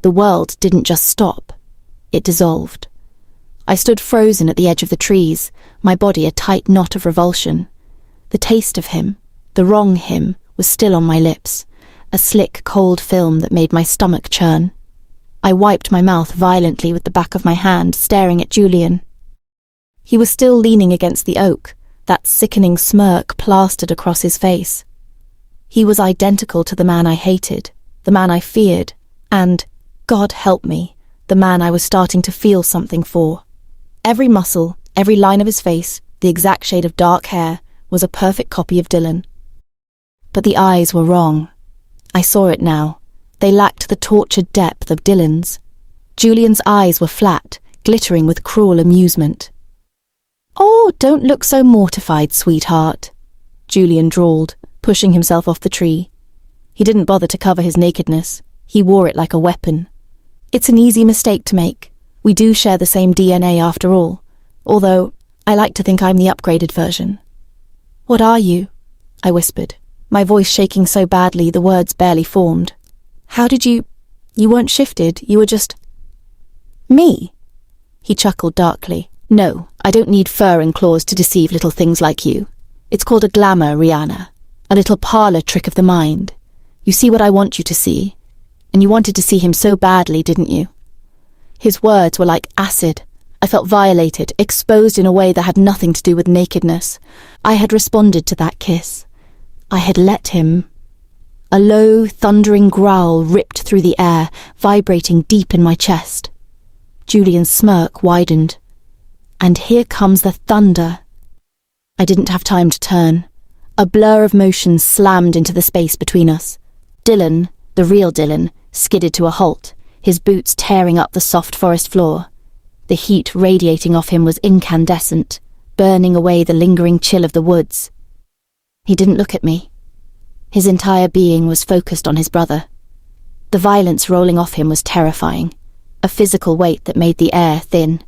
The world didn't just stop. It dissolved. I stood frozen at the edge of the trees, my body a tight knot of revulsion. The taste of him, the wrong him, was still on my lips, a slick, cold film that made my stomach churn. I wiped my mouth violently with the back of my hand, staring at Julian. He was still leaning against the oak, that sickening smirk plastered across his face. He was identical to the man I hated, the man I feared, and, God help me, the man I was starting to feel something for. Every muscle, every line of his face, the exact shade of dark hair, was a perfect copy of Dylan. But the eyes were wrong. I saw it now. They lacked the tortured depth of Dylan's. Julian's eyes were flat, glittering with cruel amusement. "Oh, don't look so mortified, sweetheart," Julian drawled, pushing himself off the tree. He didn't bother to cover his nakedness. He wore it like a weapon. "It's an easy mistake to make. We do share the same DNA after all, although I like to think I'm the upgraded version." "What are you?" I whispered, my voice shaking so badly the words barely formed. "How did you weren't shifted, you were just—" "Me?" He chuckled darkly. "No, I don't need fur and claws to deceive little things like you. It's called a glamour, Rihanna. A little parlor trick of the mind. You see what I want you to see. And you wanted to see him so badly, didn't you?" His words were like acid. I felt violated, exposed in a way that had nothing to do with nakedness. I had responded to that kiss. I had let him. A low, thundering growl ripped through the air, vibrating deep in my chest. Julian's smirk widened. "And here comes the thunder." I didn't have time to turn. A blur of motion slammed into the space between us. Dylan, the real Dylan, skidded to a halt, his boots tearing up the soft forest floor. The heat radiating off him was incandescent, burning away the lingering chill of the woods. He didn't look at me. His entire being was focused on his brother. The violence rolling off him was terrifying, a physical weight that made the air thin.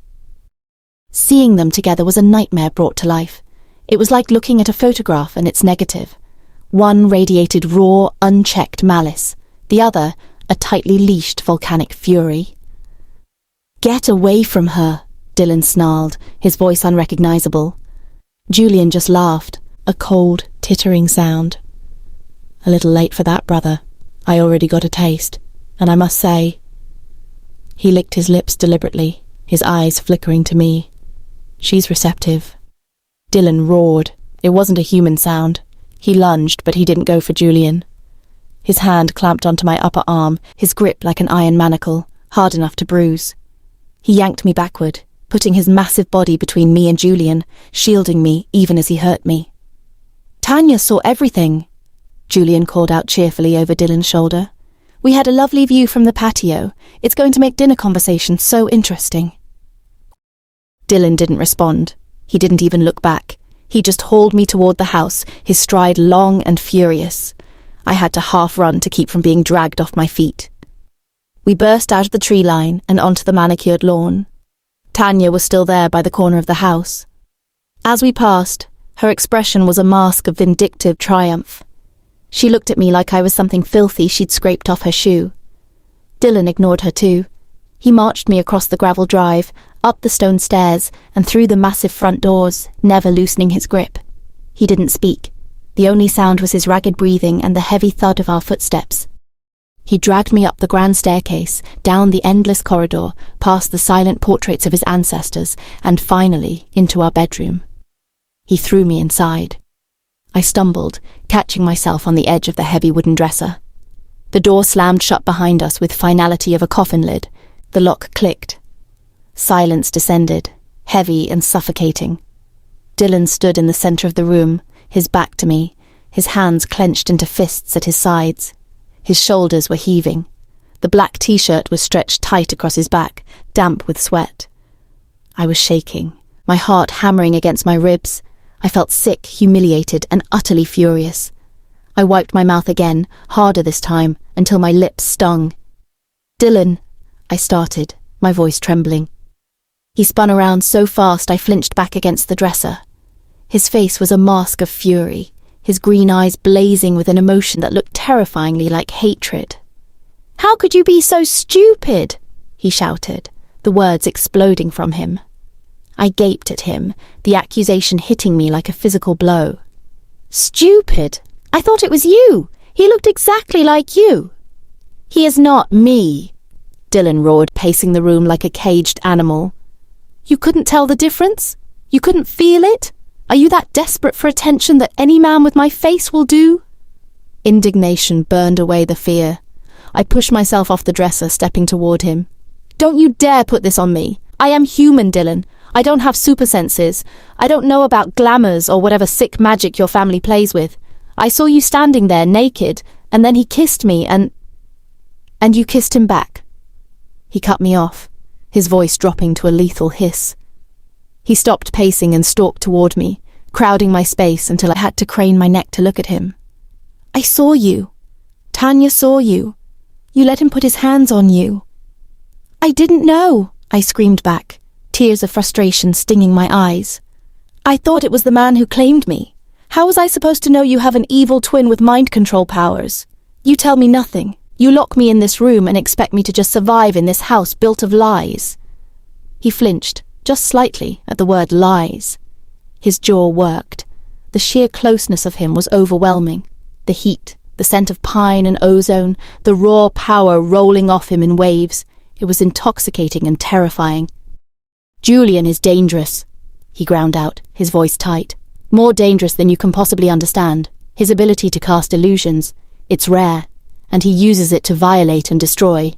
Seeing them together was a nightmare brought to life. It was like looking at a photograph and its negative. One radiated raw, unchecked malice, the other a tightly leashed volcanic fury. "Get away from her," Dylan snarled, his voice unrecognizable. Julian just laughed, a cold, tittering sound. "A little late for that, brother. I already got a taste, and I must say—" He licked his lips deliberately, his eyes flickering to me. "She's receptive." Dylan roared. It wasn't a human sound. He lunged, but he didn't go for Julian. His hand clamped onto my upper arm, his grip like an iron manacle, hard enough to bruise. He yanked me backward, putting his massive body between me and Julian, shielding me even as he hurt me. "Tanya saw everything," Julian called out cheerfully over Dylan's shoulder. "We had a lovely view from the patio. It's going to make dinner conversation so interesting." Dylan didn't respond. He didn't even look back. He just hauled me toward the house, his stride long and furious. I had to half-run to keep from being dragged off my feet. We burst out of the tree line and onto the manicured lawn. Tanya was still there by the corner of the house. As we passed, her expression was a mask of vindictive triumph. She looked at me like I was something filthy she'd scraped off her shoe. Dylan ignored her too. He marched me across the gravel drive, up the stone stairs, and through the massive front doors, never loosening his grip. He didn't speak. The only sound was his ragged breathing and the heavy thud of our footsteps. He dragged me up the grand staircase, down the endless corridor, past the silent portraits of his ancestors, and finally into our bedroom. He threw me inside. I stumbled, catching myself on the edge of the heavy wooden dresser. The door slammed shut behind us with finality of a coffin lid. The lock clicked. Silence descended, heavy and suffocating. Dylan stood in the centre of the room, his back to me, his hands clenched into fists at his sides. His shoulders were heaving. The black t-shirt was stretched tight across his back, damp with sweat. I was shaking, my heart hammering against my ribs. I felt sick, humiliated, and utterly furious. I wiped my mouth again, harder this time, until my lips stung. "Dylan," I started, my voice trembling. He spun around so fast I flinched back against the dresser. His face was a mask of fury, his green eyes blazing with an emotion that looked terrifyingly like hatred. How could you be so stupid? He shouted, the words exploding from him. I gaped at him, the accusation hitting me like a physical blow. Stupid? I thought it was you. He looked exactly like you. He is not me, Dylan roared, pacing the room like a caged animal. You couldn't tell the difference? You couldn't feel it? Are you that desperate for attention that any man with my face will do? Indignation burned away the fear. I pushed myself off the dresser, stepping toward him. Don't you dare put this on me. I am human, Dylan. I don't have super senses. I don't know about glamours or whatever sick magic your family plays with. I saw you standing there naked, and then he kissed me and you kissed him back. He cut me off, his voice dropping to a lethal hiss. He stopped pacing and stalked toward me, crowding my space until I had to crane my neck to look at him. I saw you. Tanya saw you. You let him put his hands on you. I didn't know, I screamed back, tears of frustration stinging my eyes. I thought it was the man who claimed me. How was I supposed to know you have an evil twin with mind control powers? You tell me nothing. You lock me in this room and expect me to just survive in this house built of lies. He flinched, just slightly, at the word lies. His jaw worked. The sheer closeness of him was overwhelming. The heat, the scent of pine and ozone, the raw power rolling off him in waves. It was intoxicating and terrifying. Julian is dangerous, he ground out, his voice tight. More dangerous than you can possibly understand. His ability to cast illusions. It's rare, and he uses it to violate and destroy.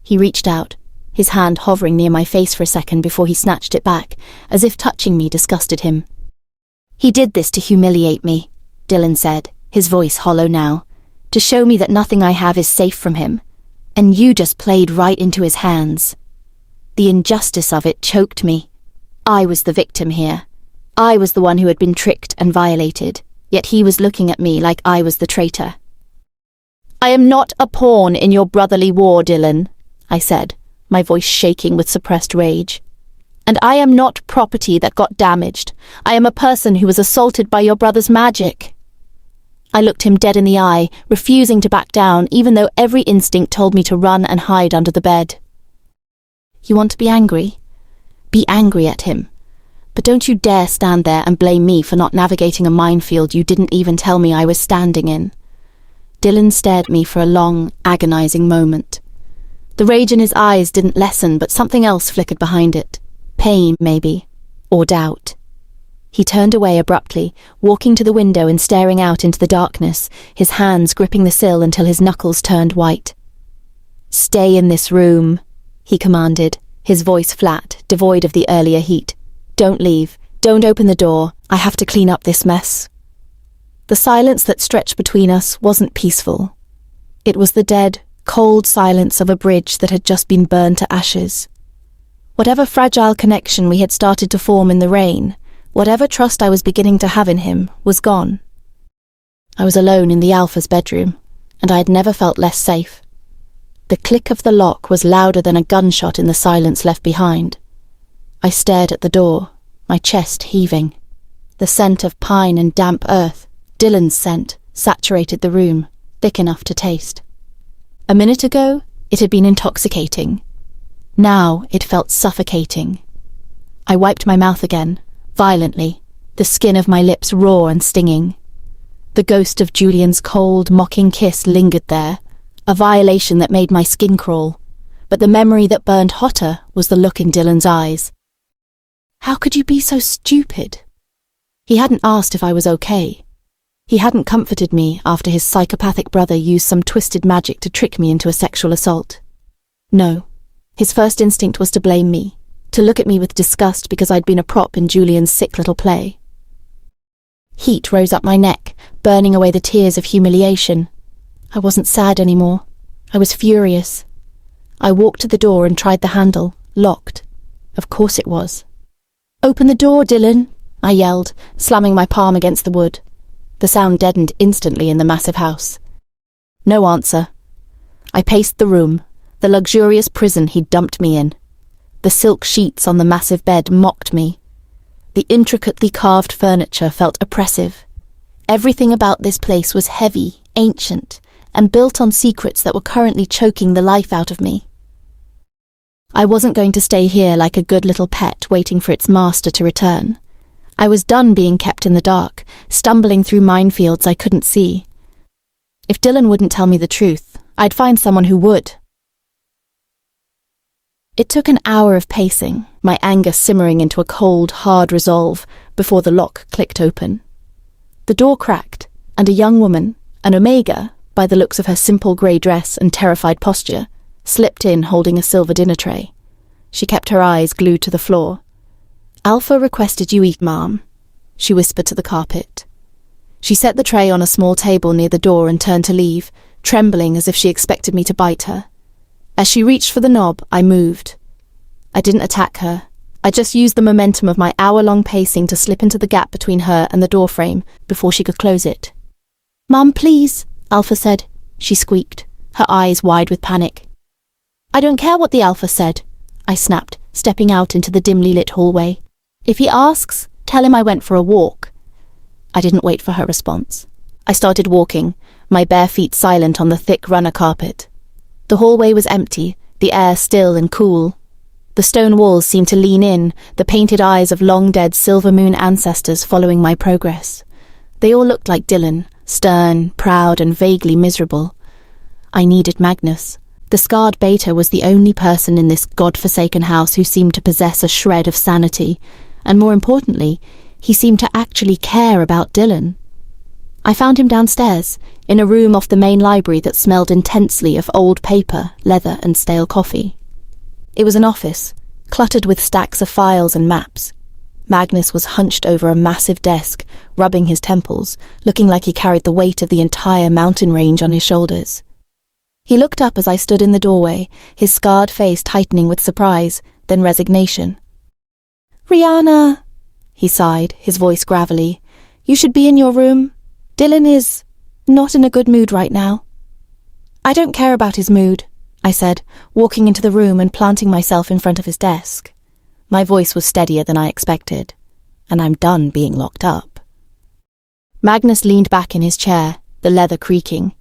He reached out, his hand hovering near my face for a second before he snatched it back, as if touching me disgusted him. He did this to humiliate me, Dylan said, his voice hollow now, to show me that nothing I have is safe from him. And you just played right into his hands. The injustice of it choked me. I was the victim here. I was the one who had been tricked and violated, yet he was looking at me like I was the traitor. I am not a pawn in your brotherly war, Dylan, I said, my voice shaking with suppressed rage. And I am not property that got damaged. I am a person who was assaulted by your brother's magic. I looked him dead in the eye, refusing to back down, even though every instinct told me to run and hide under the bed. You want to be angry? Be angry at him. But don't you dare stand there and blame me for not navigating a minefield you didn't even tell me I was standing in. Dylan stared at me for a long, agonizing moment. The rage in his eyes didn't lessen, but something else flickered behind it. Pain, maybe. Or doubt. He turned away abruptly, walking to the window and staring out into the darkness, his hands gripping the sill until his knuckles turned white. Stay in this room, he commanded, his voice flat, devoid of the earlier heat. Don't leave. Don't open the door. I have to clean up this mess. The silence that stretched between us wasn't peaceful. It was the dead, cold silence of a bridge that had just been burned to ashes. Whatever fragile connection we had started to form in the rain, whatever trust I was beginning to have in him, was gone. I was alone in the Alpha's bedroom, and I had never felt less safe. The click of the lock was louder than a gunshot in the silence left behind. I stared at the door, my chest heaving. The scent of pine and damp earth, Dylan's scent, saturated the room, thick enough to taste. A minute ago, it had been intoxicating. Now it felt suffocating. I wiped my mouth again, violently, the skin of my lips raw and stinging. The ghost of Julian's cold, mocking kiss lingered there, a violation that made my skin crawl, but the memory that burned hotter was the look in Dylan's eyes. How could you be so stupid? He hadn't asked if I was okay. He hadn't comforted me after his psychopathic brother used some twisted magic to trick me into a sexual assault. No, his first instinct was to blame me, to look at me with disgust because I'd been a prop in Julian's sick little play. Heat rose up my neck, burning away the tears of humiliation. I wasn't sad anymore. I was furious. I walked to the door and tried the handle, locked. Of course it was. Open the door, Dylan, I yelled, slamming my palm against the wood. The sound deadened instantly in the massive house. No answer. I paced the room, the luxurious prison he'd dumped me in. The silk sheets on the massive bed mocked me. The intricately carved furniture felt oppressive. Everything about this place was heavy, ancient, and built on secrets that were currently choking the life out of me. I wasn't going to stay here like a good little pet waiting for its master to return. I was done being kept in the dark, stumbling through minefields I couldn't see. If Dylan wouldn't tell me the truth, I'd find someone who would. It took an hour of pacing, my anger simmering into a cold, hard resolve, before the lock clicked open. The door cracked, and a young woman, an Omega, by the looks of her simple grey dress and terrified posture, slipped in holding a silver dinner tray. She kept her eyes glued to the floor. "Alpha requested you eat, ma'am," she whispered to the carpet. She set the tray on a small table near the door and turned to leave, trembling as if she expected me to bite her. As she reached for the knob, I moved. I didn't attack her. I just used the momentum of my hour-long pacing to slip into the gap between her and the doorframe before she could close it. "Mum, please," Alpha said. She squeaked, her eyes wide with panic. "I don't care what the Alpha said," I snapped, stepping out into the dimly lit hallway. "If he asks, tell him I went for a walk." I didn't wait for her response. I started walking, my bare feet silent on the thick runner carpet. The hallway was empty, the air still and cool. The stone walls seemed to lean in, the painted eyes of long-dead Silver Moon ancestors following my progress. They all looked like Dylan, stern, proud, and vaguely miserable. I needed Magnus. The scarred beta was the only person in this god-forsaken house who seemed to possess a shred of sanity, and more importantly, he seemed to actually care about Dylan. I found him downstairs, in a room off the main library that smelled intensely of old paper, leather, and stale coffee. It was an office, cluttered with stacks of files and maps. Magnus was hunched over a massive desk, rubbing his temples, looking like he carried the weight of the entire mountain range on his shoulders. He looked up as I stood in the doorway, his scarred face tightening with surprise, then resignation. "Rihanna," he sighed, his voice gravelly, "you should be in your room. Dylan is not in a good mood right now." "I don't care about his mood," I said, walking into the room and planting myself in front of his desk. My voice was steadier than I expected, and I'm done being locked up. Magnus leaned back in his chair, the leather creaking.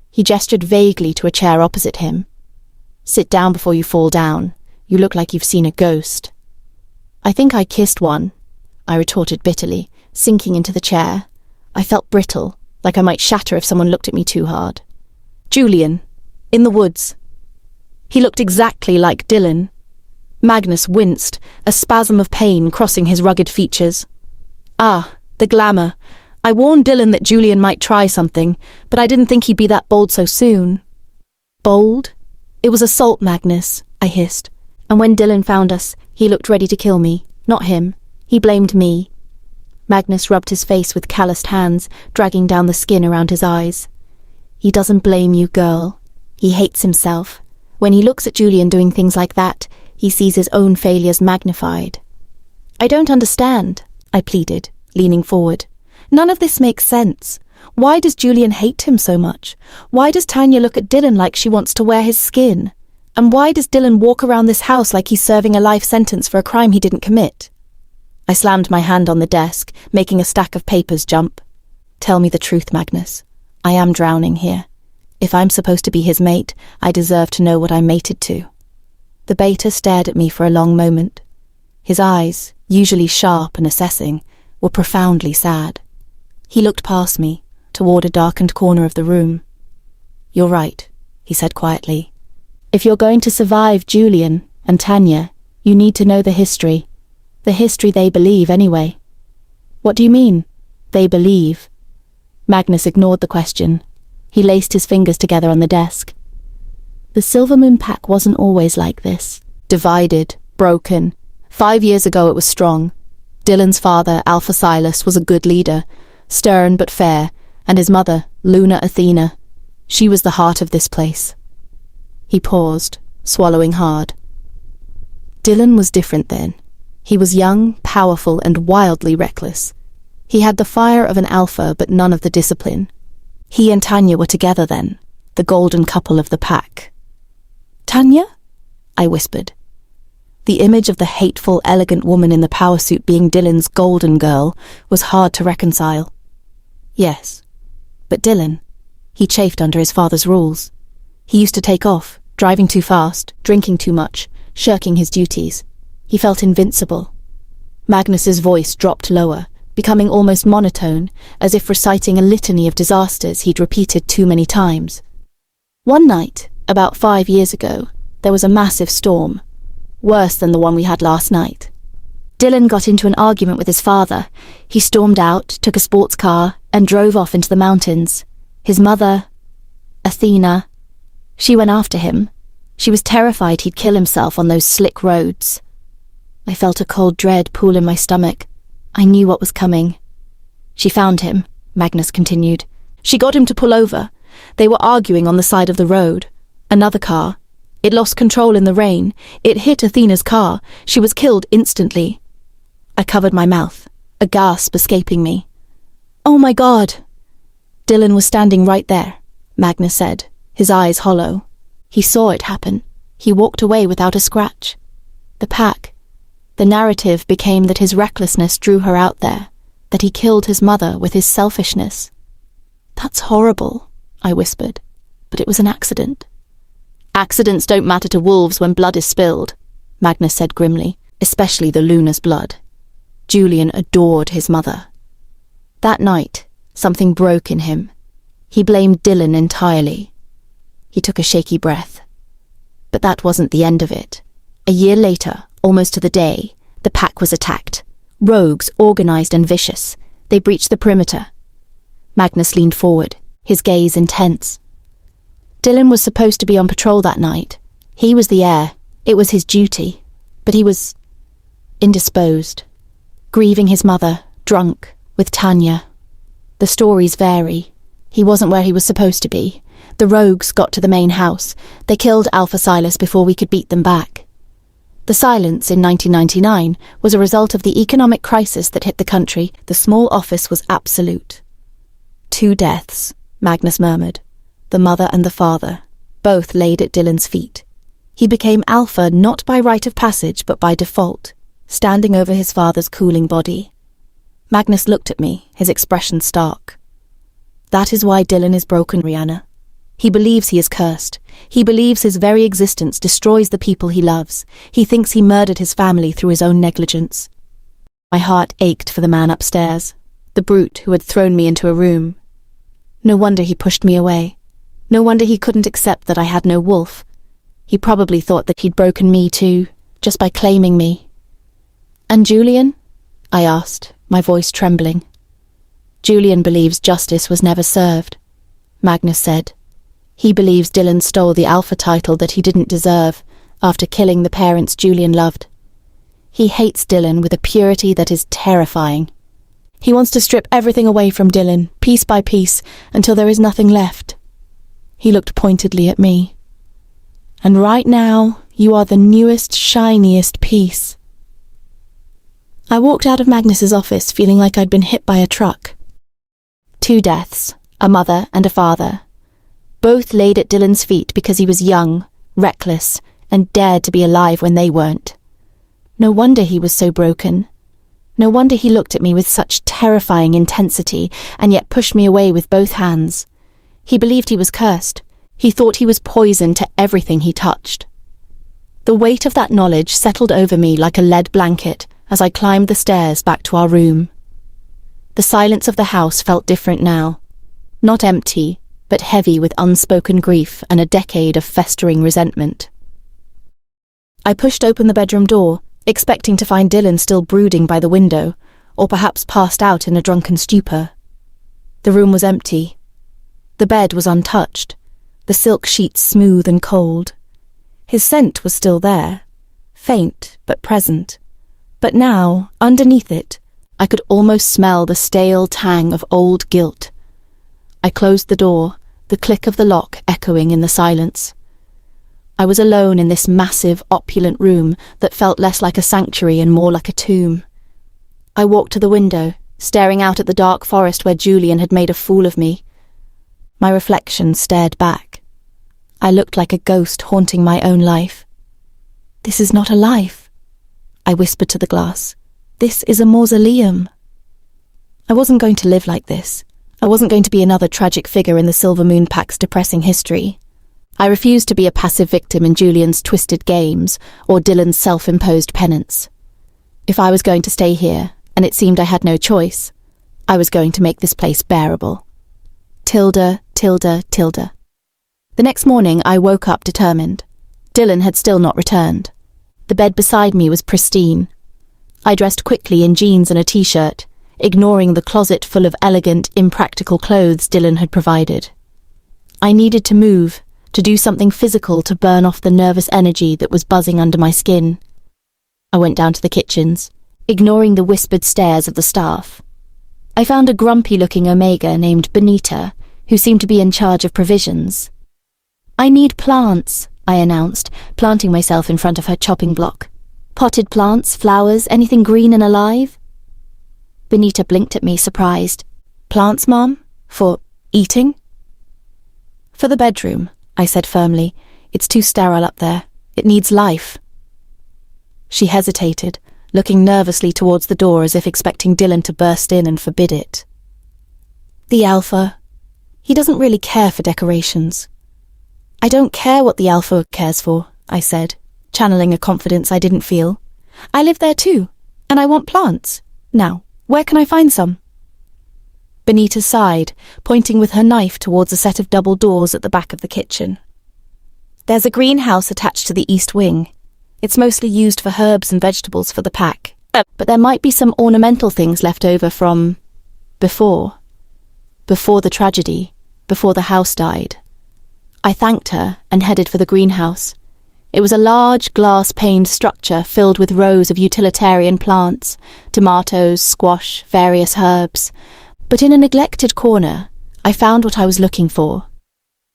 He gestured vaguely to a chair opposite him. "Sit down before you fall down. You look like you've seen a ghost." "I think I kissed one," I retorted bitterly, sinking into the chair. I felt brittle, like I might shatter if someone looked at me too hard. "Julian, in the woods." He looked exactly like Dylan. Magnus winced, a spasm of pain crossing his rugged features. "Ah, the glamour. I warned Dylan that Julian might try something, but I didn't think he'd be that bold so soon." "Bold? It was assault, Magnus," I hissed. "And when Dylan found us, he looked ready to kill me, not him. He blamed me." Magnus rubbed his face with calloused hands, dragging down the skin around his eyes. "He doesn't blame you, girl. He hates himself. When he looks at Julian doing things like that, he sees his own failures magnified." "I don't understand," I pleaded, leaning forward. "None of this makes sense. Why does Julian hate him so much? Why does Tanya look at Dylan like she wants to wear his skin? And why does Dylan walk around this house like he's serving a life sentence for a crime he didn't commit?" I slammed my hand on the desk, making a stack of papers jump. "Tell me the truth, Magnus. I am drowning here. If I'm supposed to be his mate, I deserve to know what I'm mated to." The beta stared at me for a long moment. His eyes, usually sharp and assessing, were profoundly sad. He looked past me, toward a darkened corner of the room. "You're right," he said quietly. "If you're going to survive Julian and Tanya, you need to know the history. The history they believe, anyway." "What do you mean, they believe?" Magnus ignored the question. He laced his fingers together on the desk. "The Silver Moon Pack wasn't always like this. Divided, broken. 5 years ago it was strong. Dylan's father, Alpha Silas, was a good leader, stern but fair, and his mother, Luna Athena. She was the heart of this place." He paused, swallowing hard. Dylan was different then. He was young, powerful, and wildly reckless. He had the fire of an alpha, but none of the discipline. He and Tanya were together then, the golden couple of the pack. "Tanya?" I whispered. The image of the hateful, elegant woman in the power suit being Dylan's golden girl was hard to reconcile. "Yes, but Dylan, He chafed under his father's rules. He used to take off, driving too fast, drinking too much, shirking his duties. He felt invincible. Magnus's voice dropped lower, becoming almost monotone, as if reciting a litany of disasters he'd repeated too many times. One night, about 5 years ago, there was a massive storm, worse than the one we had last night. Dylan got into an argument with his father. He stormed out, took a sports car, and drove off into the mountains. His mother, Athena, she went after him. She was terrified he'd kill himself on those slick roads. I felt a cold dread pool in my stomach. I knew what was coming. She found him, Magnus continued. She got him to pull over. They were arguing on the side of the road. Another car. It lost control in the rain. It hit Athena's car. She was killed instantly. I covered my mouth, a gasp escaping me. "Oh my God!" Dylan was standing right there, Magnus said, his eyes hollow. He saw it happen. He walked away without a scratch. The narrative became that his recklessness drew her out there, that he killed his mother with his selfishness. "That's horrible," I whispered, "but it was an accident." "Accidents don't matter to wolves when blood is spilled," Magnus said grimly, "especially the Luna's blood." Julian adored his mother. That night, something broke in him. He blamed Dylan entirely. He took a shaky breath. But that wasn't the end of it. A year later, almost to the day, the pack was attacked. Rogues, organized and vicious. They breached the perimeter. Magnus leaned forward, his gaze intense. Dylan was supposed to be on patrol that night. He was the heir. It was his duty. But he was indisposed. Grieving his mother, drunk, with Tanya. The stories vary. He wasn't where he was supposed to be. The rogues got to the main house. They killed Alpha Silas before we could beat them back. The silence in 1999 was a result of the economic crisis that hit the country. The small office was absolute. 2 deaths, Magnus murmured. The mother and the father, both laid at Dylan's feet. He became Alpha not by rite of passage but by default, standing over his father's cooling body. Magnus looked at me, his expression stark. "That is why Dylan is broken, Rihanna. He believes he is cursed. He believes his very existence destroys the people he loves. He thinks he murdered his family through his own negligence." My heart ached for the man upstairs, the brute who had thrown me into a room. No wonder he pushed me away. No wonder he couldn't accept that I had no wolf. He probably thought that he'd broken me too, just by claiming me. "And Julian?" I asked, my voice trembling. "Julian believes justice was never served," Magnus said. "He believes Dylan stole the Alpha title that he didn't deserve after killing the parents Julian loved. He hates Dylan with a purity that is terrifying. He wants to strip everything away from Dylan, piece by piece, until there is nothing left." He looked pointedly at me. "And right now, you are the newest, shiniest piece." I walked out of Magnus's office feeling like I'd been hit by a truck. 2 deaths, a mother and a father. Both laid at Dylan's feet because he was young, reckless, and dared to be alive when they weren't. No wonder he was so broken. No wonder he looked at me with such terrifying intensity and yet pushed me away with both hands. He believed he was cursed. He thought he was poison to everything he touched. The weight of that knowledge settled over me like a lead blanket as I climbed the stairs back to our room. The silence of the house felt different now. Not empty, but heavy with unspoken grief and a decade of festering resentment. I pushed open the bedroom door, expecting to find Dylan still brooding by the window, or perhaps passed out in a drunken stupor. The room was empty. The bed was untouched, the silk sheets smooth and cold. His scent was still there, faint but present. But now, underneath it, I could almost smell the stale tang of old guilt. I closed the door, the click of the lock echoing in the silence. I was alone in this massive, opulent room that felt less like a sanctuary and more like a tomb. I walked to the window, staring out at the dark forest where Julian had made a fool of me. My reflection stared back. I looked like a ghost haunting my own life. "This is not a life," I whispered to the glass. "This is a mausoleum." I wasn't going to live like this. I wasn't going to be another tragic figure in the Silver Moon Pack's depressing history. I refused to be a passive victim in Julian's twisted games or Dylan's self-imposed penance. If I was going to stay here, and it seemed I had no choice, I was going to make this place bearable. Tilda, Tilda, Tilda. The next morning I woke up determined. Dylan had still not returned. The bed beside me was pristine. I dressed quickly in jeans and a t-shirt, ignoring the closet full of elegant, impractical clothes Dylan had provided. I needed to move, to do something physical to burn off the nervous energy that was buzzing under my skin. I went down to the kitchens, ignoring the whispered stares of the staff. I found a grumpy-looking Omega named Benita, who seemed to be in charge of provisions. "I need plants," I announced, planting myself in front of her chopping block. "Potted plants, flowers, anything green and alive?" Benita blinked at me, surprised. "Plants, Mom? For eating?" "For the bedroom," I said firmly. "It's too sterile up there. It needs life." She hesitated, looking nervously towards the door as if expecting Dylan to burst in and forbid it. "The Alpha. He doesn't really care for decorations." "I don't care what the Alpha cares for," I said, channeling a confidence I didn't feel. "I live there too, and I want plants. Now, where can I find some?" Benita sighed, pointing with her knife towards a set of double doors at the back of the kitchen. "There's a greenhouse attached to the east wing. It's mostly used for herbs and vegetables for the pack, but there might be some ornamental things left over from before the tragedy, before the house died." I thanked her and headed for the greenhouse. It was a large, glass-paned structure filled with rows of utilitarian plants, tomatoes, squash, various herbs. But in a neglected corner, I found what I was looking for.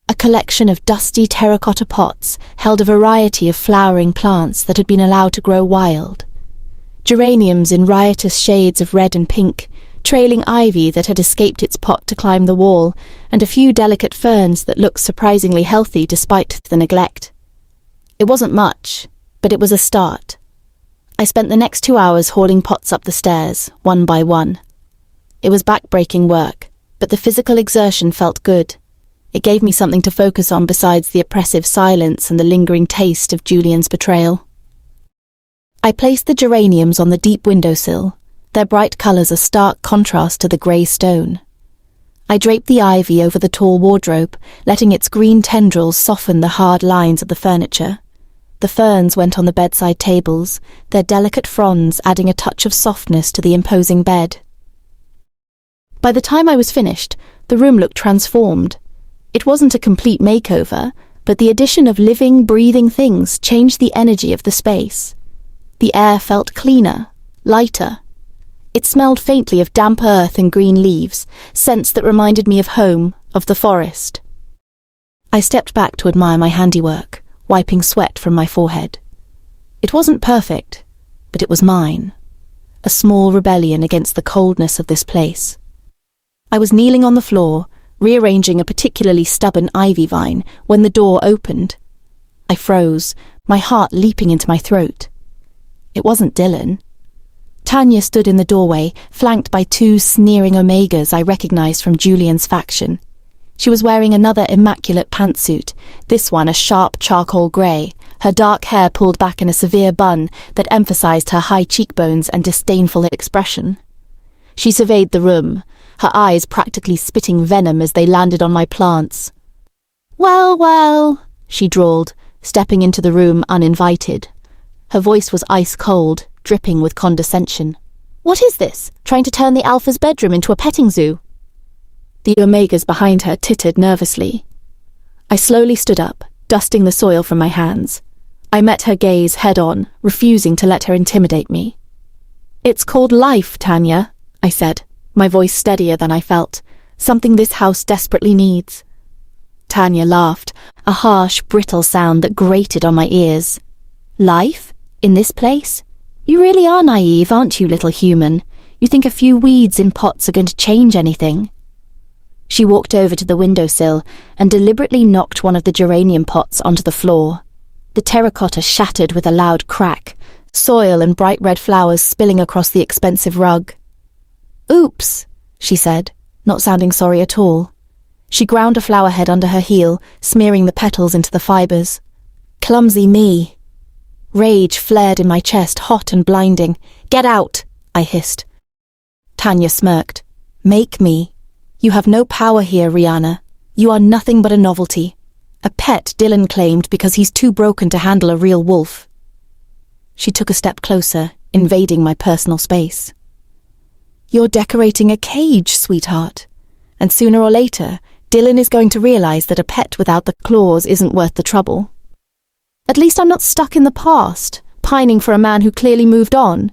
A collection of dusty terracotta pots held a variety of flowering plants that had been allowed to grow wild. Geraniums in riotous shades of red and pink, trailing ivy that had escaped its pot to climb the wall, and a few delicate ferns that looked surprisingly healthy despite the neglect. It wasn't much, but it was a start. I spent the next 2 hours hauling pots up the stairs, one by one. It was back-breaking work, but the physical exertion felt good. It gave me something to focus on besides the oppressive silence and the lingering taste of Julian's betrayal. I placed the geraniums on the deep windowsill, their bright colours a stark contrast to the grey stone. I draped the ivy over the tall wardrobe, letting its green tendrils soften the hard lines of the furniture. The ferns went on the bedside tables, their delicate fronds adding a touch of softness to the imposing bed. By the time I was finished, the room looked transformed. It wasn't a complete makeover, but the addition of living, breathing things changed the energy of the space. The air felt cleaner, lighter. It smelled faintly of damp earth and green leaves, scents that reminded me of home, of the forest. I stepped back to admire my handiwork, wiping sweat from my forehead. It wasn't perfect, but it was mine. A small rebellion against the coldness of this place. I was kneeling on the floor, rearranging a particularly stubborn ivy vine, when the door opened. I froze, my heart leaping into my throat. It wasn't Dylan. Tanya stood in the doorway, flanked by 2 sneering Omegas I recognized from Julian's faction. She was wearing another immaculate pantsuit, this one a sharp charcoal grey, her dark hair pulled back in a severe bun that emphasized her high cheekbones and disdainful expression. She surveyed the room, her eyes practically spitting venom as they landed on my plants. "Well, well," she drawled, stepping into the room uninvited. Her voice was ice-cold, dripping with condescension. "What is this? Trying to turn the Alpha's bedroom into a petting zoo?" The Omegas behind her tittered nervously. I slowly stood up, dusting the soil from my hands. I met her gaze head-on, refusing to let her intimidate me. "It's called life, Tanya," I said, my voice steadier than I felt. "Something this house desperately needs." Tanya laughed, a harsh, brittle sound that grated on my ears. "Life? In this place? You really are naive, aren't you, little human? You think a few weeds in pots are going to change anything?" She walked over to the windowsill and deliberately knocked one of the geranium pots onto the floor. The terracotta shattered with a loud crack, soil and bright red flowers spilling across the expensive rug. "Oops," she said, not sounding sorry at all. She ground a flower head under her heel, smearing the petals into the fibres. Clumsy me. Rage flared in my chest, hot and blinding. "Get out!" I hissed. Tanya smirked. "Make me. You have no power here, Rihanna. You are nothing but a novelty. A pet Dylan claimed because he's too broken to handle a real wolf." She took a step closer, invading my personal space. "You're decorating a cage, sweetheart. And sooner or later, Dylan is going to realize that a pet without the claws isn't worth the trouble. At least I'm not stuck in the past, pining for a man who clearly moved on."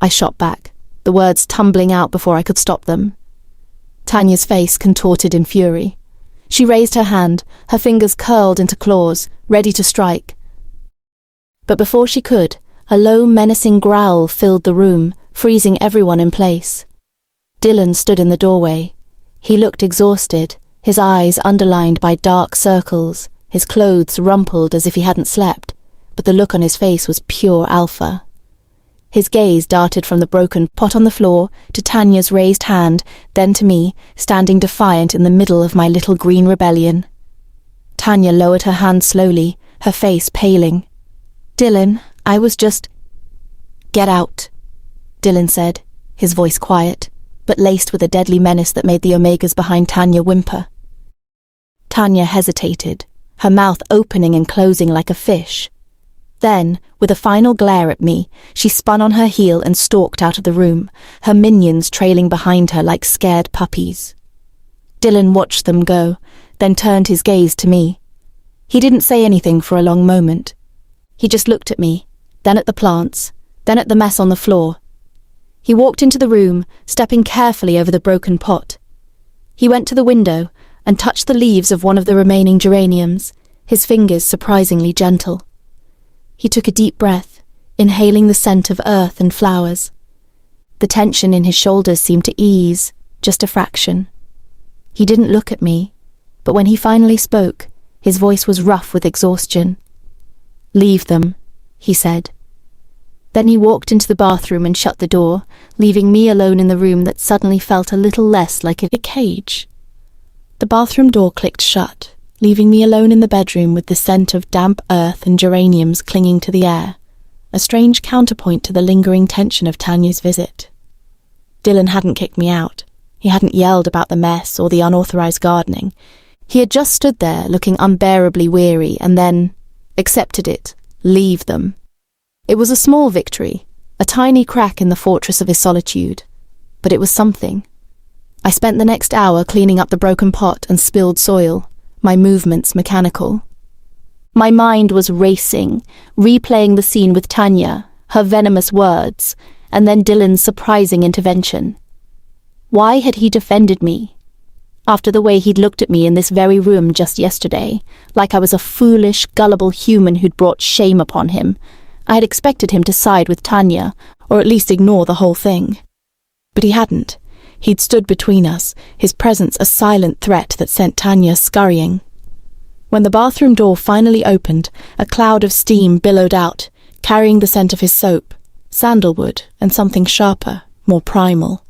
I shot back, the words tumbling out before I could stop them. Tanya's face contorted in fury. She raised her hand, her fingers curled into claws, ready to strike. But before she could, a low, menacing growl filled the room, freezing everyone in place. Dylan stood in the doorway. He looked exhausted, his eyes underlined by dark circles, his clothes rumpled as if he hadn't slept, but the look on his face was pure alpha. His gaze darted from the broken pot on the floor to Tanya's raised hand, then to me, standing defiant in the middle of my little green rebellion. Tanya lowered her hand slowly, her face paling. "Dylan, I was just—" "Get out," Dylan said, his voice quiet, but laced with a deadly menace that made the Omegas behind Tanya whimper. Tanya hesitated, her mouth opening and closing like a fish. Then, with a final glare at me, she spun on her heel and stalked out of the room, her minions trailing behind her like scared puppies. Dylan watched them go, then turned his gaze to me. He didn't say anything for a long moment. He just looked at me, then at the plants, then at the mess on the floor. He walked into the room, stepping carefully over the broken pot. He went to the window and touched the leaves of one of the remaining geraniums, his fingers surprisingly gentle. He took a deep breath, inhaling the scent of earth and flowers. The tension in his shoulders seemed to ease, just a fraction. He didn't look at me, but when he finally spoke, his voice was rough with exhaustion. "Leave them," he said. Then he walked into the bathroom and shut the door, leaving me alone in the room that suddenly felt a little less like a cage. The bathroom door clicked shut, leaving me alone in the bedroom with the scent of damp earth and geraniums clinging to the air, a strange counterpoint to the lingering tension of Tanya's visit. Dylan hadn't kicked me out. He hadn't yelled about the mess or the unauthorized gardening. He had just stood there, looking unbearably weary, and then accepted it. Leave them. It was a small victory, a tiny crack in the fortress of his solitude, but it was something. I spent the next hour cleaning up the broken pot and spilled soil, my movements mechanical. My mind was racing, replaying the scene with Tanya, her venomous words, and then Dylan's surprising intervention. Why had he defended me? After the way he'd looked at me in this very room just yesterday, like I was a foolish, gullible human who'd brought shame upon him, I had expected him to side with Tanya, or at least ignore the whole thing. But he hadn't. He'd stood between us, his presence a silent threat that sent Tanya scurrying. When the bathroom door finally opened, a cloud of steam billowed out, carrying the scent of his soap, sandalwood, and something sharper, more primal.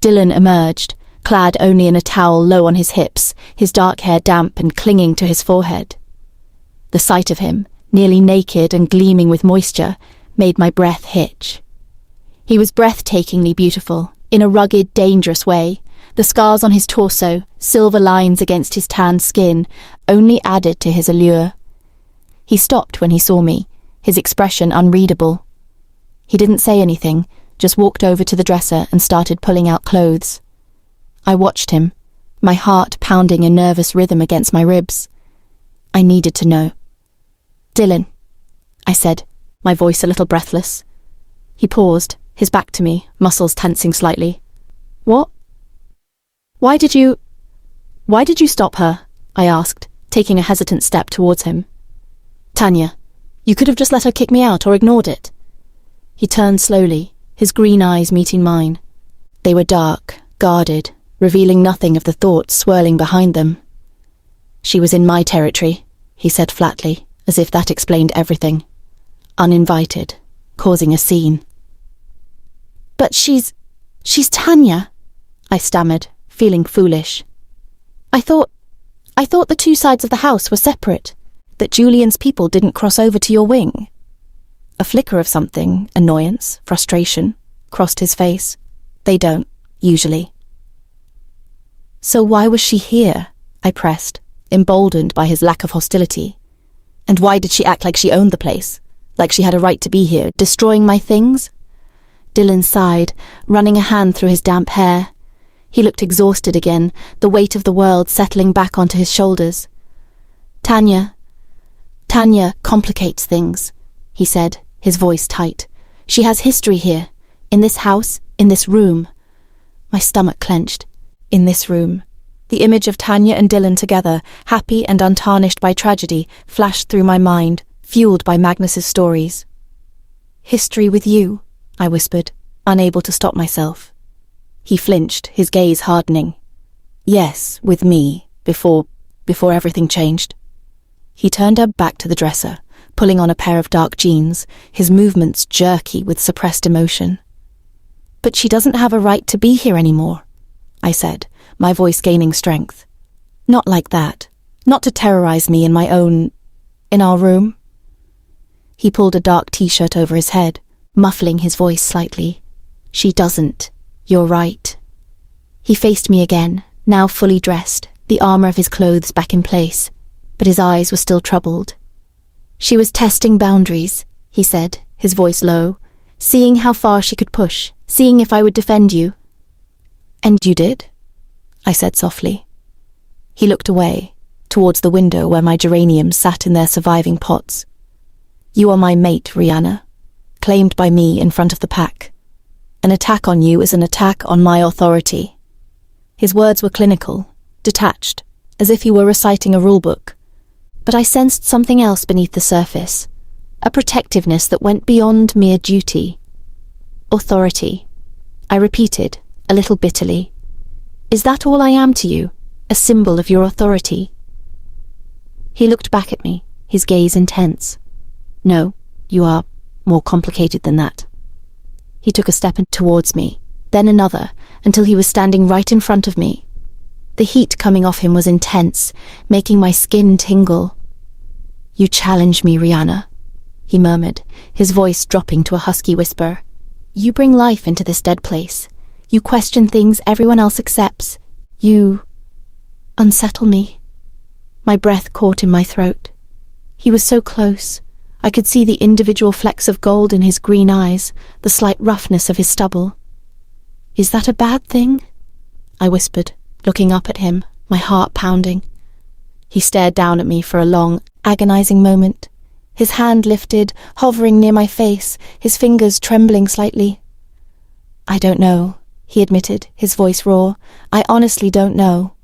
Dylan emerged, clad only in a towel low on his hips, his dark hair damp and clinging to his forehead. The sight of him, nearly naked and gleaming with moisture, made my breath hitch. He was breathtakingly beautiful, in a rugged, dangerous way. The scars on his torso, silver lines against his tanned skin, only added to his allure. He stopped when he saw me, his expression unreadable. He didn't say anything, just walked over to the dresser and started pulling out clothes. I watched him, my heart pounding a nervous rhythm against my ribs. I needed to know. "Dylan," I said, my voice a little breathless. He paused, his back to me, muscles tensing slightly. "What? Why did you stop her?" I asked, taking a hesitant step towards him. "Tanya, you could have just let her kick me out or ignored it." He turned slowly, his green eyes meeting mine. They were dark, guarded, revealing nothing of the thoughts swirling behind them. "She was in my territory," he said flatly, as if that explained everything. "Uninvited, causing a scene." "But she's Tanya," I stammered, feeling foolish. I thought the two sides of the house were separate, that Julian's people didn't cross over to your wing. A flicker of something, annoyance, frustration, crossed his face. They don't, usually. So why was she here? I pressed, emboldened by his lack of hostility. And why did she act like she owned the place? Like she had a right to be here, destroying my things? Dylan sighed, running a hand through his damp hair. He looked exhausted again, the weight of the world settling back onto his shoulders. Tanya complicates things, he said, his voice tight. She has history here, in this house, in this room. My stomach clenched. In this room. The image of Tanya and Dylan together, happy and untarnished by tragedy, flashed through my mind, fueled by Magnus's stories. History with you, I whispered, unable to stop myself. He flinched, his gaze hardening. Yes, with me, before everything changed. He turned her back to the dresser, pulling on a pair of dark jeans, his movements jerky with suppressed emotion. But she doesn't have a right to be here anymore, I said, my voice gaining strength. Not like that. Not to terrorize me in our room. He pulled a dark t-shirt over his head, muffling his voice slightly. She doesn't. You're right. He faced me again, now fully dressed, the armor of his clothes back in place, but his eyes were still troubled. She was testing boundaries, he said, his voice low, seeing how far she could push, seeing if I would defend you. And you did? I said softly. He looked away, towards the window where my geraniums sat in their surviving pots. You are my mate, Rihanna, claimed by me in front of the pack. An attack on you is an attack on my authority. His words were clinical, detached, as if he were reciting a rulebook. But I sensed something else beneath the surface, a protectiveness that went beyond mere duty. Authority. I repeated, a little bitterly. Is that all I am to you? A symbol of your authority? He looked back at me, his gaze intense. No, you are more complicated than that. He took a step towards me, then another, until he was standing right in front of me. The heat coming off him was intense, making my skin tingle. You challenge me, Rihanna, he murmured, his voice dropping to a husky whisper. You bring life into this dead place. You question things everyone else accepts. You unsettle me. My breath caught in my throat. He was so close. I could see the individual flecks of gold in his green eyes, the slight roughness of his stubble. Is that a bad thing? I whispered, looking up at him, my heart pounding. He stared down at me for a long, agonizing moment, his hand lifted, hovering near my face, his fingers trembling slightly. I don't know, he admitted, his voice raw. I honestly don't know.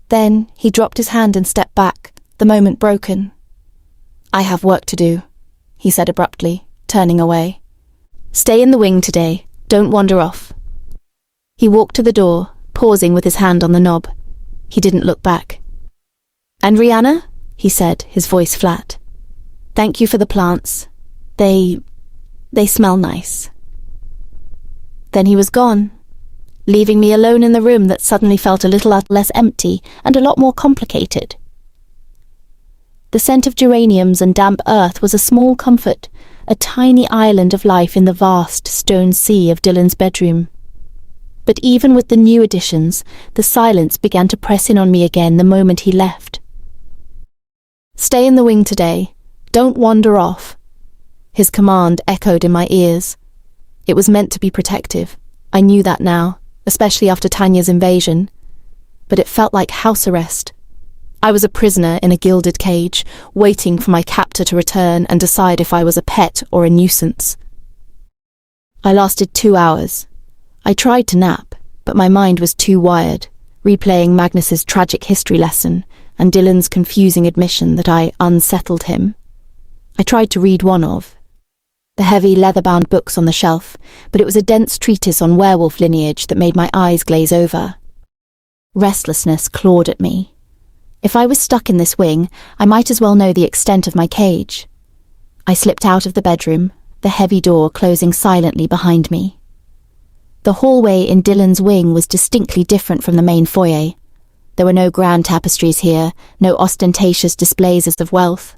Then he dropped his hand and stepped back, the moment broken. I have work to do, he said abruptly, turning away. Stay in the wing today. Don't wander off. He walked to the door, pausing with his hand on the knob. He didn't look back. And Rihanna? He said, his voice flat. Thank you for the plants. They smell nice. Then he was gone, leaving me alone in the room that suddenly felt a little less empty and a lot more complicated. The scent of geraniums and damp earth was a small comfort, a tiny island of life in the vast stone sea of Dylan's bedroom. But even with the new additions, the silence began to press in on me again the moment he left. Stay in the wing today. Don't wander off. His command echoed in my ears. It was meant to be protective. I knew that now, especially after Tanya's invasion. But it felt like house arrest. I was a prisoner in a gilded cage, waiting for my captor to return and decide if I was a pet or a nuisance. I lasted 2 hours. I tried to nap, but my mind was too wired, replaying Magnus's tragic history lesson and Dylan's confusing admission that I unsettled him. I tried to read one of the heavy leather-bound books on the shelf, but it was a dense treatise on werewolf lineage that made my eyes glaze over. Restlessness clawed at me. If I was stuck in this wing, I might as well know the extent of my cage. I slipped out of the bedroom, the heavy door closing silently behind me. The hallway in Dylan's wing was distinctly different from the main foyer. There were no grand tapestries here, no ostentatious displays of wealth.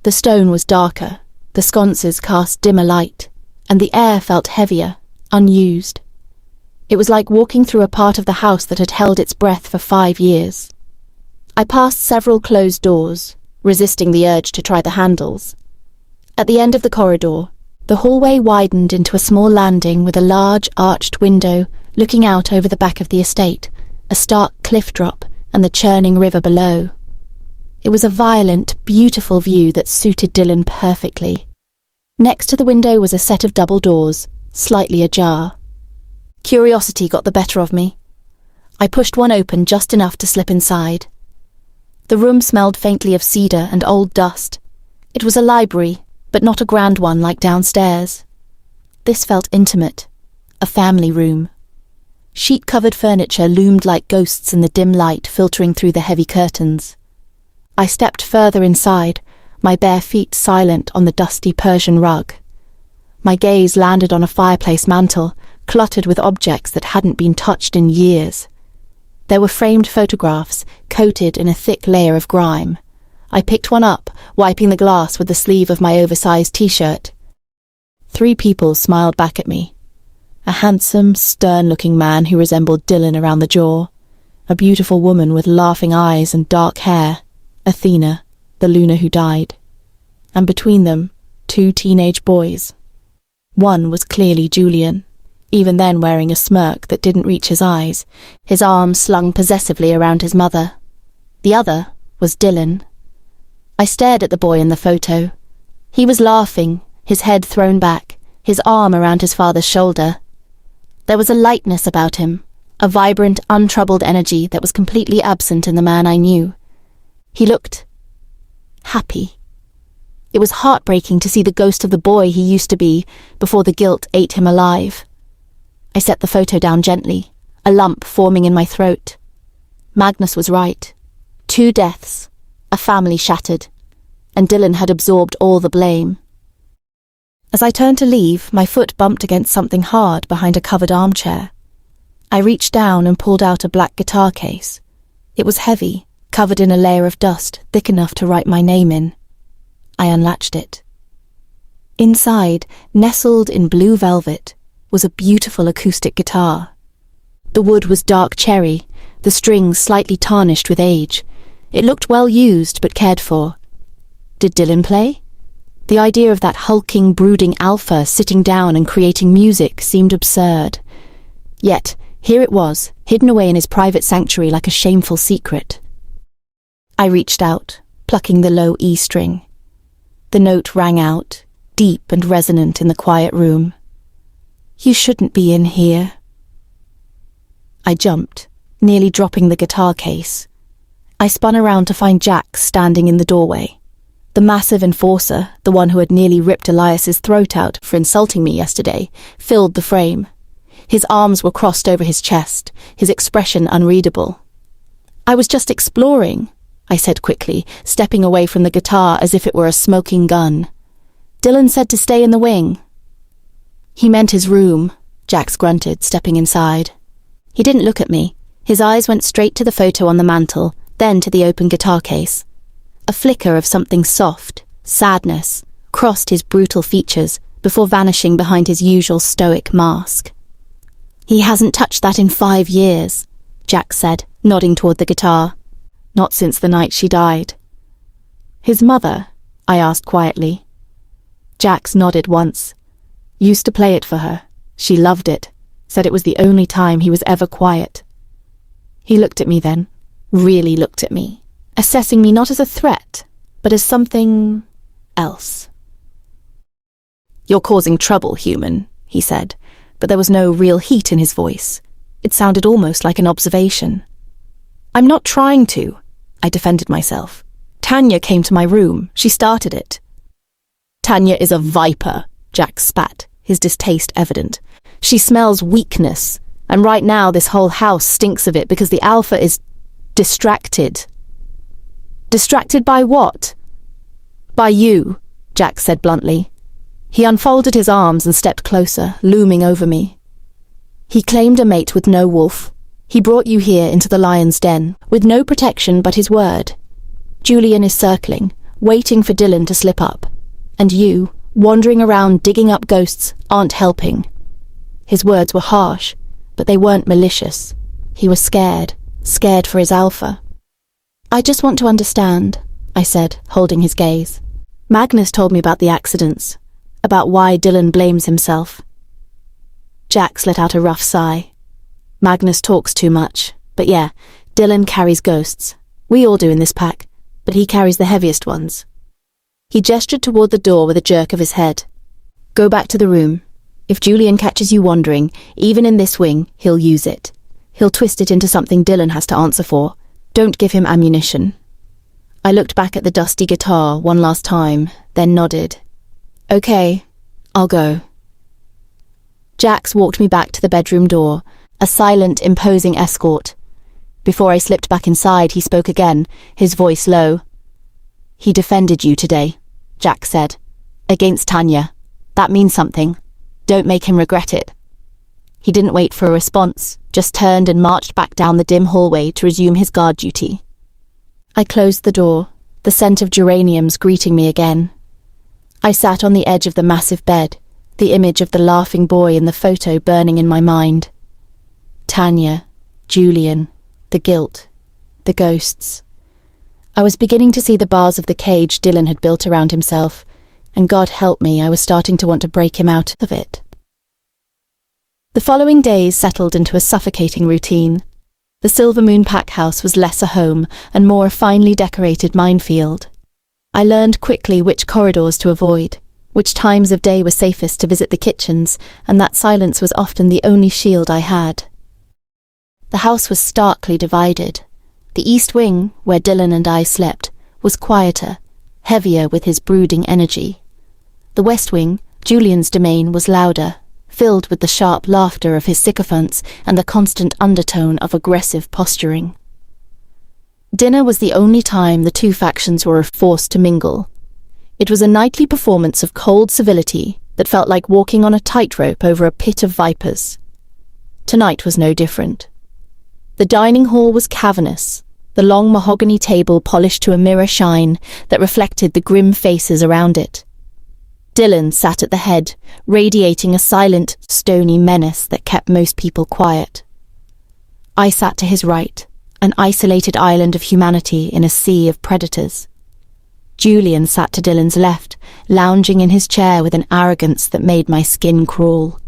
The stone was darker, the sconces cast dimmer light, and the air felt heavier, unused. It was like walking through a part of the house that had held its breath for 5 years. I passed several closed doors, resisting the urge to try the handles. At the end of the corridor, the hallway widened into a small landing with a large arched window looking out over the back of the estate, a stark cliff drop, and the churning river below. It was a violent, beautiful view that suited Dylan perfectly. Next to the window was a set of double doors, slightly ajar. Curiosity got the better of me. I pushed one open just enough to slip inside. The room smelled faintly of cedar and old dust. It was a library, but not a grand one like downstairs. This felt intimate, a family room. Sheet-covered furniture loomed like ghosts in the dim light filtering through the heavy curtains. I stepped further inside, my bare feet silent on the dusty Persian rug. My gaze landed on a fireplace mantel, cluttered with objects that hadn't been touched in years. There were framed photographs, coated in a thick layer of grime. I picked one up, wiping the glass with the sleeve of my oversized t-shirt. 3 people smiled back at me. A handsome, stern-looking man who resembled Dylan around the jaw. A beautiful woman with laughing eyes and dark hair. Athena, the Luna who died. And between them, 2 teenage boys. One was clearly Julian, even then wearing a smirk that didn't reach his eyes, his arms slung possessively around his mother. The other was Dylan. I stared at the boy in the photo. He was laughing, his head thrown back, his arm around his father's shoulder. There was a lightness about him, a vibrant, untroubled energy that was completely absent in the man I knew. He looked happy. It was heartbreaking to see the ghost of the boy he used to be before the guilt ate him alive. I set the photo down gently, a lump forming in my throat. Magnus was right. 2 deaths, a family shattered, and Dylan had absorbed all the blame. As I turned to leave, my foot bumped against something hard behind a covered armchair. I reached down and pulled out a black guitar case. It was heavy, covered in a layer of dust thick enough to write my name in. I unlatched it. Inside, nestled in blue velvet, was a beautiful acoustic guitar. The wood was dark cherry, the strings slightly tarnished with age. It looked well used but cared for. Did Dylan play? The idea of that hulking, brooding alpha sitting down and creating music seemed absurd. Yet, here it was, hidden away in his private sanctuary like a shameful secret. I reached out, plucking the low E string. The note rang out, deep and resonant in the quiet room. "You shouldn't be in here." I jumped, nearly dropping the guitar case. I spun around to find Jack standing in the doorway. The massive enforcer, the one who had nearly ripped Elias's throat out for insulting me yesterday, filled the frame. His arms were crossed over his chest, his expression unreadable. "I was just exploring," I said quickly, stepping away from the guitar as if it were a smoking gun. "Dylan said to stay in the wing." "He meant his room," Jax grunted, stepping inside. He didn't look at me. His eyes went straight to the photo on the mantel, then to the open guitar case. A flicker of something soft, sadness, crossed his brutal features before vanishing behind his usual stoic mask. "He hasn't touched that in 5 years," Jack said, nodding toward the guitar. "Not since the night she died." "His mother?" I asked quietly. Jax nodded once. "Used to play it for her. She loved it. Said it was the only time he was ever quiet." He looked at me then, really looked at me, assessing me not as a threat, but as something else. "You're causing trouble, human," he said, but there was no real heat in his voice. It sounded almost like an observation. "I'm not trying to," I defended myself. "Tanya came to my room. She started it." "Tanya is a viper," Jack spat, his distaste evident. "She smells weakness, and right now this whole house stinks of it because the alpha is distracted." "Distracted by what?" "By you," Jack said bluntly. He unfolded his arms and stepped closer, looming over me. He claimed a mate with no wolf. He brought you here into the lion's den, with no protection but his word. Julian is circling, waiting for Dylan to slip up. And you, wandering around digging up ghosts, aren't helping. His words were harsh, but they weren't malicious. He was scared for his alpha. I just want to understand, I said, holding his gaze. Magnus told me about the accidents, about why Dylan blames himself. Jax let out a rough sigh. Magnus talks too much, but yeah, Dylan carries ghosts. We all do in this pack, but he carries the heaviest ones. He gestured toward the door with a jerk of his head. Go back to the room. If Julian catches you wandering, even in this wing, he'll use it. He'll twist it into something Dylan has to answer for. Don't give him ammunition. I looked back at the dusty guitar one last time, then nodded. Okay, I'll go. Jax walked me back to the bedroom door, a silent, imposing escort. Before I slipped back inside, he spoke again, his voice low. He defended you today, Jax said. Against Tanya. That means something. Don't make him regret it. He didn't wait for a response, just turned and marched back down the dim hallway to resume his guard duty. I closed the door, the scent of geraniums greeting me again. I sat on the edge of the massive bed, the image of the laughing boy in the photo burning in my mind. Tanya, Julian, the guilt, the ghosts. I was beginning to see the bars of the cage Dylan had built around himself, and God help me, I was starting to want to break him out of it. The following days settled into a suffocating routine. The Silver Moon pack house was less a home and more a finely decorated minefield. I learned quickly which corridors to avoid, which times of day were safest to visit the kitchens, and that silence was often the only shield I had. The house was starkly divided. The east wing, where Dylan and I slept, was quieter, heavier with his brooding energy. The west wing, Julian's domain, was louder, filled with the sharp laughter of his sycophants and the constant undertone of aggressive posturing. Dinner was the only time the two factions were forced to mingle. It was a nightly performance of cold civility that felt like walking on a tightrope over a pit of vipers. Tonight was no different. The dining hall was cavernous, the long mahogany table polished to a mirror shine that reflected the grim faces around it. Dylan sat at the head, radiating a silent, stony menace that kept most people quiet. I sat to his right, an isolated island of humanity in a sea of predators. Julian sat to Dylan's left, lounging in his chair with an arrogance that made my skin crawl.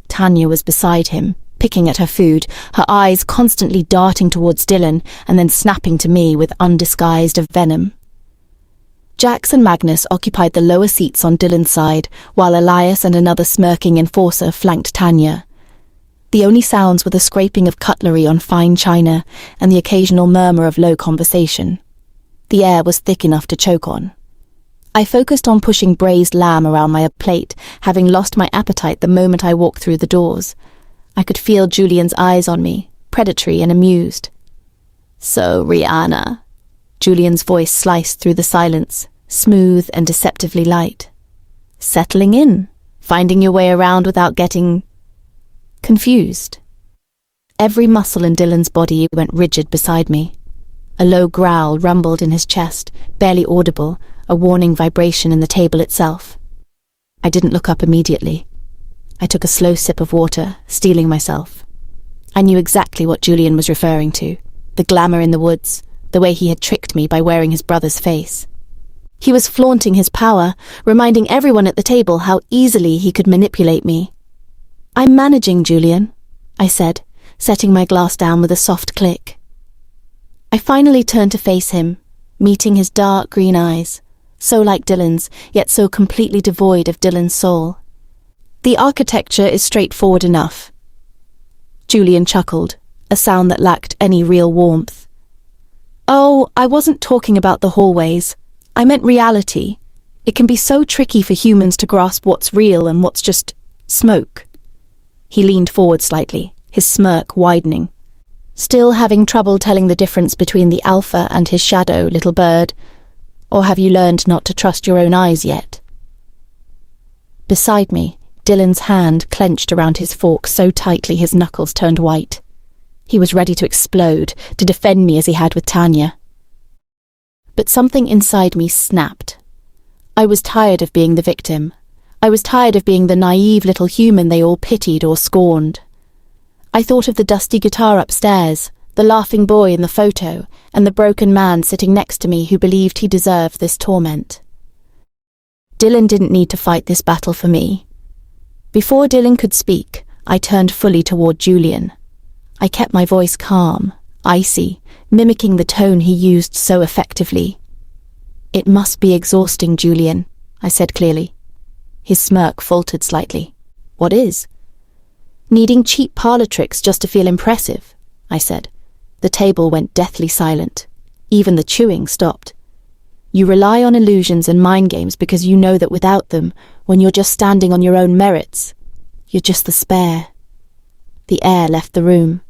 Tanya was beside him, picking at her food, her eyes constantly darting towards Dylan and then snapping to me with undisguised venom. Jax and Magnus occupied the lower seats on Dylan's side, while Elias and another smirking enforcer flanked Tanya. The only sounds were the scraping of cutlery on fine china and the occasional murmur of low conversation. The air was thick enough to choke on. I focused on pushing braised lamb around my plate, having lost my appetite the moment I walked through the doors. I could feel Julian's eyes on me, predatory and amused. So, Rihanna. Julian's voice sliced through the silence, smooth and deceptively light. Settling in, finding your way around without getting confused. Every muscle in Dylan's body went rigid beside me. A low growl rumbled in his chest, barely audible, a warning vibration in the table itself. I didn't look up immediately. I took a slow sip of water, steeling myself. I knew exactly what Julian was referring to, the glamour in the woods, the way he had tricked me by wearing his brother's face. He was flaunting his power, reminding everyone at the table how easily he could manipulate me. I'm managing, Julian, I said, setting my glass down with a soft click. I finally turned to face him, meeting his dark green eyes, so like Dylan's, yet so completely devoid of Dylan's soul. The architecture is straightforward enough. Julian chuckled, a sound that lacked any real warmth. Oh, I wasn't talking about the hallways. I meant reality. It can be so tricky for humans to grasp what's real and what's just smoke. He leaned forward slightly, his smirk widening. Still having trouble telling the difference between the alpha and his shadow, little bird? Or have you learned not to trust your own eyes yet? Beside me, Dylan's hand clenched around his fork so tightly his knuckles turned white. He was ready to explode, to defend me as he had with Tanya. But something inside me snapped. I was tired of being the victim. I was tired of being the naive little human they all pitied or scorned. I thought of the dusty guitar upstairs, the laughing boy in the photo, and the broken man sitting next to me who believed he deserved this torment. Dylan didn't need to fight this battle for me. Before Dylan could speak, I turned fully toward Julian. I kept my voice calm, icy, mimicking the tone he used so effectively. "It must be exhausting, Julian," I said clearly. His smirk faltered slightly. "What is?" "Needing cheap parlor tricks just to feel impressive," I said. The table went deathly silent. Even the chewing stopped. "You rely on illusions and mind games because you know that without them, when you're just standing on your own merits, you're just the spare." The air left the room.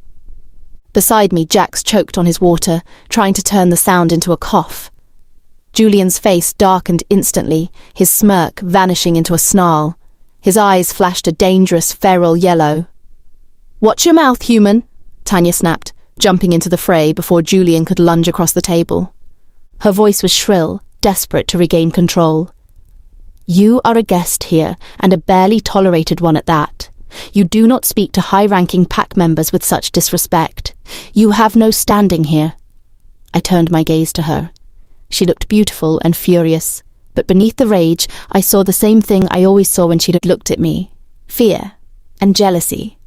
Beside me, Jax choked on his water, trying to turn the sound into a cough. Julian's face darkened instantly, his smirk vanishing into a snarl. His eyes flashed a dangerous, feral yellow. "Watch your mouth, human," Tanya snapped, jumping into the fray before Julian could lunge across the table. Her voice was shrill, desperate to regain control. "You are a guest here, and a barely tolerated one at that. You do not speak to high-ranking pack members with such disrespect. You have no standing here." I turned my gaze to her. She looked beautiful and furious, but beneath the rage, I saw the same thing I always saw when she'd looked at me: fear and jealousy.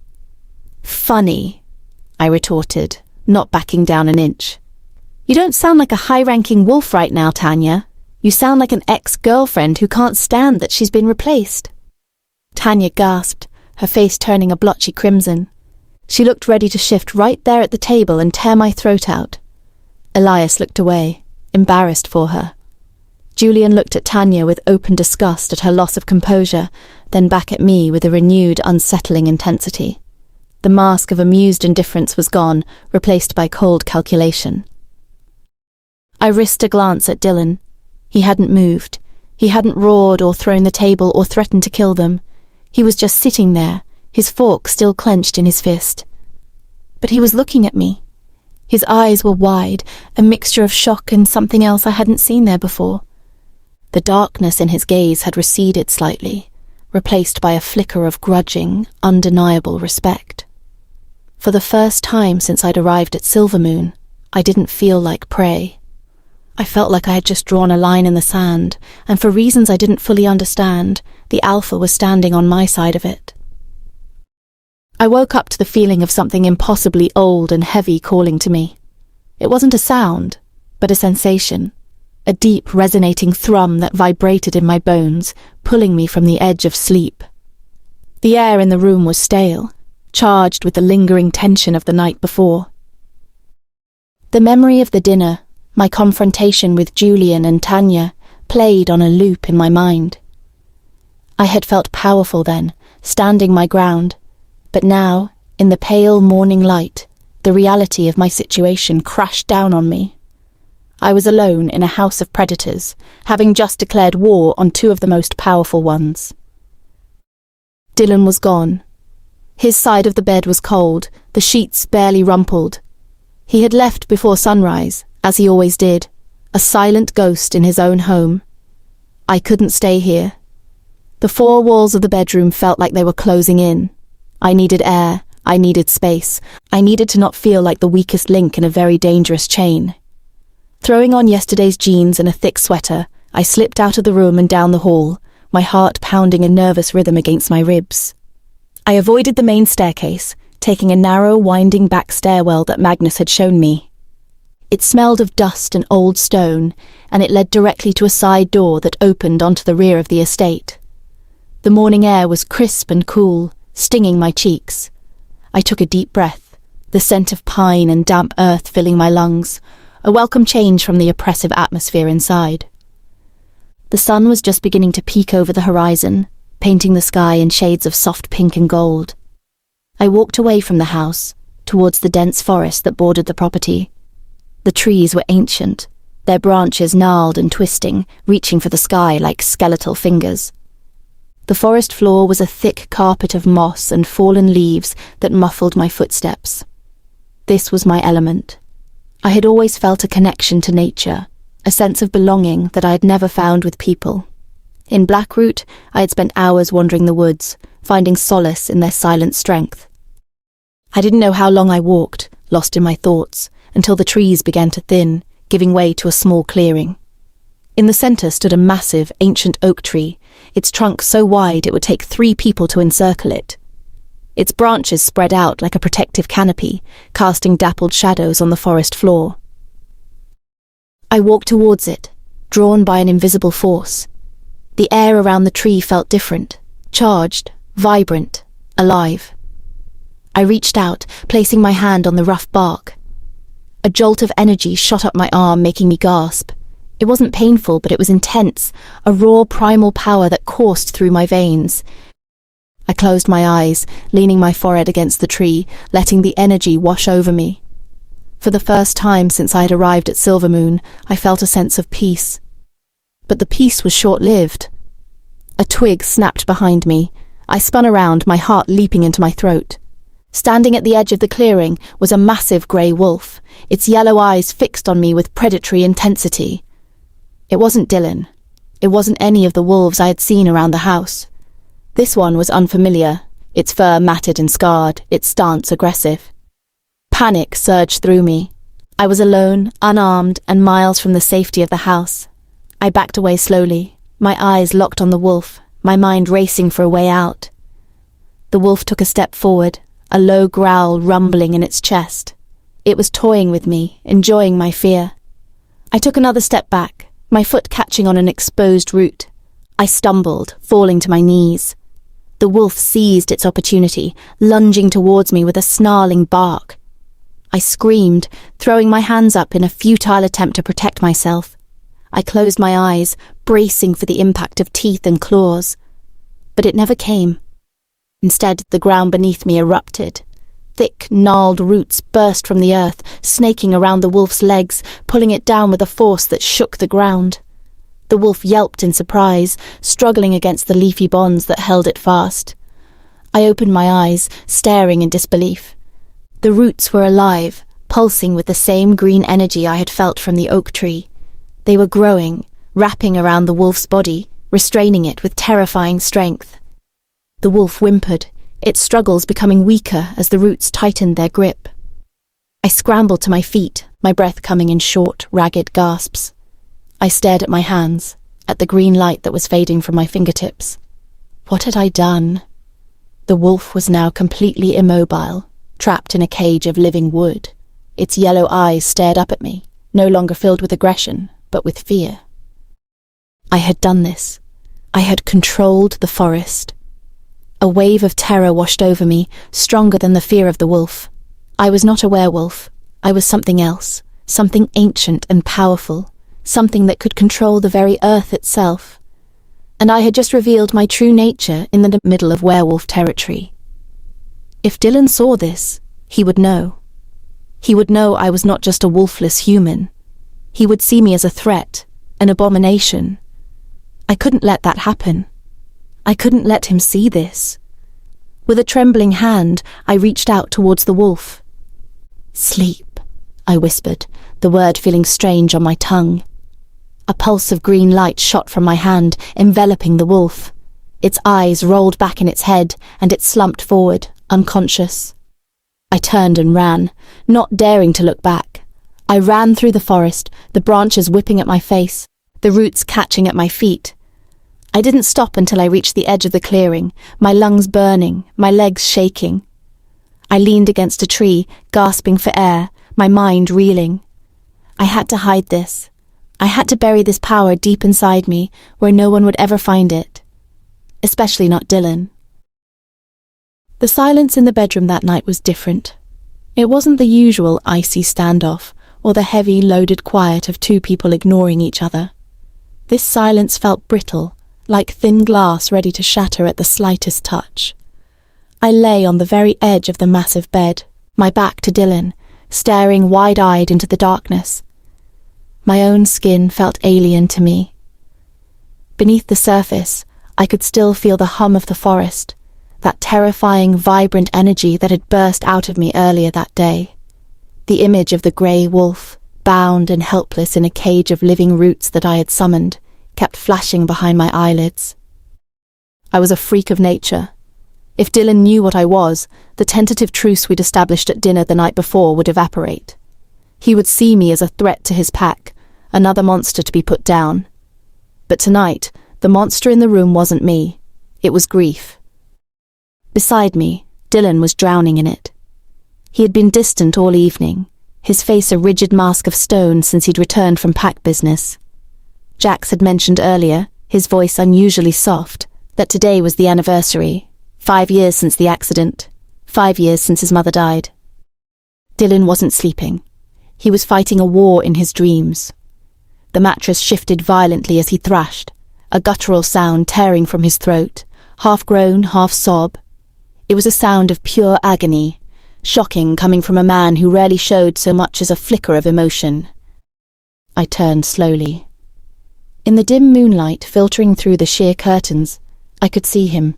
"Funny," I retorted, not backing down an inch. "You don't sound like a high-ranking wolf right now, Tanya. You sound like an ex-girlfriend who can't stand that she's been replaced." Tanya gasped, her face turning a blotchy crimson. She looked ready to shift right there at the table and tear my throat out. Elias looked away, embarrassed for her. Julian looked at Tanya with open disgust at her loss of composure, then back at me with a renewed, unsettling intensity. The mask of amused indifference was gone, replaced by cold calculation. I risked a glance at Dylan. He hadn't moved. He hadn't roared or thrown the table or threatened to kill them. He was just sitting there, his fork still clenched in his fist. But he was looking at me. His eyes were wide, a mixture of shock and something else I hadn't seen there before. The darkness in his gaze had receded slightly, replaced by a flicker of grudging, undeniable respect. For the first time since I'd arrived at Silvermoon, I didn't feel like prey. I felt like I had just drawn a line in the sand, and for reasons I didn't fully understand, the alpha was standing on my side of it. I woke up to the feeling of something impossibly old and heavy calling to me. It wasn't a sound, but a sensation, a deep, resonating thrum that vibrated in my bones, pulling me from the edge of sleep. The air in the room was stale, charged with the lingering tension of the night before. The memory of the dinner, my confrontation with Julian and Tanya, played on a loop in my mind. I had felt powerful then, standing my ground, but now, in the pale morning light, the reality of my situation crashed down on me. I was alone in a house of predators, having just declared war on two of the most powerful ones. Dylan was gone. His side of the bed was cold, the sheets barely rumpled. He had left before sunrise, as he always did, a silent ghost in his own home. I couldn't stay here. The four walls of the bedroom felt like they were closing in. I needed air, I needed space, I needed to not feel like the weakest link in a very dangerous chain. Throwing on yesterday's jeans and a thick sweater, I slipped out of the room and down the hall, my heart pounding a nervous rhythm against my ribs. I avoided the main staircase, taking a narrow, winding back stairwell that Magnus had shown me. It smelled of dust and old stone, and it led directly to a side door that opened onto the rear of the estate. The morning air was crisp and cool, stinging my cheeks. I took a deep breath, the scent of pine and damp earth filling my lungs, a welcome change from the oppressive atmosphere inside. The sun was just beginning to peek over the horizon, painting the sky in shades of soft pink and gold. I walked away from the house, towards the dense forest that bordered the property. The trees were ancient, their branches gnarled and twisting, reaching for the sky like skeletal fingers. The forest floor was a thick carpet of moss and fallen leaves that muffled my footsteps. This was my element. I had always felt a connection to nature, a sense of belonging that I had never found with people. In Blackroot, I had spent hours wandering the woods, finding solace in their silent strength. I didn't know how long I walked, lost in my thoughts, until the trees began to thin, giving way to a small clearing. In the centre stood a massive, ancient oak tree, its trunk so wide it would take 3 people to encircle it. Its branches spread out like a protective canopy, casting dappled shadows on the forest floor. I walked towards it, drawn by an invisible force. The air around the tree felt different, charged, vibrant, alive. I reached out, placing my hand on the rough bark. A jolt of energy shot up my arm, making me gasp. It wasn't painful, but it was intense, a raw primal power that coursed through my veins. I closed my eyes, leaning my forehead against the tree, letting the energy wash over me. For the first time since I had arrived at Silvermoon, I felt a sense of peace. But the peace was short-lived. A twig snapped behind me. I spun around, my heart leaping into my throat. Standing at the edge of the clearing was a massive grey wolf, its yellow eyes fixed on me with predatory intensity. It wasn't Dylan. It wasn't any of the wolves I had seen around the house. This one was unfamiliar, its fur matted and scarred, its stance aggressive. Panic surged through me. I was alone, unarmed, and miles from the safety of the house. I backed away slowly, my eyes locked on the wolf, my mind racing for a way out. The wolf took a step forward, a low growl rumbling in its chest. It was toying with me, enjoying my fear. I took another step back, my foot catching on an exposed root. I stumbled, falling to my knees. The wolf seized its opportunity, lunging towards me with a snarling bark. I screamed, throwing my hands up in a futile attempt to protect myself. I closed my eyes, bracing for the impact of teeth and claws. But it never came. Instead, the ground beneath me erupted. Thick, gnarled roots burst from the earth, snaking around the wolf's legs, pulling it down with a force that shook the ground. The wolf yelped in surprise, struggling against the leafy bonds that held it fast. I opened my eyes, staring in disbelief. The roots were alive, pulsing with the same green energy I had felt from the oak tree. They were growing, wrapping around the wolf's body, restraining it with terrifying strength. The wolf whimpered, its struggles becoming weaker as the roots tightened their grip. I scrambled to my feet, my breath coming in short, ragged gasps. I stared at my hands, at the green light that was fading from my fingertips. What had I done? The wolf was now completely immobile, trapped in a cage of living wood. Its yellow eyes stared up at me, no longer filled with aggression, but with fear. I had done this. I had controlled the forest. A wave of terror washed over me, stronger than the fear of the wolf. I was not a werewolf. I was something else, something ancient and powerful, something that could control the very earth itself. And I had just revealed my true nature in the middle of werewolf territory. If Dylan saw this, he would know. He would know I was not just a wolfless human. He would see me as a threat, an abomination. I couldn't let that happen. I couldn't let him see this. With a trembling hand, I reached out towards the wolf. "Sleep," I whispered, the word feeling strange on my tongue. A pulse of green light shot from my hand, enveloping the wolf. Its eyes rolled back in its head, and it slumped forward, unconscious. I turned and ran, not daring to look back. I ran through the forest, the branches whipping at my face, the roots catching at my feet. I didn't stop until I reached the edge of the clearing, my lungs burning, my legs shaking. I leaned against a tree, gasping for air, my mind reeling. I had to hide this. I had to bury this power deep inside me, where no one would ever find it. Especially not Dylan. The silence in the bedroom that night was different. It wasn't the usual icy standoff, or the heavy, loaded quiet of 2 people ignoring each other. This silence felt brittle, like thin glass ready to shatter at the slightest touch. I lay on the very edge of the massive bed, my back to Dylan, staring wide-eyed into the darkness. My own skin felt alien to me. Beneath the surface, I could still feel the hum of the forest, that terrifying, vibrant energy that had burst out of me earlier that day. The image of the grey wolf, bound and helpless in a cage of living roots that I had summoned, kept flashing behind my eyelids. I was a freak of nature. If Dylan knew what I was, the tentative truce we'd established at dinner the night before would evaporate. He would see me as a threat to his pack, another monster to be put down. But tonight, the monster in the room wasn't me. It was grief. Beside me, Dylan was drowning in it. He had been distant all evening, his face a rigid mask of stone since he'd returned from pack business. Jax had mentioned earlier, his voice unusually soft, that today was the anniversary, 5 years since the accident, 5 years since his mother died. Dylan wasn't sleeping. He was fighting a war in his dreams. The mattress shifted violently as he thrashed, a guttural sound tearing from his throat, half groan, half sob. It was a sound of pure agony, shocking coming from a man who rarely showed so much as a flicker of emotion. I turned slowly. In the dim moonlight filtering through the sheer curtains, I could see him.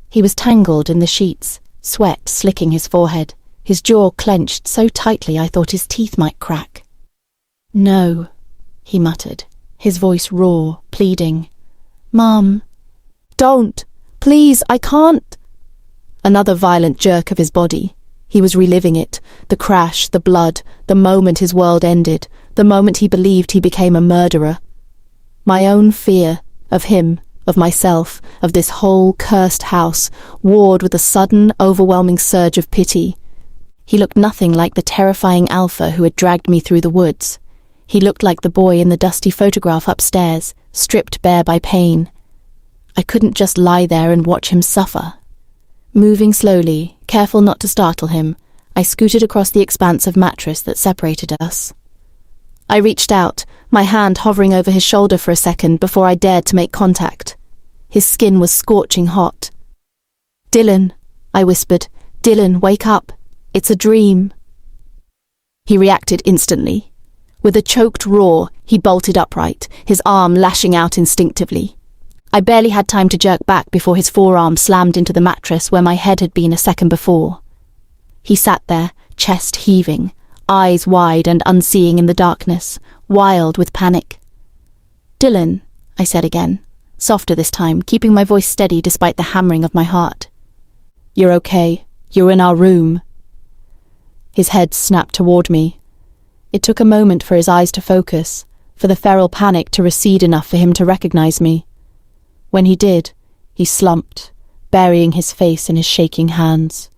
He was tangled in the sheets, sweat slicking his forehead, his jaw clenched so tightly I thought his teeth might crack. "No," he muttered, his voice raw, pleading. "Mum, don't! Please, I can't!" Another violent jerk of his body. He was reliving it, the crash, the blood, the moment his world ended, the moment he believed he became a murderer. My own fear, of him, of myself, of this whole cursed house, warred with a sudden, overwhelming surge of pity. He looked nothing like the terrifying alpha who had dragged me through the woods. He looked like the boy in the dusty photograph upstairs, stripped bare by pain. I couldn't just lie there and watch him suffer. Moving slowly, careful not to startle him, I scooted across the expanse of mattress that separated us. I reached out, my hand hovering over his shoulder for a second before I dared to make contact. His skin was scorching hot. "Dylan," I whispered. "Dylan, wake up. It's a dream." He reacted instantly. With a choked roar, he bolted upright, his arm lashing out instinctively. I barely had time to jerk back before his forearm slammed into the mattress where my head had been a second before. He sat there, chest heaving, eyes wide and unseeing in the darkness, wild with panic. "Dylan," I said again, softer this time, keeping my voice steady despite the hammering of my heart. "You're okay. You're in our room." His head snapped toward me. It took a moment for his eyes to focus, for the feral panic to recede enough for him to recognize me. When he did, he slumped, burying his face in his shaking hands.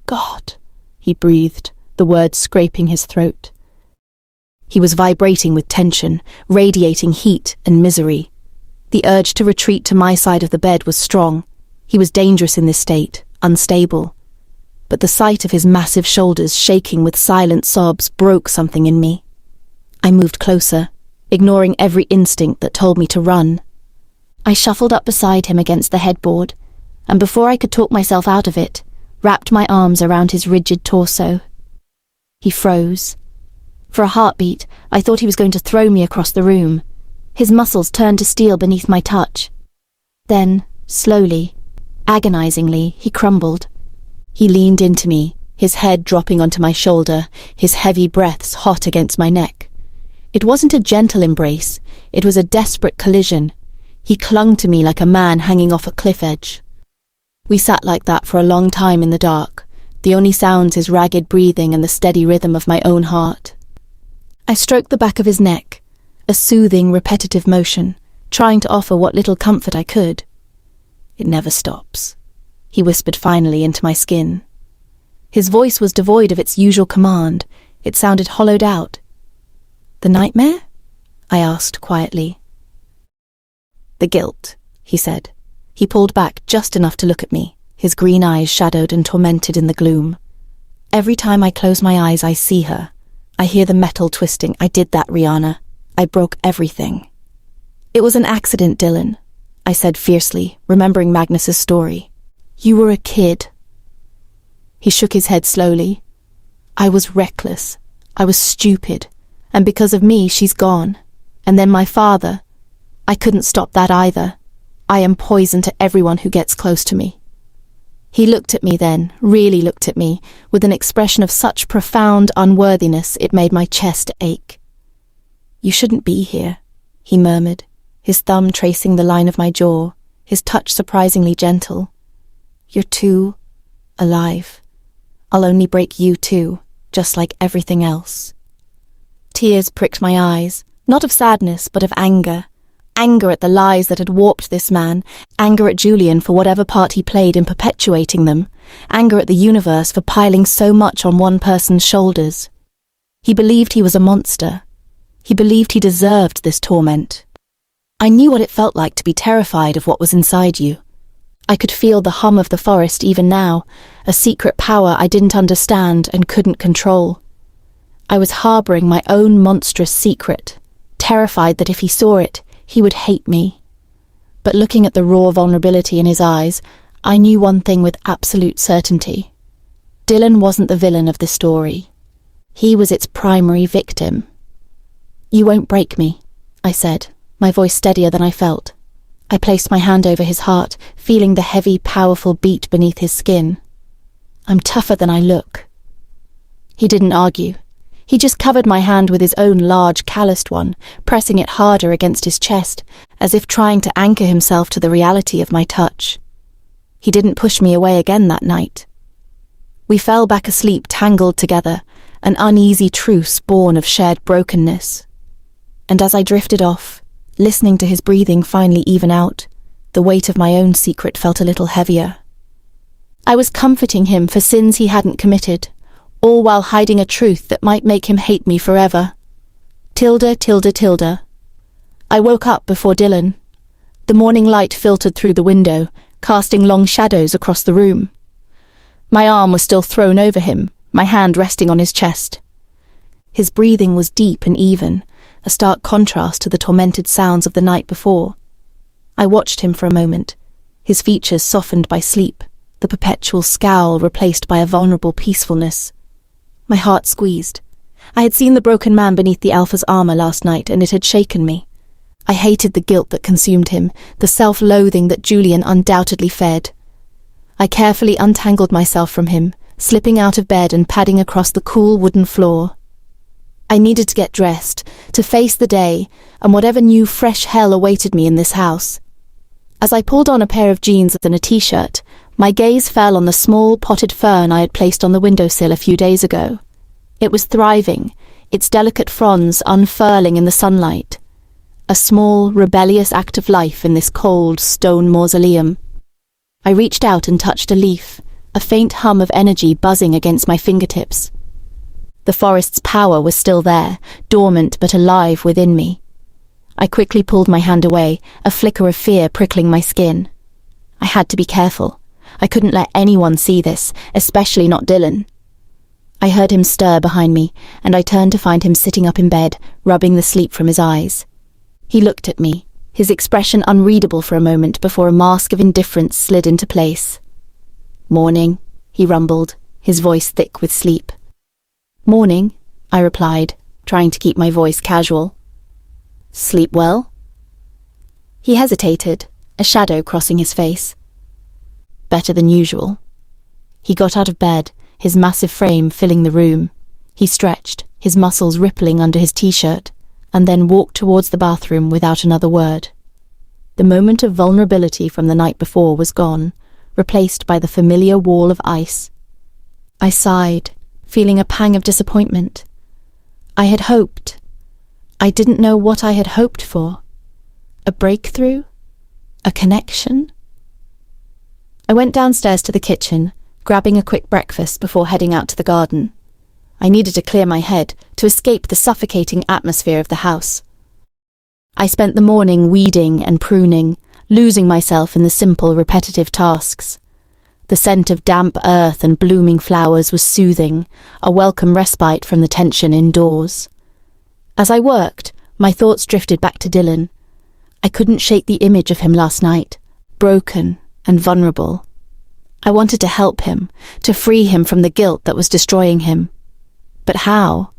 "God," he breathed, the words scraping his throat. He was vibrating with tension, radiating heat and misery. The urge to retreat to my side of the bed was strong. He was dangerous in this state, unstable. But the sight of his massive shoulders shaking with silent sobs broke something in me. I moved closer, ignoring every instinct that told me to run. I shuffled up beside him against the headboard, and before I could talk myself out of it, wrapped my arms around his rigid torso. He froze. For a heartbeat, I thought he was going to throw me across the room. His muscles turned to steel beneath my touch. Then, slowly, agonizingly, he crumbled. He leaned into me, his head dropping onto my shoulder, his heavy breaths hot against my neck. It wasn't a gentle embrace, it was a desperate collision. He clung to me like a man hanging off a cliff edge. We sat like that for a long time in the dark, the only sounds his ragged breathing and the steady rhythm of my own heart. I stroked the back of his neck, a soothing, repetitive motion, trying to offer what little comfort I could. "It never stops," he whispered finally into my skin. His voice was devoid of its usual command. It sounded hollowed out. "The nightmare?" I asked quietly. "The guilt," he said. He pulled back just enough to look at me, his green eyes shadowed and tormented in the gloom. "Every time I close my eyes, I see her. I hear the metal twisting. I did that, Rihanna. I broke everything." "It was an accident, Dylan," I said fiercely, remembering Magnus's story. "You were a kid." He shook his head slowly. "I was reckless. I was stupid. And because of me, she's gone. And then my father. I couldn't stop that either. I am poison to everyone who gets close to me. He looked at me then, really looked at me, with an expression of such profound unworthiness it made my chest ache. "You shouldn't be here," he murmured, his thumb tracing the line of my jaw, his touch surprisingly gentle. "You're too alive. I'll only break you too, just like everything else." Tears pricked my eyes, not of sadness but of anger. Anger at the lies that had warped this man, anger at Julian for whatever part he played in perpetuating them, anger at the universe for piling so much on one person's shoulders. He believed he was a monster. He believed he deserved this torment. I knew what it felt like to be terrified of what was inside you. I could feel the hum of the forest even now, a secret power I didn't understand and couldn't control. I was harbouring my own monstrous secret, terrified that if he saw it, he would hate me. But looking at the raw vulnerability in his eyes, I knew one thing with absolute certainty. Dylan wasn't the villain of the story. He was its primary victim. "You won't break me," I said, my voice steadier than I felt. I placed my hand over his heart, feeling the heavy, powerful beat beneath his skin. "I'm tougher than I look." He didn't argue. He just covered my hand with his own large, calloused one, pressing it harder against his chest, as if trying to anchor himself to the reality of my touch. He didn't push me away again that night. We fell back asleep tangled together, an uneasy truce born of shared brokenness. And as I drifted off, listening to his breathing finally even out, the weight of my own secret felt a little heavier. I was comforting him for sins he hadn't committed, all while hiding a truth that might make him hate me forever. Tilde, tilde, tilde. I woke up before Dylan. The morning light filtered through the window, casting long shadows across the room. My arm was still thrown over him, my hand resting on his chest. His breathing was deep and even, a stark contrast to the tormented sounds of the night before. I watched him for a moment, his features softened by sleep, the perpetual scowl replaced by a vulnerable peacefulness. My heart squeezed. I had seen the broken man beneath the Alpha's armor last night, and it had shaken me. I hated the guilt that consumed him, the self-loathing that Julian undoubtedly fed. I carefully untangled myself from him, slipping out of bed and padding across the cool wooden floor. I needed to get dressed, to face the day, and whatever new fresh hell awaited me in this house. As I pulled on a pair of jeans and a t-shirt, my gaze fell on the small potted fern I had placed on the windowsill a few days ago. It was thriving, its delicate fronds unfurling in the sunlight. A small, rebellious act of life in this cold stone mausoleum. I reached out and touched a leaf, a faint hum of energy buzzing against my fingertips. The forest's power was still there, dormant but alive within me. I quickly pulled my hand away, a flicker of fear prickling my skin. I had to be careful. I couldn't let anyone see this, especially not Dylan. I heard him stir behind me, and I turned to find him sitting up in bed, rubbing the sleep from his eyes. He looked at me, his expression unreadable for a moment before a mask of indifference slid into place. "Morning," he rumbled, his voice thick with sleep. "Morning," I replied, trying to keep my voice casual. "Sleep well?" He hesitated, a shadow crossing his face. "Better than usual." He got out of bed, his massive frame filling the room. He stretched, his muscles rippling under his t-shirt, and then walked towards the bathroom without another word. The moment of vulnerability from the night before was gone, replaced by the familiar wall of ice. I sighed, feeling a pang of disappointment. I had hoped. I didn't know what I had hoped for. A breakthrough? A connection? I went downstairs to the kitchen, grabbing a quick breakfast before heading out to the garden. I needed to clear my head, to escape the suffocating atmosphere of the house. I spent the morning weeding and pruning, losing myself in the simple, repetitive tasks. The scent of damp earth and blooming flowers was soothing, a welcome respite from the tension indoors. As I worked, my thoughts drifted back to Dylan. I couldn't shake the image of him last night, broken and vulnerable. I wanted to help him, to free him from the guilt that was destroying him. But how?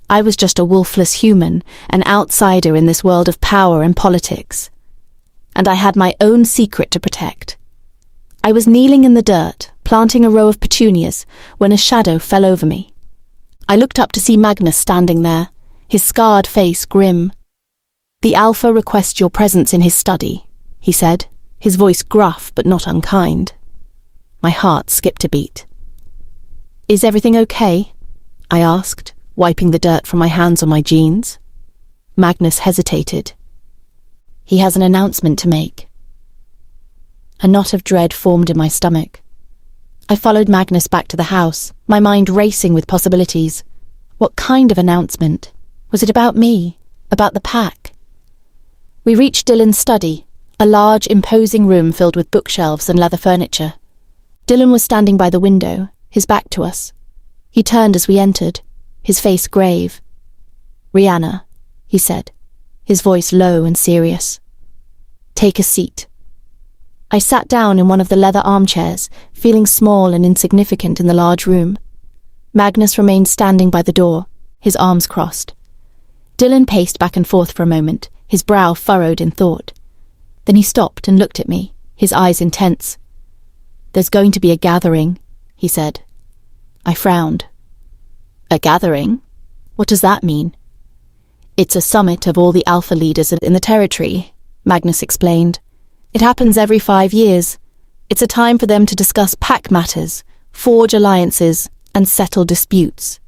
I was just a wolfless human, an outsider in this world of power and politics. and I had my own secret to protect. I was kneeling in the dirt, planting a row of petunias, when a shadow fell over me. I looked up to see Magnus standing there, his scarred face grim. "The Alpha requests your presence in his study," he said, his voice gruff but not unkind. My heart skipped a beat. "Is everything okay?" I asked, wiping the dirt from my hands on my jeans. Magnus hesitated. "He has an announcement to make." A knot of dread formed in my stomach. I followed Magnus back to the house, my mind racing with possibilities. What kind of announcement? Was it about me? About the pack? We reached Dylan's study, a large, imposing room filled with bookshelves and leather furniture. Dylan was standing by the window, his back to us. He turned as we entered, his face grave. "Rihanna," he said, his voice low and serious. "Take a seat." I sat down in one of the leather armchairs, feeling small and insignificant in the large room. Magnus remained standing by the door, his arms crossed. Dylan paced back and forth for a moment, his brow furrowed in thought. Then he stopped and looked at me, his eyes intense. "There's going to be a gathering," he said. I frowned. "A gathering? What does that mean?" "It's a summit of all the Alpha leaders in the territory," Magnus explained. "It happens every 5 years. It's a time for them to discuss pack matters, forge alliances, and settle disputes."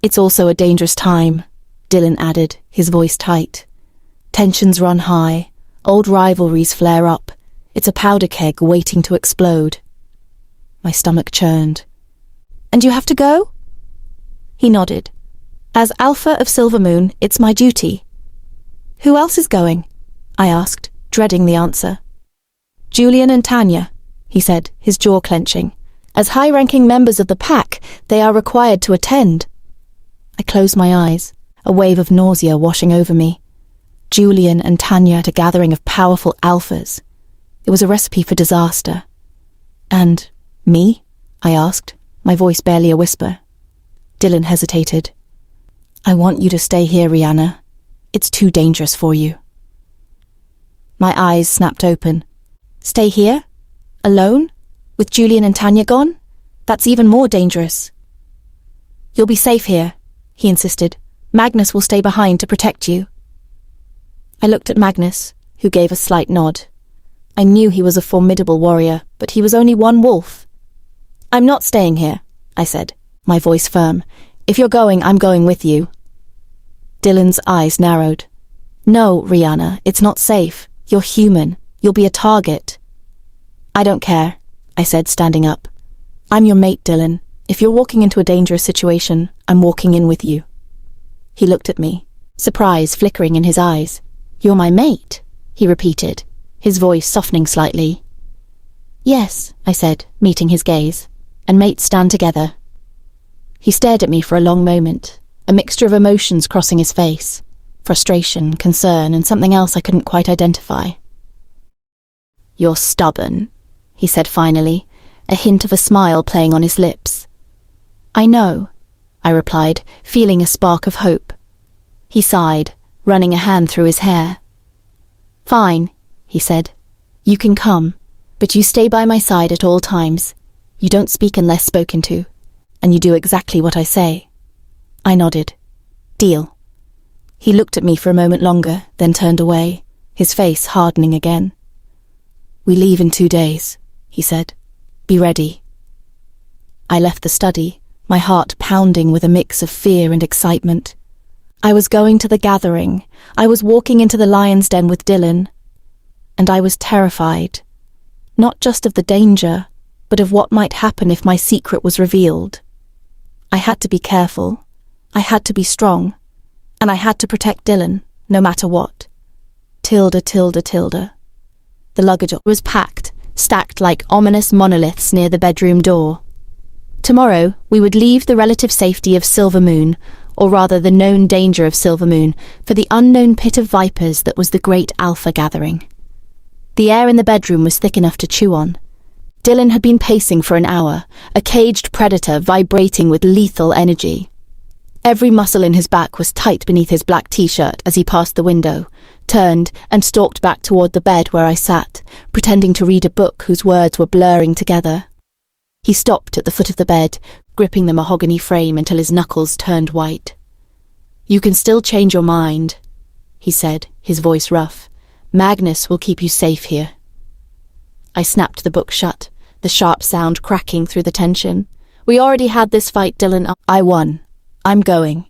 "It's also a dangerous time," Dylan added, his voice tight. "Tensions run high, old rivalries flare up. It's a powder keg waiting to explode." My stomach churned. "And you have to go?" He nodded. "As Alpha of Silvermoon, it's my duty." "Who else is going?" I asked, dreading the answer. "Julian and Tanya," he said, his jaw clenching. "As high-ranking members of the pack, they are required to attend." I closed my eyes, a wave of nausea washing over me. Julian and Tanya at a gathering of powerful alphas. It was a recipe for disaster. "And me?" I asked, my voice barely a whisper. Dylan hesitated. "I want you to stay here, Rihanna. It's too dangerous for you." My eyes snapped open. "Stay here? Alone? With Julian and Tanya gone? That's even more dangerous." "You'll be safe here," he insisted. "Magnus will stay behind to protect you." I looked at Magnus, who gave a slight nod. I knew he was a formidable warrior, but he was only one wolf. "I'm not staying here," I said, my voice firm. "If you're going, I'm going with you." Dylan's eyes narrowed. "No, Rihanna, it's not safe. You're human. You'll be a target." "I don't care," I said, standing up. "I'm your mate, Dylan. If you're walking into a dangerous situation, I'm walking in with you." He looked at me, surprise flickering in his eyes. "You're my mate," he repeated, his voice softening slightly. "Yes," I said, meeting his gaze, "and mates stand together." He stared at me for a long moment, a mixture of emotions crossing his face. Frustration, concern, and something else I couldn't quite identify. "You're stubborn," he said finally, a hint of a smile playing on his lips. "I know," I replied, feeling a spark of hope. He sighed, running a hand through his hair. "Fine," he said. "You can come, but you stay by my side at all times. You don't speak unless spoken to, and you do exactly what I say." I nodded. "Deal." He looked at me for a moment longer, then turned away, his face hardening again. "We leave in 2 days," he said. "Be ready." I left the study, my heart pounding with a mix of fear and excitement. I was going to the gathering. I was walking into the lion's den with Dylan. And I was terrified. Not just of the danger, but of what might happen if my secret was revealed. I had to be careful. I had to be strong. And I had to protect Dylan, no matter what. Tilde. The luggage was packed, stacked like ominous monoliths near the bedroom door. Tomorrow, we would leave the relative safety of Silvermoon, or rather the known danger of Silvermoon, for the unknown pit of vipers that was the great Alpha gathering. The air in the bedroom was thick enough to chew on. Dylan had been pacing for an hour, a caged predator vibrating with lethal energy. Every muscle in his back was tight beneath his black t-shirt as he passed the window, turned and stalked back toward the bed where I sat, pretending to read a book whose words were blurring together. He stopped at the foot of the bed, gripping the mahogany frame until his knuckles turned white. "You can still change your mind," he said, his voice rough. "Magnus will keep you safe here." I snapped the book shut, the sharp sound cracking through the tension. "We already had this fight, Dylan. I won. I'm going."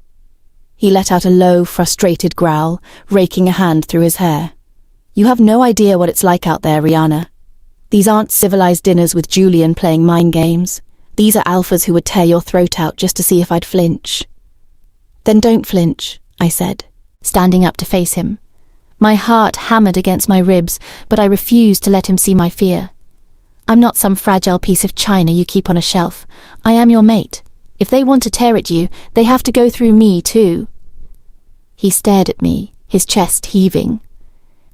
He let out a low, frustrated growl, raking a hand through his hair. "You have no idea what it's like out there, Rihanna. These aren't civilized dinners with Julian playing mind games. These are alphas who would tear your throat out just to see if I'd flinch." "Then don't flinch," I said, standing up to face him. My heart hammered against my ribs, but I refused to let him see my fear. "I'm not some fragile piece of china you keep on a shelf. I am your mate. If they want to tear at you, they have to go through me too." He stared at me, his chest heaving.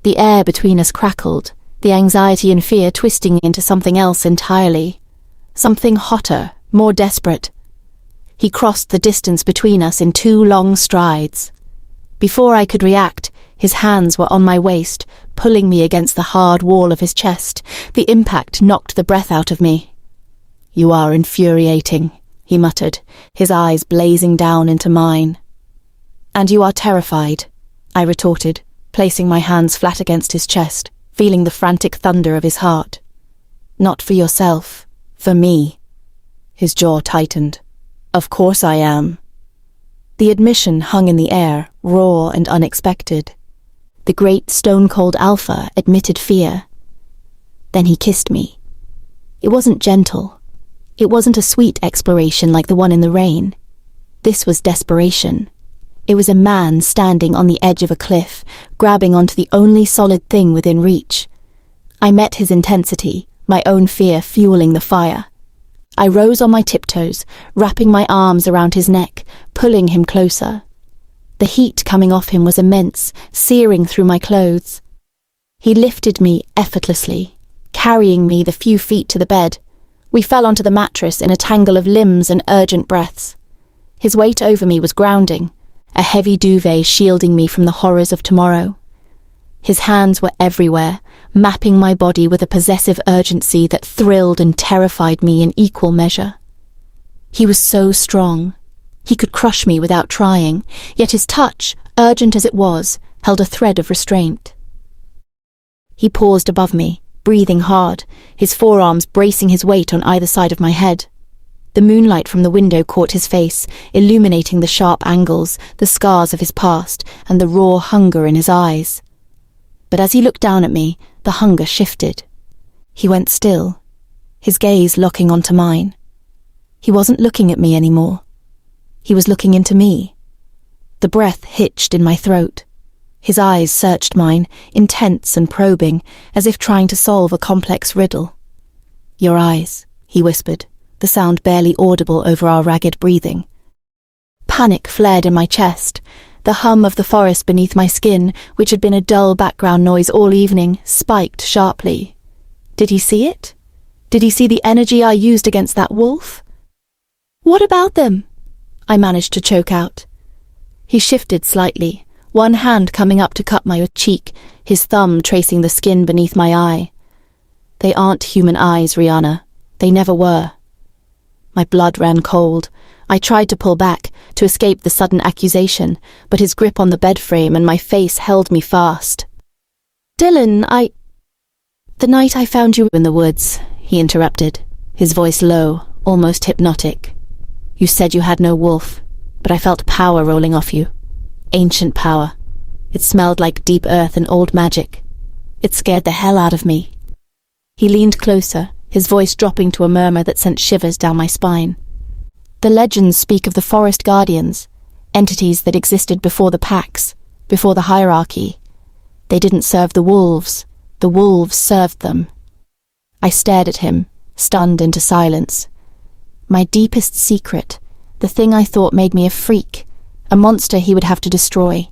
The air between us crackled, the anxiety and fear twisting into something else entirely. Something hotter, more desperate. He crossed the distance between us in 2 long strides. Before I could react, his hands were on my waist, pulling me against the hard wall of his chest. The impact knocked the breath out of me. "You are infuriating," he muttered, his eyes blazing down into mine. "And you are terrified," I retorted, placing my hands flat against his chest, feeling the frantic thunder of his heart. "Not for yourself, for me." His jaw tightened. "Of course I am." The admission hung in the air, raw and unexpected. The great stone-cold alpha admitted fear. Then he kissed me. It wasn't gentle. It wasn't a sweet exploration like the one in the rain. This was desperation. It was a man standing on the edge of a cliff, grabbing onto the only solid thing within reach. I met his intensity, my own fear fueling the fire. I rose on my tiptoes, wrapping my arms around his neck, pulling him closer. The heat coming off him was immense, searing through my clothes. He lifted me effortlessly, carrying me the few feet to the bed. We fell onto the mattress in a tangle of limbs and urgent breaths. His weight over me was grounding, a heavy duvet shielding me from the horrors of tomorrow. His hands were everywhere, mapping my body with a possessive urgency that thrilled and terrified me in equal measure. He was so strong. He could crush me without trying, yet his touch, urgent as it was, held a thread of restraint. He paused above me, breathing hard, his forearms bracing his weight on either side of my head. The moonlight from the window caught his face, illuminating the sharp angles, the scars of his past, and the raw hunger in his eyes. But as he looked down at me, the hunger shifted. He went still, his gaze locking onto mine. He wasn't looking at me anymore. He was looking into me. The breath hitched in my throat. His eyes searched mine, intense and probing, as if trying to solve a complex riddle. "Your eyes," he whispered, the sound barely audible over our ragged breathing. Panic flared in my chest. The hum of the forest beneath my skin, which had been a dull background noise all evening, spiked sharply. Did he see it? Did he see the energy I used against that wolf? "What about them?" I managed to choke out. He shifted slightly, one hand coming up to cup my cheek, his thumb tracing the skin beneath my eye. "They aren't human eyes, Rihanna. They never were." My blood ran cold. I tried to pull back, to escape the sudden accusation, but his grip on the bed frame and my face held me fast. "Dylan, The night I found you in the woods," he interrupted, his voice low, almost hypnotic. "You said you had no wolf, but I felt power rolling off you. Ancient power. It smelled like deep earth and old magic. It scared the hell out of me." He leaned closer, his voice dropping to a murmur that sent shivers down my spine. "The legends speak of the forest guardians, entities that existed before the packs, before the hierarchy. They didn't serve the wolves served them." I stared at him, stunned into silence. My deepest secret, the thing I thought made me a freak, a monster he would have to destroy.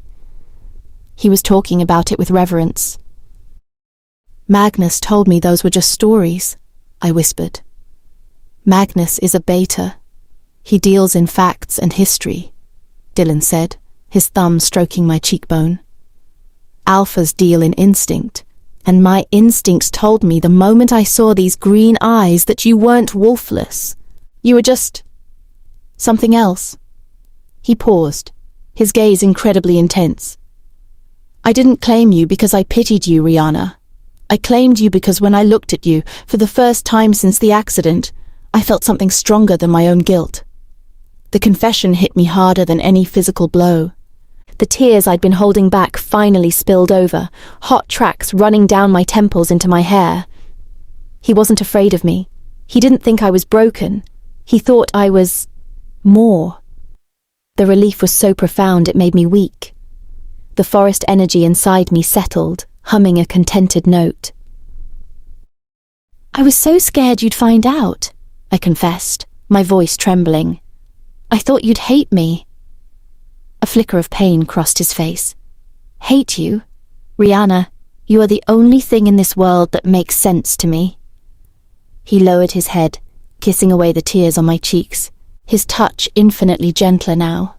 He was talking about it with reverence. "Magnus told me those were just stories," I whispered. "Magnus is a beta. He deals in facts and history," Dylan said, his thumb stroking my cheekbone. alphas deal in instinct, and my instincts told me the moment I saw these green eyes that you weren't wolfless. You were just something else." He paused, his gaze incredibly intense. "I didn't claim you because I pitied you, Rihanna. I claimed you because when I looked at you, for the first time since the accident, I felt something stronger than my own guilt. The confession hit me harder than any physical blow. The tears I'd been holding back finally spilled over, hot tracks running down my temples into my hair. He wasn't afraid of me. He didn't think I was broken. He thought I was more. The relief was so profound it made me weak. The forest energy inside me settled, humming a contented note. "I was so scared you'd find out," I confessed, my voice trembling. "I thought you'd hate me." A flicker of pain crossed his face. "Hate you? Rihanna, you are the only thing in this world that makes sense to me." He lowered his head, kissing away the tears on my cheeks, his touch infinitely gentler now.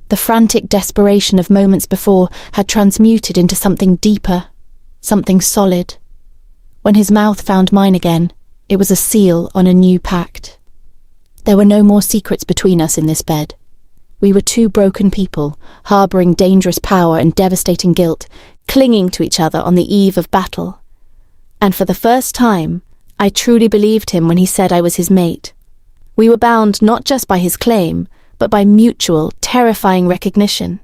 The frantic desperation of moments before had transmuted into something deeper, something solid. When his mouth found mine again, it was a seal on a new pact. There were no more secrets between us in this bed. We were two broken people, harbouring dangerous power and devastating guilt, clinging to each other on the eve of battle. And for the first time, I truly believed him when he said I was his mate. We were bound not just by his claim, but by mutual, terrifying recognition.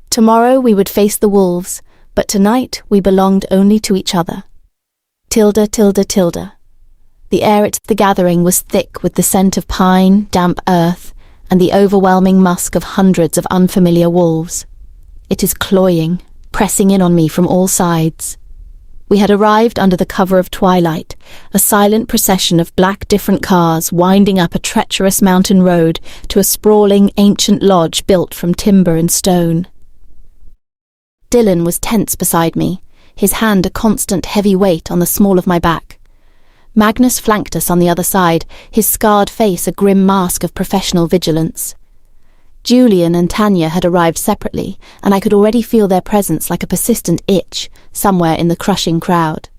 Tomorrow we would face the wolves, but tonight we belonged only to each other. Tilda, Tilda, Tilda. The air at the gathering was thick with the scent of pine, damp earth, and the overwhelming musk of hundreds of unfamiliar wolves. It is cloying, pressing in on me from all sides. We had arrived under the cover of twilight, a silent procession of black different cars winding up a treacherous mountain road to a sprawling ancient lodge built from timber and stone. Dylan was tense beside me, his hand a constant heavy weight on the small of my back. Magnus flanked us on the other side, his scarred face a grim mask of professional vigilance. Julian and Tanya had arrived separately, and I could already feel their presence like a persistent itch somewhere in the crushing crowd.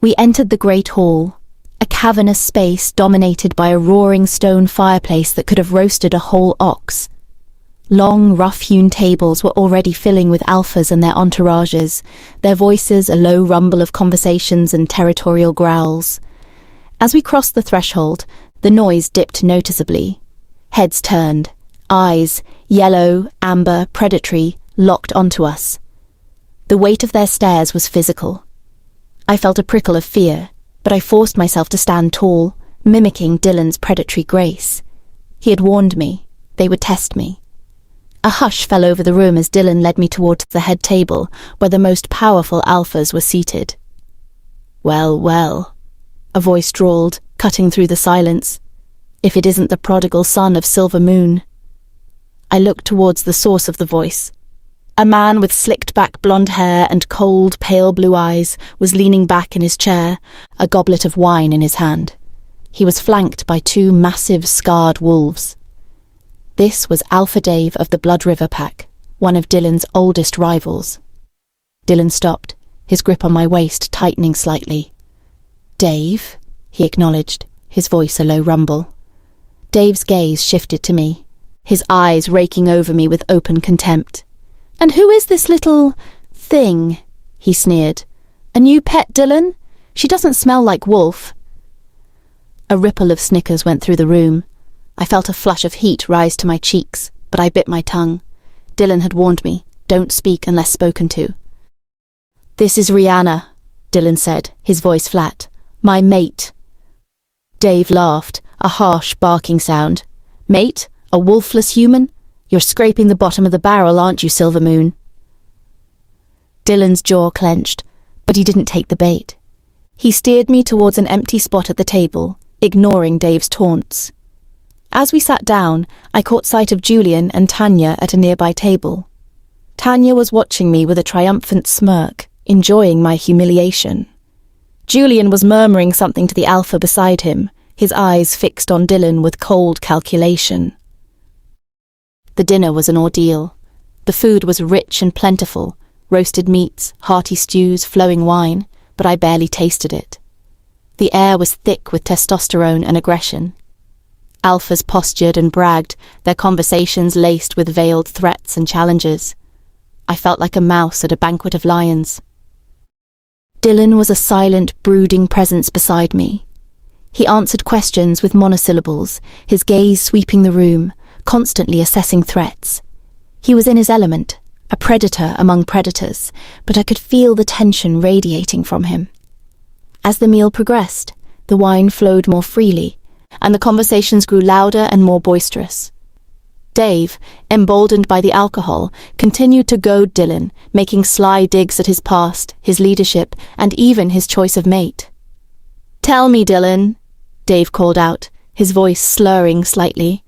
We entered the great hall, a cavernous space dominated by a roaring stone fireplace that could have roasted a whole ox. Long, rough-hewn tables were already filling with alphas and their entourages, their voices a low rumble of conversations and territorial growls. As we crossed the threshold, the noise dipped noticeably. Heads turned. Eyes, yellow, amber, predatory, locked onto us. The weight of their stares was physical. I felt a prickle of fear, but I forced myself to stand tall, mimicking Dylan's predatory grace. He had warned me. They would test me. A hush fell over the room as Dylan led me towards the head table, where the most powerful alphas were seated. "Well, well," a voice drawled, cutting through the silence. "If it isn't the prodigal son of Silver Moon." I looked towards the source of the voice. A man with slicked-back blonde hair and cold, pale blue eyes was leaning back in his chair, a goblet of wine in his hand. He was flanked by two massive, scarred wolves. This was Alpha Dave of the Blood River Pack, one of Dylan's oldest rivals. Dylan stopped, his grip on my waist tightening slightly. "Dave," he acknowledged, his voice a low rumble. Dave's gaze shifted to me, his eyes raking over me with open contempt. "And who is this little thing?" he sneered. "A new pet, Dylan? She doesn't smell like wolf." A ripple of snickers went through the room. I felt a flush of heat rise to my cheeks, but I bit my tongue. Dylan had warned me, don't speak unless spoken to. "This is Rihanna," Dylan said, his voice flat. "My mate." Dave laughed, a harsh barking sound. "Mate? A wolfless human? You're scraping the bottom of the barrel, aren't you, Silver Moon?" Dylan's jaw clenched, but he didn't take the bait. He steered me towards an empty spot at the table, ignoring Dave's taunts. As we sat down, I caught sight of Julian and Tanya at a nearby table. Tanya was watching me with a triumphant smirk, enjoying my humiliation. Julian was murmuring something to the alpha beside him, his eyes fixed on Dylan with cold calculation. The dinner was an ordeal. The food was rich and plentiful, roasted meats, hearty stews, flowing wine, but I barely tasted it. The air was thick with testosterone and aggression. Alphas postured and bragged, their conversations laced with veiled threats and challenges. I felt like a mouse at a banquet of lions. Dylan was a silent, brooding presence beside me. He answered questions with monosyllables, his gaze sweeping the room, constantly assessing threats. He was in his element, a predator among predators, but I could feel the tension radiating from him. As the meal progressed, the wine flowed more freely, and the conversations grew louder and more boisterous. Dave, emboldened by the alcohol, continued to goad Dylan, making sly digs at his past, his leadership, and even his choice of mate. "Tell me, Dylan," Dave called out, his voice slurring slightly.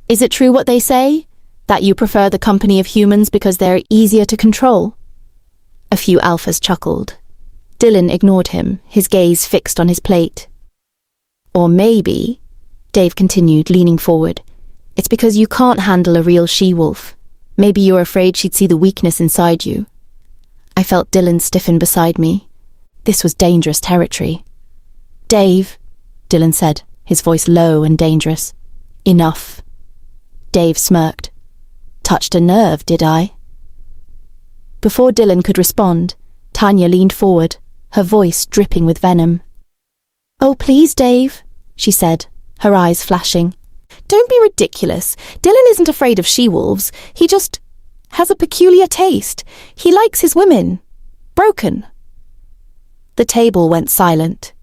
"Is it true what they say? That you prefer the company of humans because they're easier to control?" A few alphas chuckled. Dylan ignored him, his gaze fixed on his plate. "Or maybe," Dave continued, leaning forward, "it's because you can't handle a real she-wolf. Maybe you're afraid she'd see the weakness inside you." I felt Dylan stiffen beside me. This was dangerous territory. "Dave," Dylan said, his voice low and dangerous. "Enough." Dave smirked. "Touched a nerve, did I?" Before Dylan could respond, Tanya leaned forward, her voice dripping with venom. "Oh, please, Dave," she said, her eyes flashing. "Don't be ridiculous. Dylan isn't afraid of she-wolves. He just has a peculiar taste. He likes his women broken." The table went silent.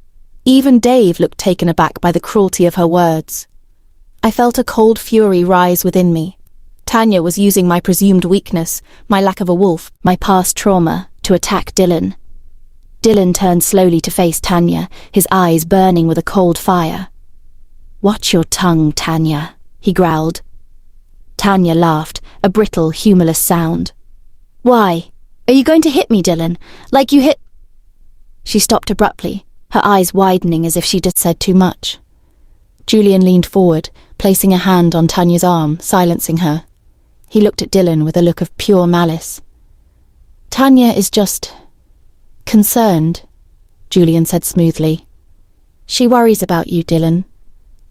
Even Dave looked taken aback by the cruelty of her words. I felt a cold fury rise within me. Tanya was using my presumed weakness, my lack of a wolf, my past trauma, to attack Dylan. Dylan turned slowly to face Tanya, his eyes burning with a cold fire. "Watch your tongue, Tanya," he growled. Tanya laughed, a brittle, humorless sound. "Why? Are you going to hit me, Dylan? Like you hit—" She stopped abruptly, her eyes widening as if she'd just said too much. Julian leaned forward, placing a hand on Tanya's arm, silencing her. He looked at Dylan with a look of pure malice. "Tanya is just concerned," Julian said smoothly. "She worries about you, Dylan.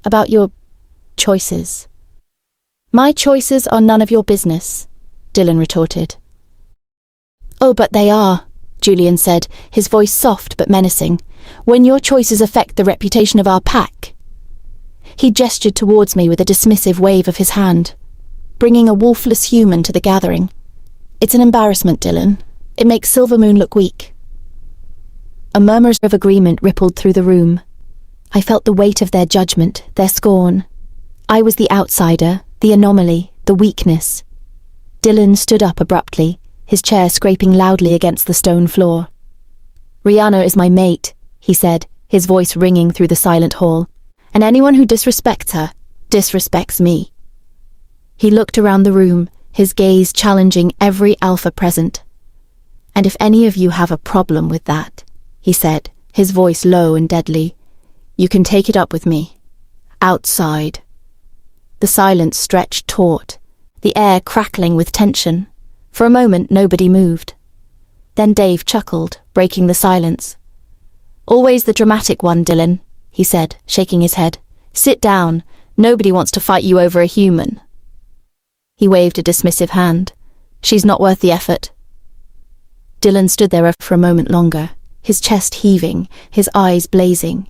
About your choices." "My choices are none of your business," Dylan retorted. "Oh, but they are," Julian said, his voice soft but menacing, "when your choices affect the reputation of our pack." He gestured towards me with a dismissive wave of his hand, bringing a wolfless human to the gathering. "It's an embarrassment, Dylan. It makes Silvermoon look weak." A murmur of agreement rippled through the room. I felt the weight of their judgment, their scorn. I was the outsider, the anomaly, the weakness. Dylan stood up abruptly, his chair scraping loudly against the stone floor. "Rihanna is my mate," he said, his voice ringing through the silent hall, "and anyone who disrespects her, disrespects me." He looked around the room, his gaze challenging every alpha present. "And if any of you have a problem with that," he said, his voice low and deadly, "you can take it up with me. Outside." The silence stretched taut, the air crackling with tension. For a moment, nobody moved. Then Dave chuckled, breaking the silence. "Always the dramatic one, Dylan," he said, shaking his head. "Sit down. Nobody wants to fight you over a human." He waved a dismissive hand. "She's not worth the effort." Dylan stood there for a moment longer, his chest heaving, his eyes blazing.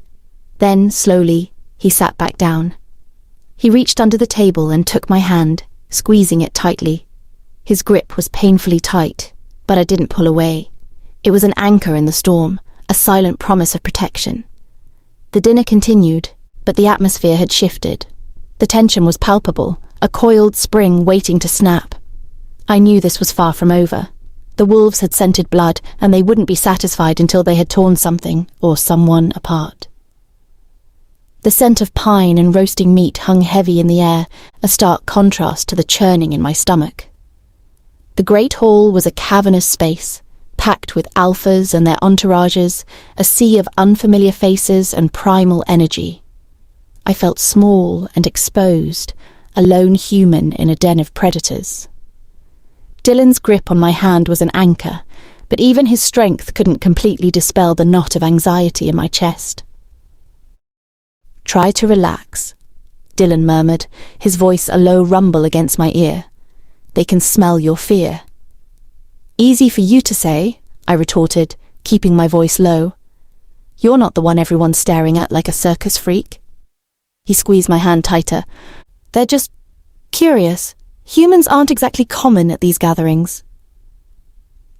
Then, slowly, he sat back down. He reached under the table and took my hand, squeezing it tightly. His grip was painfully tight, but I didn't pull away. It was an anchor in the storm, a silent promise of protection. The dinner continued, but the atmosphere had shifted. The tension was palpable, a coiled spring waiting to snap. I knew this was far from over. The wolves had scented blood, and they wouldn't be satisfied until they had torn something, or someone, apart. The scent of pine and roasting meat hung heavy in the air, a stark contrast to the churning in my stomach. The great hall was a cavernous space, packed with alphas and their entourages, a sea of unfamiliar faces and primal energy. I felt small and exposed, a lone human in a den of predators. Dylan's grip on my hand was an anchor, but even his strength couldn't completely dispel the knot of anxiety in my chest. "Try to relax," Dylan murmured, his voice a low rumble against my ear. "They can smell your fear." "Easy for you to say," I retorted, keeping my voice low. "You're not the one everyone's staring at like a circus freak." He squeezed my hand tighter. "They're just curious. Humans aren't exactly common at these gatherings."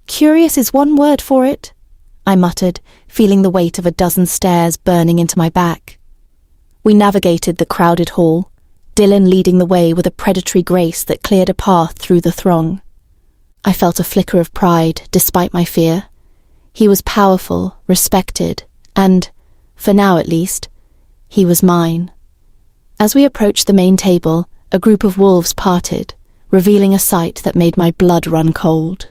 "Curious is one word for it," I muttered, feeling the weight of a dozen stares burning into my back. We navigated the crowded hall, Dylan leading the way with a predatory grace that cleared a path through the throng. I felt a flicker of pride, despite my fear. He was powerful, respected, and, for now at least, he was mine. As we approached the main table, a group of wolves parted, revealing a sight that made my blood run cold.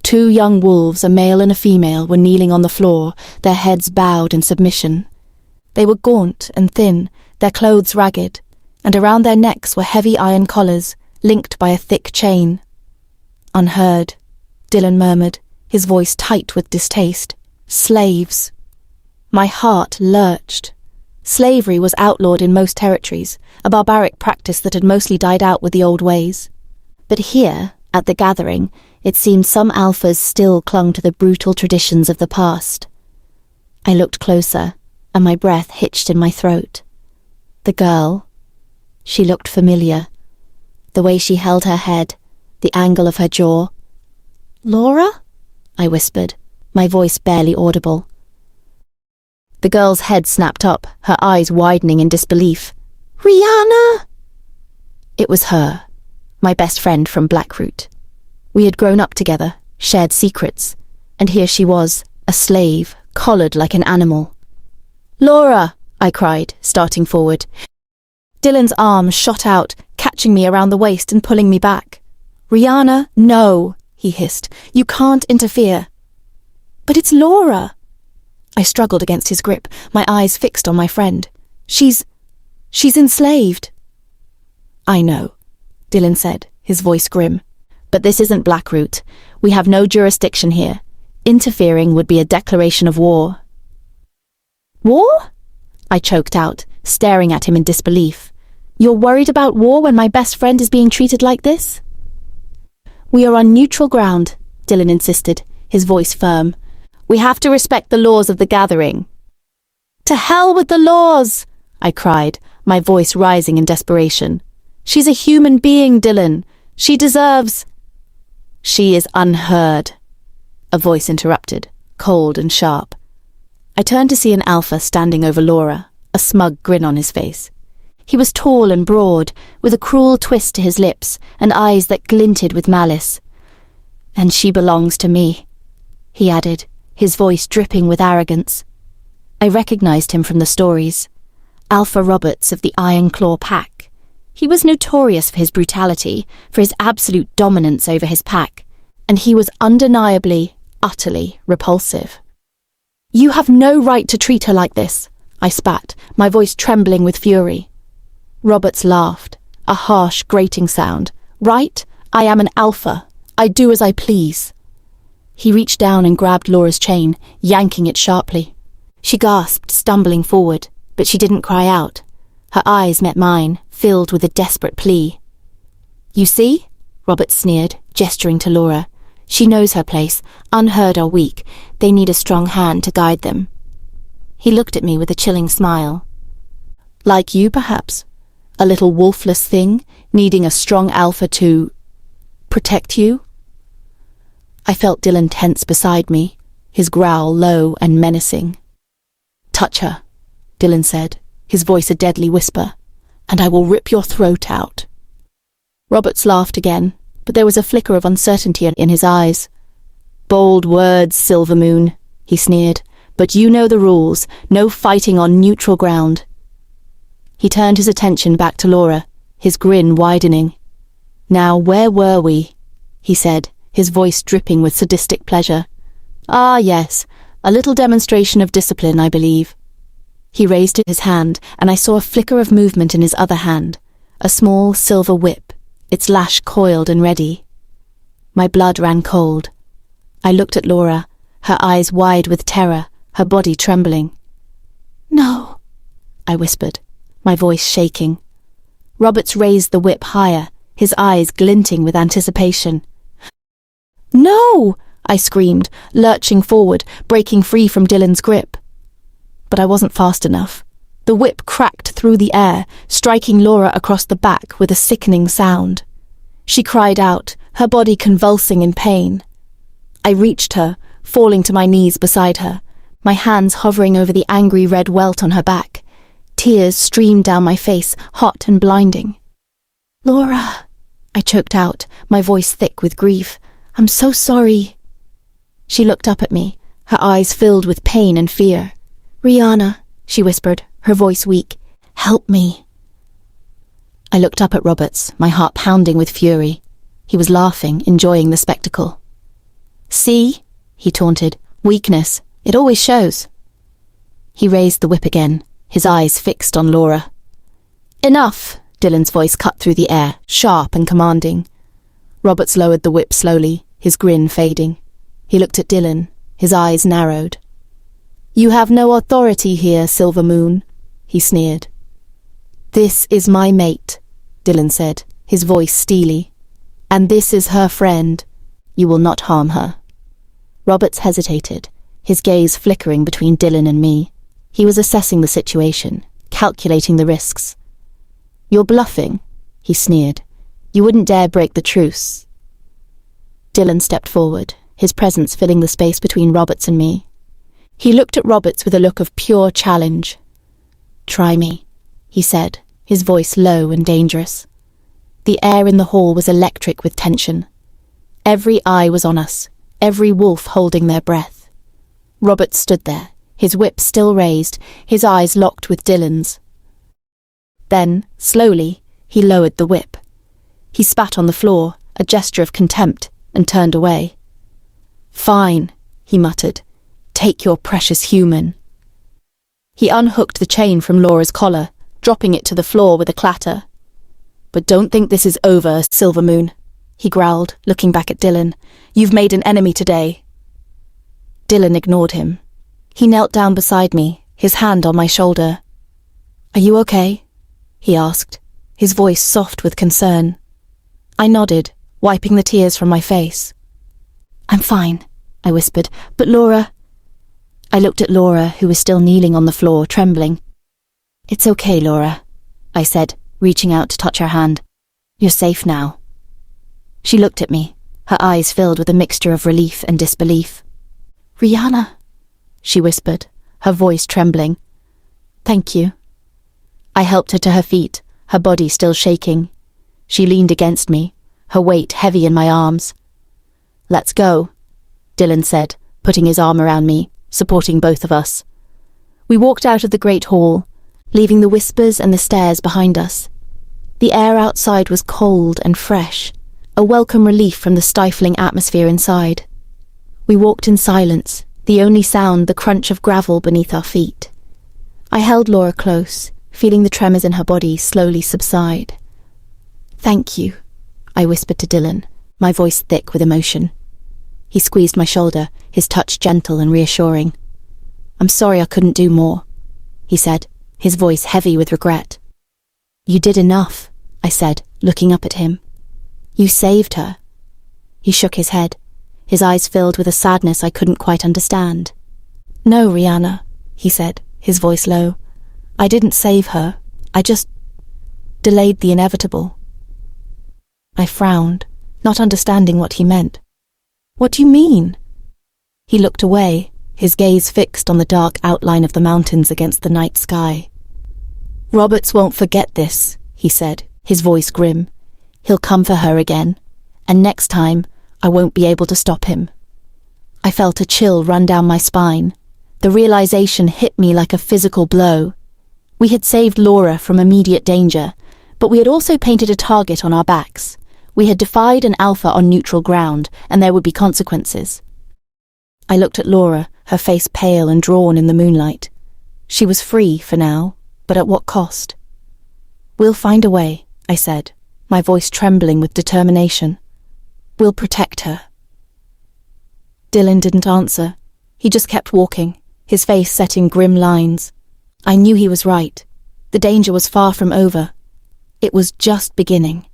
2 young wolves, a male and a female, were kneeling on the floor, their heads bowed in submission. They were gaunt and thin, their clothes ragged, and around their necks were heavy iron collars, linked by a thick chain. "Unheard," Dylan murmured, his voice tight with distaste. "Slaves." My heart lurched. Slavery was outlawed in most territories, a barbaric practice that had mostly died out with the old ways. But here, at the gathering, it seemed some alphas still clung to the brutal traditions of the past. I looked closer, and my breath hitched in my throat. The girl. She looked familiar. The way she held her head, the angle of her jaw. "Laura?" I whispered, my voice barely audible. The girl's head snapped up, her eyes widening in disbelief. "Rihanna!" It was her, my best friend from Blackroot. We had grown up together, shared secrets, and here she was, a slave, collared like an animal. "Laura!" I cried, starting forward. Dylan's arm shot out, catching me around the waist and pulling me back. "Rihanna, no," he hissed. "You can't interfere." "But it's Laura." I struggled against his grip, my eyes fixed on my friend. She's enslaved." "I know," Dylan said, his voice grim. "But this isn't Blackroot. We have no jurisdiction here. Interfering would be a declaration of war." "War?" I choked out, staring at him in disbelief. "You're worried about war when my best friend is being treated like this?" "We are on neutral ground," Dylan insisted, his voice firm. "We have to respect the laws of the gathering." "To hell with the laws!" I cried, my voice rising in desperation. "She's a human being, Dylan. She deserves—" "She is unheard," a voice interrupted, cold and sharp. I turned to see an alpha standing over Laura, a smug grin on his face. He was tall and broad, with a cruel twist to his lips and eyes that glinted with malice. "And she belongs to me," he added, his voice dripping with arrogance. I recognized him from the stories. Alpha Roberts of the Iron Claw Pack. He was notorious for his brutality, for his absolute dominance over his pack, and he was undeniably, utterly repulsive. "You have no right to treat her like this," I spat, my voice trembling with fury. Roberts laughed, a harsh, grating sound. "Right? I am an alpha. I do as I please." He reached down and grabbed Laura's chain, yanking it sharply. She gasped, stumbling forward, but she didn't cry out. Her eyes met mine, filled with a desperate plea. "You see?" Roberts sneered, gesturing to Laura. "She knows her place. Unheard are weak. They need a strong hand to guide them." He looked at me with a chilling smile. "Like you, perhaps? A little wolfless thing, needing a strong alpha to protect you?" I felt Dylan tense beside me, his growl low and menacing. "Touch her," Dylan said, his voice a deadly whisper, "and I will rip your throat out." Roberts laughed again, but there was a flicker of uncertainty in his eyes. "Bold words, Silvermoon," he sneered, "but you know the rules. No fighting on neutral ground." He turned his attention back to Laura, his grin widening. "Now, where were we?" he said, his voice dripping with sadistic pleasure. "Ah, yes, a little demonstration of discipline, I believe." He raised his hand, and I saw a flicker of movement in his other hand, a small silver whip, its lash coiled and ready. My blood ran cold. I looked at Laura, her eyes wide with terror, her body trembling. "No," I whispered, my voice shaking. Roberts raised the whip higher, his eyes glinting with anticipation. "No!" I screamed, lurching forward, breaking free from Dylan's grip. But I wasn't fast enough. The whip cracked through the air, striking Laura across the back with a sickening sound. She cried out, her body convulsing in pain. I reached her, falling to my knees beside her, my hands hovering over the angry red welt on her back. Tears streamed down my face, hot and blinding. "Laura," I choked out, my voice thick with grief. "I'm so sorry." She looked up at me, her eyes filled with pain and fear. "Rihanna," she whispered, her voice weak. "Help me." I looked up at Roberts, my heart pounding with fury. He was laughing, enjoying the spectacle. "See?" he taunted. "Weakness. It always shows." He raised the whip again, his eyes fixed on Laura. "Enough!" Dylan's voice cut through the air, sharp and commanding. Roberts lowered the whip slowly, his grin fading. He looked at Dylan, his eyes narrowed. "You have no authority here, Silver Moon," he sneered. "This is my mate," Dylan said, his voice steely. "And this is her friend. You will not harm her." Roberts hesitated, his gaze flickering between Dylan and me. He was assessing the situation, calculating the risks. "You're bluffing," he sneered. "You wouldn't dare break the truce." Dylan stepped forward, his presence filling the space between Roberts and me. He looked at Roberts with a look of pure challenge. "Try me," he said, his voice low and dangerous. The air in the hall was electric with tension. Every eye was on us, every wolf holding their breath. Roberts stood there, his whip still raised, his eyes locked with Dylan's. Then, slowly, he lowered the whip. He spat on the floor, a gesture of contempt, and turned away. "Fine," he muttered. "Take your precious human." He unhooked the chain from Laura's collar, dropping it to the floor with a clatter. "But don't think this is over, Silver Moon," he growled, looking back at Dylan. "You've made an enemy today." Dylan ignored him. He knelt down beside me, his hand on my shoulder. "Are you okay?" he asked, his voice soft with concern. I nodded, wiping the tears from my face. "I'm fine," I whispered, "but Laura—" I looked at Laura, who was still kneeling on the floor, trembling. "It's okay, Laura," I said, reaching out to touch her hand. "You're safe now." She looked at me, her eyes filled with a mixture of relief and disbelief. "Rihanna," she whispered, her voice trembling. "Thank you." I helped her to her feet, her body still shaking. She leaned against me, her weight heavy in my arms. "Let's go," Dylan said, putting his arm around me, supporting both of us. We walked out of the great hall, leaving the whispers and the stairs behind us. The air outside was cold and fresh, a welcome relief from the stifling atmosphere inside. We walked in silence, the only sound the crunch of gravel beneath our feet. I held Laura close, feeling the tremors in her body slowly subside. "Thank you," I whispered to Dylan, my voice thick with emotion. He squeezed my shoulder, his touch gentle and reassuring. "I'm sorry I couldn't do more," he said, his voice heavy with regret. "You did enough," I said, looking up at him. "You saved her." He shook his head, his eyes filled with a sadness I couldn't quite understand. "No, Rihanna," he said, his voice low. "I didn't save her. I just delayed the inevitable." I frowned, not understanding what he meant. "What do you mean?" He looked away, his gaze fixed on the dark outline of the mountains against the night sky. "Roberts won't forget this," he said, his voice grim. "He'll come for her again, and next time I won't be able to stop him." I felt a chill run down my spine. The realization hit me like a physical blow. We had saved Laura from immediate danger, but we had also painted a target on our backs. We had defied an alpha on neutral ground, and there would be consequences. I looked at Laura, her face pale and drawn in the moonlight. She was free for now, but at what cost? "We'll find a way," I said, my voice trembling with determination. We'll protect her." Dylan didn't answer. He just kept walking, his face set in grim lines. I knew he was right. The danger was far from over. It was just beginning.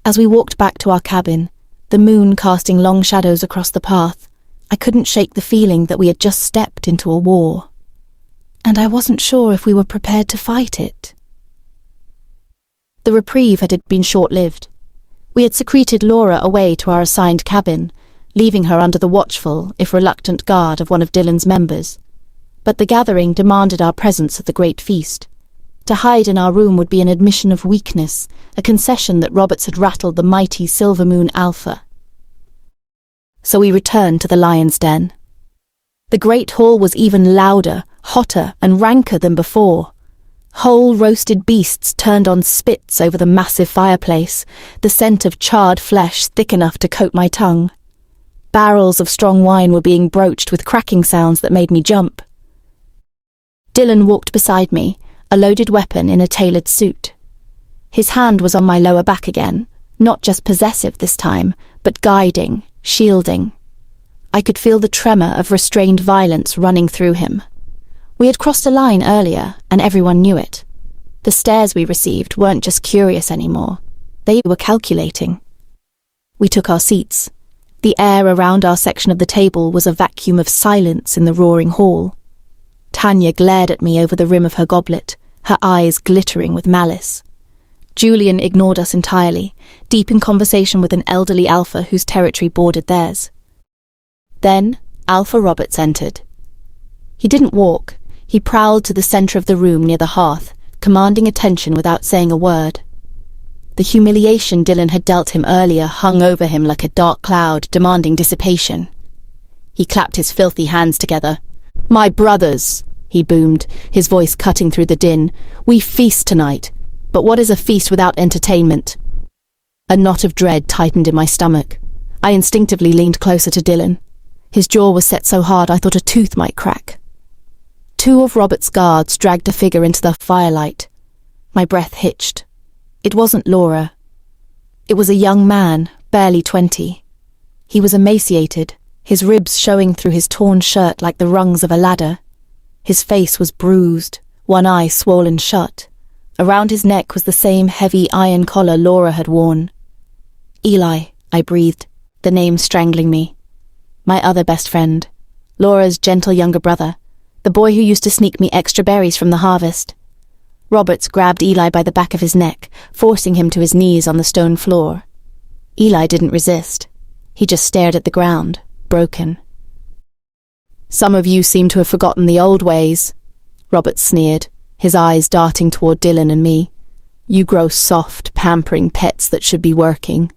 As we walked back to our cabin, the moon casting long shadows across the path, I couldn't shake the feeling that we had just stepped into a war. And I wasn't sure if we were prepared to fight it. The reprieve had been short-lived. We had secreted Laura away to our assigned cabin, leaving her under the watchful, if reluctant guard of one of Dylan's members. But the gathering demanded our presence at the great feast. To hide in our room would be an admission of weakness, a concession that Roberts had rattled the mighty Silver Moon Alpha. So we returned to the lion's den. The great hall was even louder, hotter, and ranker than before. Whole roasted beasts turned on spits over the massive fireplace, the scent of charred flesh thick enough to coat my tongue. Barrels of strong wine were being broached with cracking sounds that made me jump. Dylan walked beside me, a loaded weapon in a tailored suit. His hand was on my lower back again, not just possessive this time, but guiding, shielding. I could feel the tremor of restrained violence running through him. We had crossed a line earlier, and everyone knew it. The stares we received weren't just curious anymore. They were calculating. We took our seats. The air around our section of the table was a vacuum of silence in the roaring hall. Tanya glared at me over the rim of her goblet, her eyes glittering with malice. Julian ignored us entirely, deep in conversation with an elderly alpha whose territory bordered theirs. Then, Alpha Roberts entered. He didn't walk. He prowled to the center of the room near the hearth, commanding attention without saying a word. The humiliation Dylan had dealt him earlier hung over him like a dark cloud, demanding dissipation. He clapped his filthy hands together. "My brothers," he boomed, his voice cutting through the din. "We feast tonight. But what is a feast without entertainment?" A knot of dread tightened in my stomach. I instinctively leaned closer to Dylan. His jaw was set so hard I thought a tooth might crack. Two of Robert's guards dragged a figure into the firelight. My breath hitched. It wasn't Laura. It was a young man, barely 20. He was emaciated, his ribs showing through his torn shirt like the rungs of a ladder. His face was bruised, one eye swollen shut. Around his neck was the same heavy iron collar Laura had worn. "Eli," I breathed, the name strangling me. My other best friend, Laura's gentle younger brother, the boy who used to sneak me extra berries from the harvest. Roberts grabbed Eli by the back of his neck, forcing him to his knees on the stone floor. Eli didn't resist. He just stared at the ground, broken. "Some of you seem to have forgotten the old ways," Roberts sneered, his eyes darting toward Dylan and me. "You grow soft, pampering pets that should be working."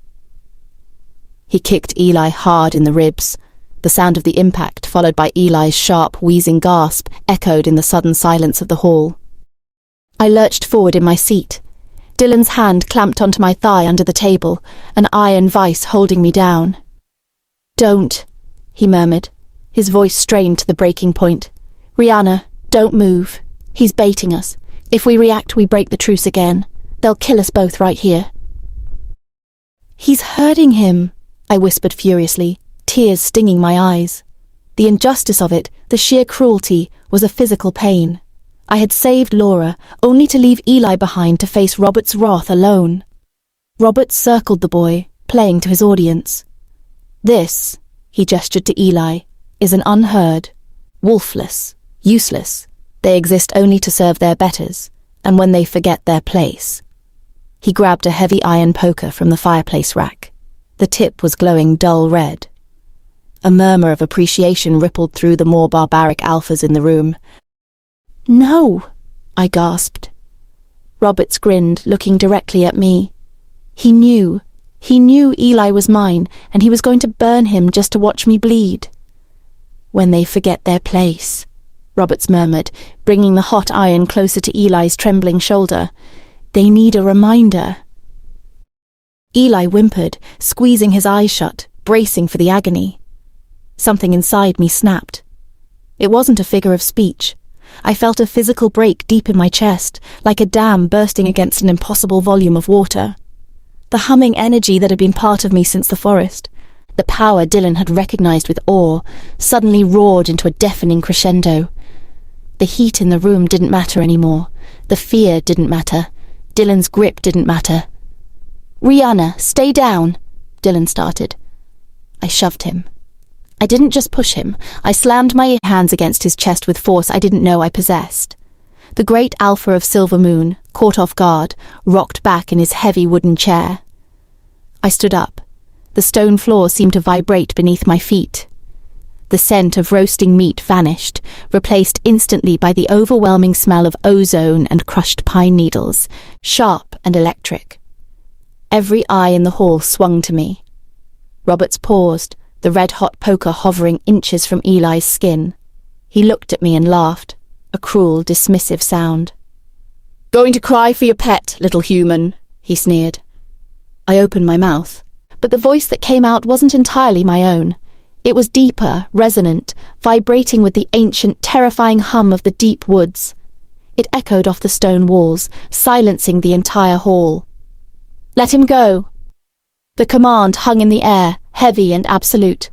He kicked Eli hard in the ribs. The sound of the impact, followed by Eli's sharp, wheezing gasp, echoed in the sudden silence of the hall. I lurched forward in my seat. Dylan's hand clamped onto my thigh under the table, an iron vice holding me down. "Don't," he murmured, his voice strained to the breaking point. "Rihanna, don't move. He's baiting us. If we react, we break the truce again. They'll kill us both right here." "He's hurting him," I whispered furiously, tears stinging my eyes. The injustice of it, the sheer cruelty, was a physical pain. I had saved Laura, only to leave Eli behind to face Robert's wrath alone. Robert circled the boy, playing to his audience. "This," he gestured to Eli, "is an unheard, wolfless, useless. They exist only to serve their betters, and when they forget their place." He grabbed a heavy iron poker from the fireplace rack. The tip was glowing dull red. A murmur of appreciation rippled through the more barbaric alphas in the room. "No," I gasped. Roberts grinned, looking directly at me. He knew Eli was mine, and he was going to burn him just to watch me bleed. "When they forget their place," Roberts murmured, bringing the hot iron closer to Eli's trembling shoulder. "They need a reminder." Eli whimpered, squeezing his eyes shut, bracing for the agony. Something inside me snapped. It wasn't a figure of speech. I felt a physical break deep in my chest, like a dam bursting against an impossible volume of water. the humming energy that had been part of me since the forest. The power Dylan had recognized with awe suddenly roared into a deafening crescendo. The heat in the room didn't matter anymore. The fear didn't matter. Dylan's grip didn't matter. "Rihanna, stay down," Dylan started. I shoved him. I didn't just push him. I slammed my hands against his chest with force I didn't know I possessed. The great alpha of Silver Moon, caught off guard, rocked back in his heavy wooden chair. I stood up. The stone floor seemed to vibrate beneath my feet. The scent of roasting meat vanished, replaced instantly by the overwhelming smell of ozone and crushed pine needles, sharp and electric. Every eye in the hall swung to me. Roberts paused, the red-hot poker hovering inches from Eli's skin. He looked at me and laughed, a cruel, dismissive sound. "Going to cry for your pet, little human," he sneered. I opened my mouth, but the voice that came out wasn't entirely my own. It was deeper, resonant, vibrating with the ancient, terrifying hum of the deep woods. It echoed off the stone walls, silencing the entire hall. "Let him go." The command hung in the air, heavy and absolute.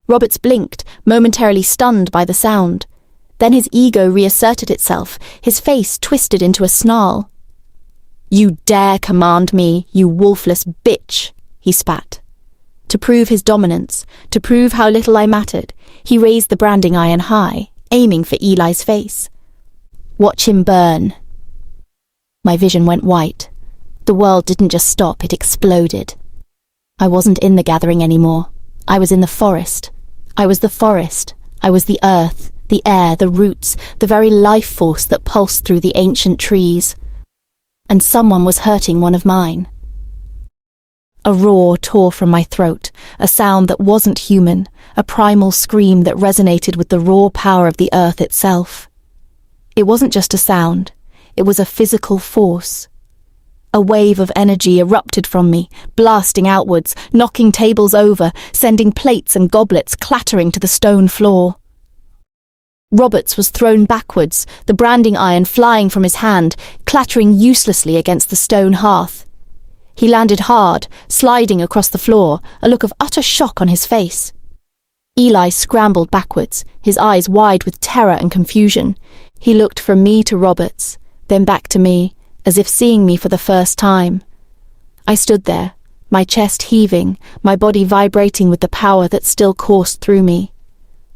Roberts blinked, momentarily stunned by the sound. Then his ego reasserted itself, his face twisted into a snarl. "You dare command me, you wolfless bitch," he spat. To prove his dominance, to prove how little I mattered, he raised the branding iron high, aiming for Eli's face. "Watch him burn." My vision went white. The world didn't just stop, it exploded. I wasn't in the gathering anymore. I was in the forest. I was the forest. I was the earth, the air, the roots, the very life force that pulsed through the ancient trees. And someone was hurting one of mine. A roar tore from my throat, a sound that wasn't human, a primal scream that resonated with the raw power of the earth itself. It wasn't just a sound, it was a physical force. A wave of energy erupted from me, blasting outwards, knocking tables over, sending plates and goblets clattering to the stone floor. Roberts was thrown backwards, the branding iron flying from his hand, clattering uselessly against the stone hearth. He landed hard, sliding across the floor, a look of utter shock on his face. Eli scrambled backwards, his eyes wide with terror and confusion. He looked from me to Roberts, then back to me, as if seeing me for the first time. I stood there, my chest heaving, my body vibrating with the power that still coursed through me.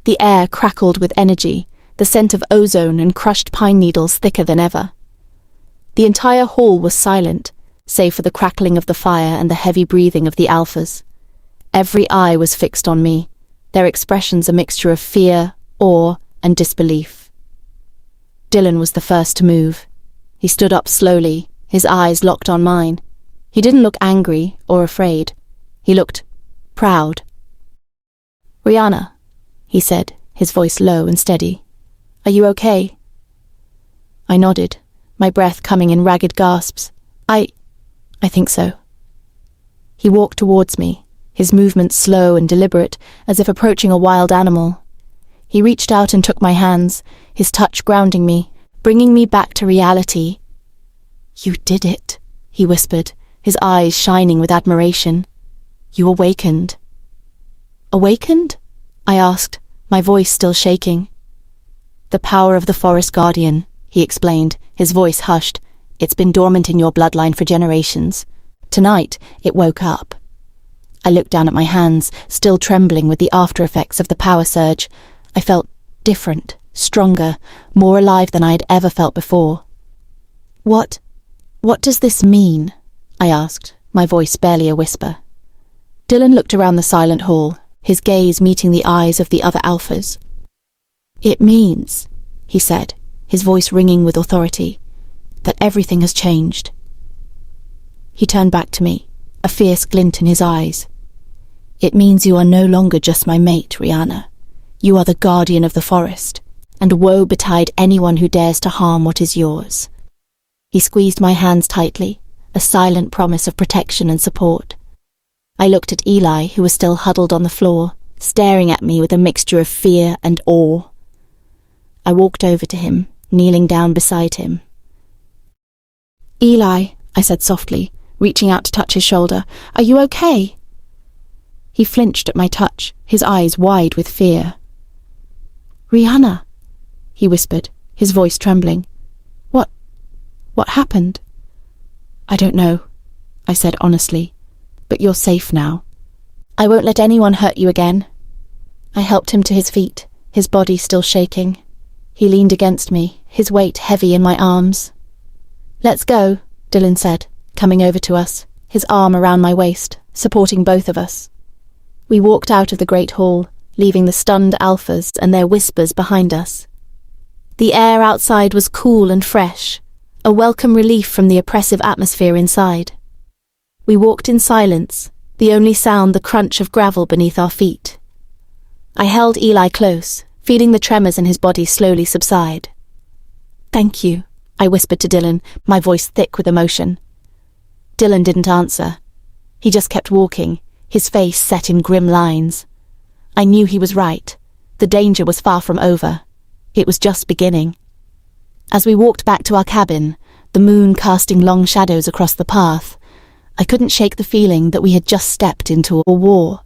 The air crackled with energy, the scent of ozone and crushed pine needles thicker than ever. The entire hall was silent, save for the crackling of the fire and the heavy breathing of the alphas. Every eye was fixed on me, their expressions a mixture of fear, awe, and disbelief. Dylan was the first to move. He stood up slowly, his eyes locked on mine. He didn't look angry or afraid. He looked proud. "Rihanna," he said, his voice low and steady. "Are you okay?" I nodded, my breath coming in ragged gasps. I think so." He walked towards me, his movements slow and deliberate, as if approaching a wild animal. He reached out and took my hands, his touch grounding me, bringing me back to reality. "You did it," he whispered, his eyes shining with admiration. "You awakened." "Awakened?" I asked, my voice still shaking. "The power of the Forest Guardian," he explained, his voice hushed. "It's been dormant in your bloodline for generations. Tonight, it woke up." I looked down at my hands, still trembling with the after-effects of the power surge. I felt different, stronger, more alive than I had ever felt before. What does this mean?" I asked, my voice barely a whisper. Dylan looked around the silent hall, his gaze meeting the eyes of the other alphas. "It means," he said, his voice ringing with authority, "that everything has changed." He turned back to me, a fierce glint in his eyes. "It means you are no longer just my mate, Rihanna. You are the guardian of the forest, and woe betide anyone who dares to harm what is yours." He squeezed my hands tightly, a silent promise of protection and support. I looked at Eli, who was still huddled on the floor, staring at me with a mixture of fear and awe. I walked over to him, kneeling down beside him. "Eli," I said softly, reaching out to touch his shoulder. "Are you okay?" He flinched at my touch, his eyes wide with fear. "Rihanna," he whispered, his voice trembling. What happened?" "I don't know," I said honestly, "but you're safe now. I won't let anyone hurt you again." I helped him to his feet, his body still shaking. He leaned against me, his weight heavy in my arms. "Let's go," Dylan said, coming over to us, his arm around my waist, supporting both of us. We walked out of the great hall, leaving the stunned alphas and their whispers behind us. The air outside was cool and fresh, a welcome relief from the oppressive atmosphere inside. We walked in silence, the only sound the crunch of gravel beneath our feet. I held Eli close, feeling the tremors in his body slowly subside. "Thank you," I whispered to Dylan, my voice thick with emotion. Dylan didn't answer. He just kept walking, his face set in grim lines. I knew he was right. The danger was far from over. It was just beginning. As we walked back to our cabin, the moon casting long shadows across the path, I couldn't shake the feeling that we had just stepped into a war.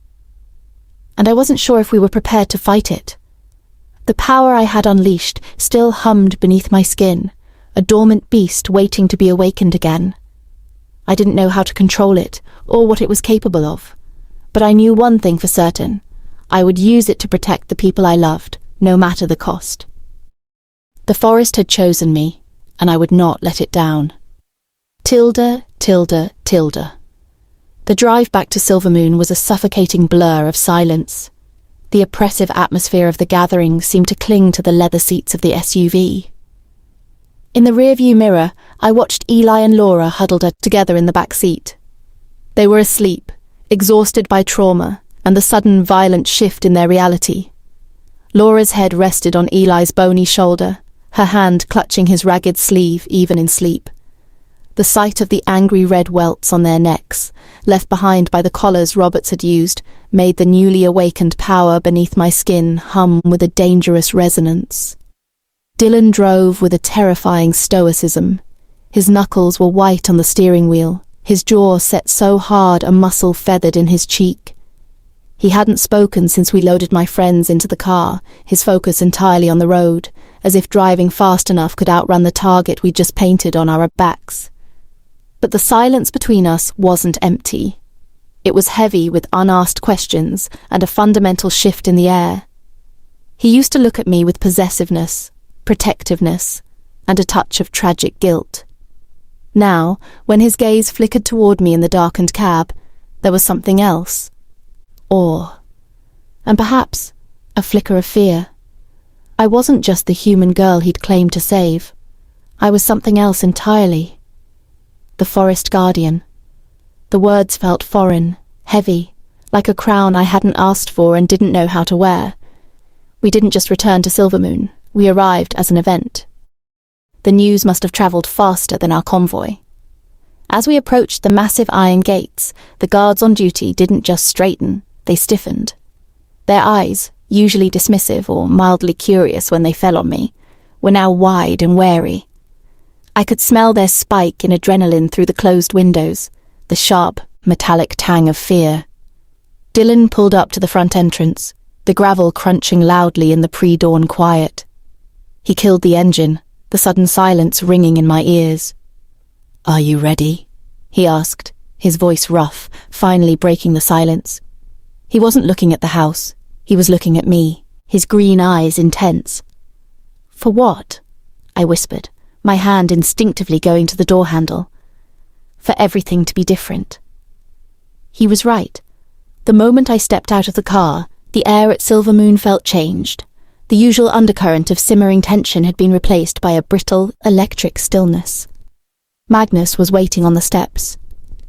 And I wasn't sure if we were prepared to fight it. The power I had unleashed still hummed beneath my skin, a dormant beast waiting to be awakened again. I didn't know how to control it, or what it was capable of, but I knew one thing for certain. I would use it to protect the people I loved, no matter the cost. The forest had chosen me, and I would not let it down. Tilda, Tilda, Tilda. The drive back to Silvermoon was a suffocating blur of silence. The oppressive atmosphere of the gathering seemed to cling to the leather seats of the SUV. In the rearview mirror, I watched Eli and Laura huddled together in the back seat. They were asleep, exhausted by trauma and the sudden violent shift in their reality. Laura's head rested on Eli's bony shoulder, her hand clutching his ragged sleeve even in sleep. The sight of the angry red welts on their necks, left behind by the collars Roberts had used, made the newly awakened power beneath my skin hum with a dangerous resonance. Dylan drove with a terrifying stoicism. His knuckles were white on the steering wheel, his jaw set so hard a muscle feathered in his cheek. He hadn't spoken since we loaded my friends into the car, his focus entirely on the road, as if driving fast enough could outrun the target we'd just painted on our backs. But the silence between us wasn't empty. It was heavy with unasked questions and a fundamental shift in the air. He used to look at me with possessiveness, protectiveness, and a touch of tragic guilt. Now, when his gaze flickered toward me in the darkened cab, there was something else. Awe. And perhaps a flicker of fear. I wasn't just the human girl he'd claimed to save. I was something else entirely. The Forest Guardian. The words felt foreign, heavy, like a crown I hadn't asked for and didn't know how to wear. We didn't just return to Silvermoon, we arrived as an event. The news must have travelled faster than our convoy. As we approached the massive iron gates, the guards on duty didn't just straighten, they stiffened. Their eyes, usually dismissive or mildly curious when they fell on me, were now wide and wary. I could smell their spike in adrenaline through the closed windows, the sharp, metallic tang of fear. Dylan pulled up to the front entrance, the gravel crunching loudly in the pre-dawn quiet. He killed the engine, the sudden silence ringing in my ears. "Are you ready?" he asked, his voice rough, finally breaking the silence. He wasn't looking at the house. He was looking at me, his green eyes intense. "For what?" I whispered, my hand instinctively going to the door handle. "For everything to be different." He was right. The moment I stepped out of the car, the air at Silvermoon felt changed. The usual undercurrent of simmering tension had been replaced by a brittle, electric stillness. Magnus was waiting on the steps.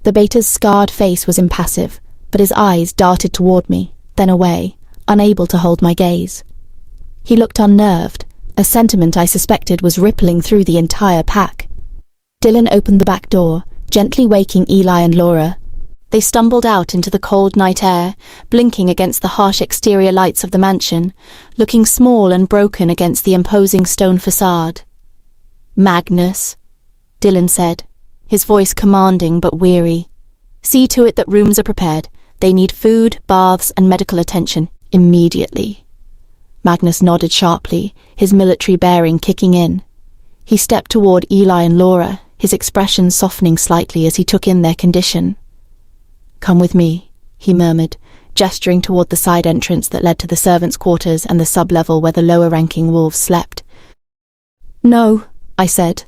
The beta's scarred face was impassive, but his eyes darted toward me, then away, unable to hold my gaze. He looked unnerved, a sentiment I suspected was rippling through the entire pack. Dylan opened the back door, gently waking Eli and Laura. They stumbled out into the cold night air, blinking against the harsh exterior lights of the mansion, looking small and broken against the imposing stone facade. "Magnus," Dylan said, his voice commanding but weary. "See to it that rooms are prepared. They need food, baths, and medical attention immediately." Magnus nodded sharply, his military bearing kicking in. He stepped toward Eli and Laura, his expression softening slightly as he took in their condition. "Come with me," he murmured, gesturing toward the side entrance that led to the servants' quarters and the sub-level where the lower-ranking wolves slept. "No," I said.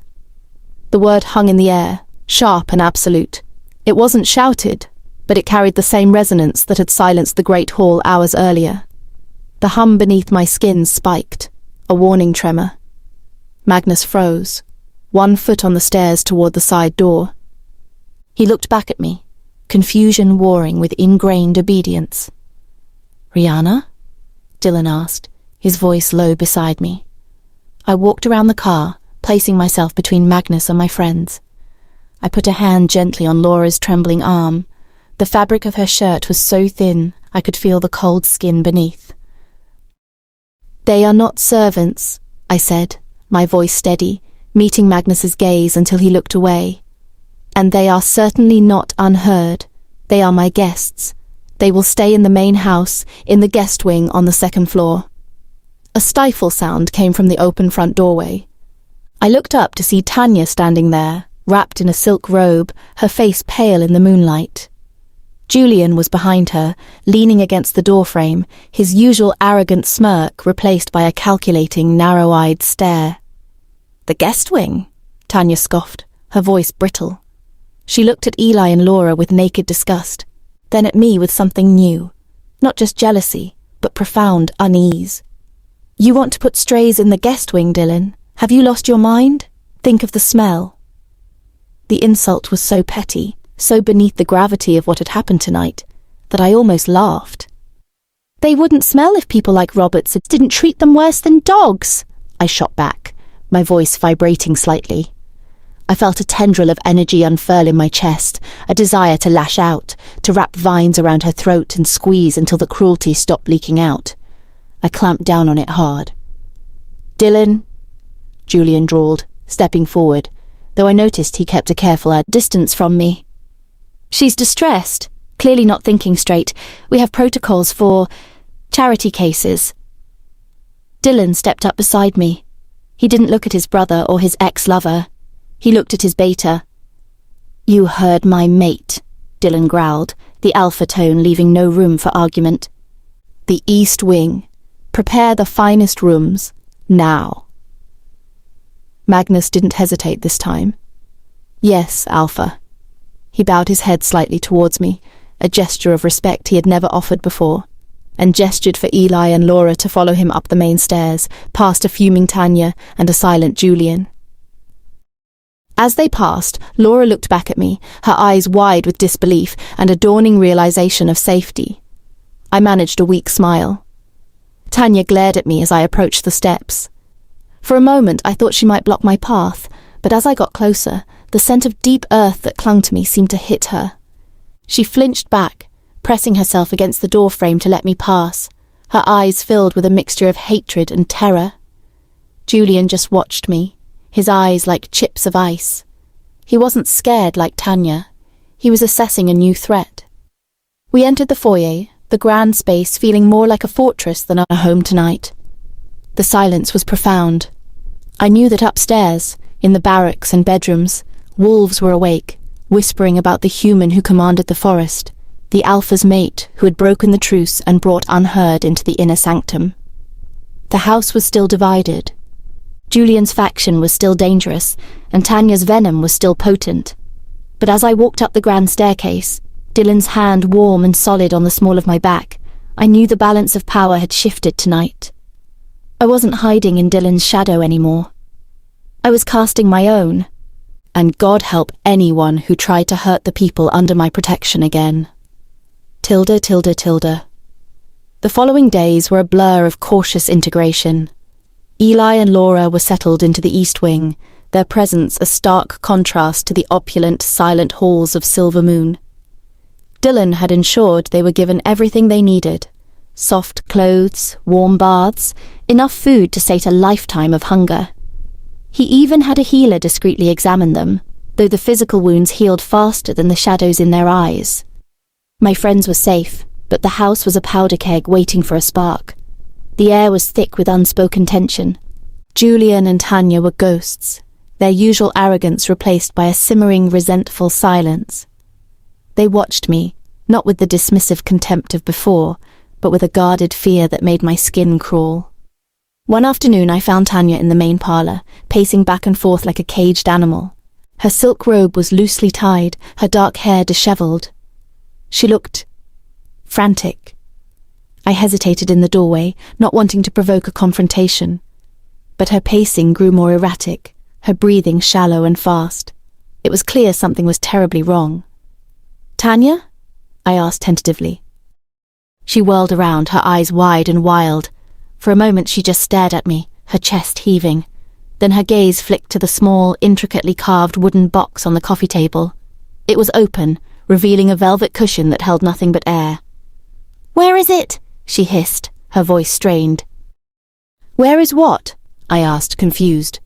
The word hung in the air, sharp and absolute. It wasn't shouted, but it carried the same resonance that had silenced the great hall hours earlier. The hum beneath my skin spiked, a warning tremor. Magnus froze, one foot on the stairs toward the side door. He looked back at me, confusion warring with ingrained obedience. "Rihanna?" Dylan asked, his voice low beside me. I walked around the car, placing myself between Magnus and my friends. I put a hand gently on Laura's trembling arm. The fabric of her shirt was so thin I could feel the cold skin beneath. "They are not servants," I said, my voice steady, meeting Magnus's gaze until he looked away. "And they are certainly not unheard. They are my guests. They will stay in the main house, in the guest wing on the second floor." A stifle sound came from the open front doorway. I looked up to see Tanya standing there, wrapped in a silk robe, her face pale in the moonlight. Julian was behind her, leaning against the doorframe, his usual arrogant smirk replaced by a calculating, narrow-eyed stare. "The guest wing?" Tanya scoffed, her voice brittle. She looked at Eli and Laura with naked disgust, then at me with something new, not just jealousy, but profound unease. "You want to put strays in the guest wing, Dylan? Have you lost your mind? Think of the smell." The insult was so petty, so beneath the gravity of what had happened tonight, that I almost laughed. "They wouldn't smell if people like Roberts didn't treat them worse than dogs," I shot back, my voice vibrating slightly. I felt a tendril of energy unfurl in my chest, a desire to lash out, to wrap vines around her throat and squeeze until the cruelty stopped leaking out. I clamped down on it hard. "Dylan," Julian drawled, stepping forward, though I noticed he kept a careful distance from me. "She's distressed, clearly not thinking straight. We have protocols for charity cases." Dylan stepped up beside me. He didn't look at his brother or his ex-lover. He looked at his beta. "You heard my mate," Dylan growled, the alpha tone leaving no room for argument. "The East Wing. Prepare the finest rooms, now." Magnus didn't hesitate this time. "Yes, Alpha." He bowed his head slightly towards me, a gesture of respect he had never offered before, and gestured for Eli and Laura to follow him up the main stairs, past a fuming Tanya and a silent Julian. As they passed, Laura looked back at me, her eyes wide with disbelief and a dawning realization of safety. I managed a weak smile. Tanya glared at me as I approached the steps. For a moment I thought she might block my path, but as I got closer, the scent of deep earth that clung to me seemed to hit her. She flinched back, pressing herself against the doorframe to let me pass, her eyes filled with a mixture of hatred and terror. Julian just watched me, his eyes like chips of ice. He wasn't scared like Tanya. He was assessing a new threat. We entered the foyer, the grand space feeling more like a fortress than a home tonight. The silence was profound. I knew that upstairs, in the barracks and bedrooms, wolves were awake, whispering about the human who commanded the forest, the Alpha's mate who had broken the truce and brought Unheard into the inner sanctum. The house was still divided. Julian's faction was still dangerous, and Tanya's venom was still potent. But as I walked up the grand staircase, Dylan's hand warm and solid on the small of my back, I knew the balance of power had shifted tonight. I wasn't hiding in Dylan's shadow anymore. I was casting my own, and God help anyone who tried to hurt the people under my protection again. Tilde. The following days were a blur of cautious integration. Eli and Laura were settled into the East Wing, their presence a stark contrast to the opulent, silent halls of Silver Moon. Dylan had ensured they were given everything they needed: soft clothes, warm baths, enough food to sate a lifetime of hunger. He even had a healer discreetly examine them, though the physical wounds healed faster than the shadows in their eyes. My friends were safe, but the house was a powder keg waiting for a spark. The air was thick with unspoken tension. Julian and Tanya were ghosts, their usual arrogance replaced by a simmering, resentful silence. They watched me, not with the dismissive contempt of before, but with a guarded fear that made my skin crawl. One afternoon I found Tanya in the main parlour, pacing back and forth like a caged animal. Her silk robe was loosely tied, her dark hair dishevelled. She looked frantic. I hesitated in the doorway, not wanting to provoke a confrontation. But her pacing grew more erratic, her breathing shallow and fast. It was clear something was terribly wrong. "Tanya?" I asked tentatively. She whirled around, her eyes wide and wild. For a moment she just stared at me, her chest heaving. Then her gaze flicked to the small, intricately carved wooden box on the coffee table. It was open, revealing a velvet cushion that held nothing but air. "Where is it?" she hissed, her voice strained. "Where is what?" I asked, confused.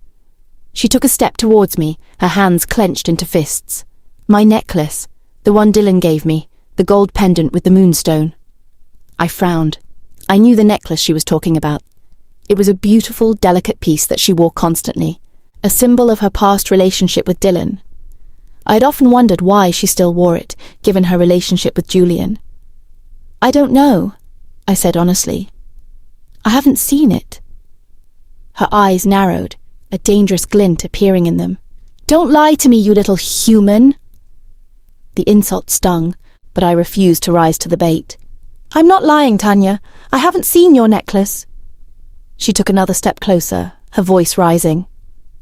She took a step towards me, her hands clenched into fists. "My necklace, the one Dylan gave me, the gold pendant with the moonstone." I frowned. I knew the necklace she was talking about. It was a beautiful, delicate piece that she wore constantly, a symbol of her past relationship with Dylan. I had often wondered why she still wore it, given her relationship with Julian. "I don't know," I said honestly. "I haven't seen it." Her eyes narrowed, a dangerous glint appearing in them. "Don't lie to me, you little human!" The insult stung, but I refused to rise to the bait. "I'm not lying, Tanya. I haven't seen your necklace." She took another step closer, her voice rising.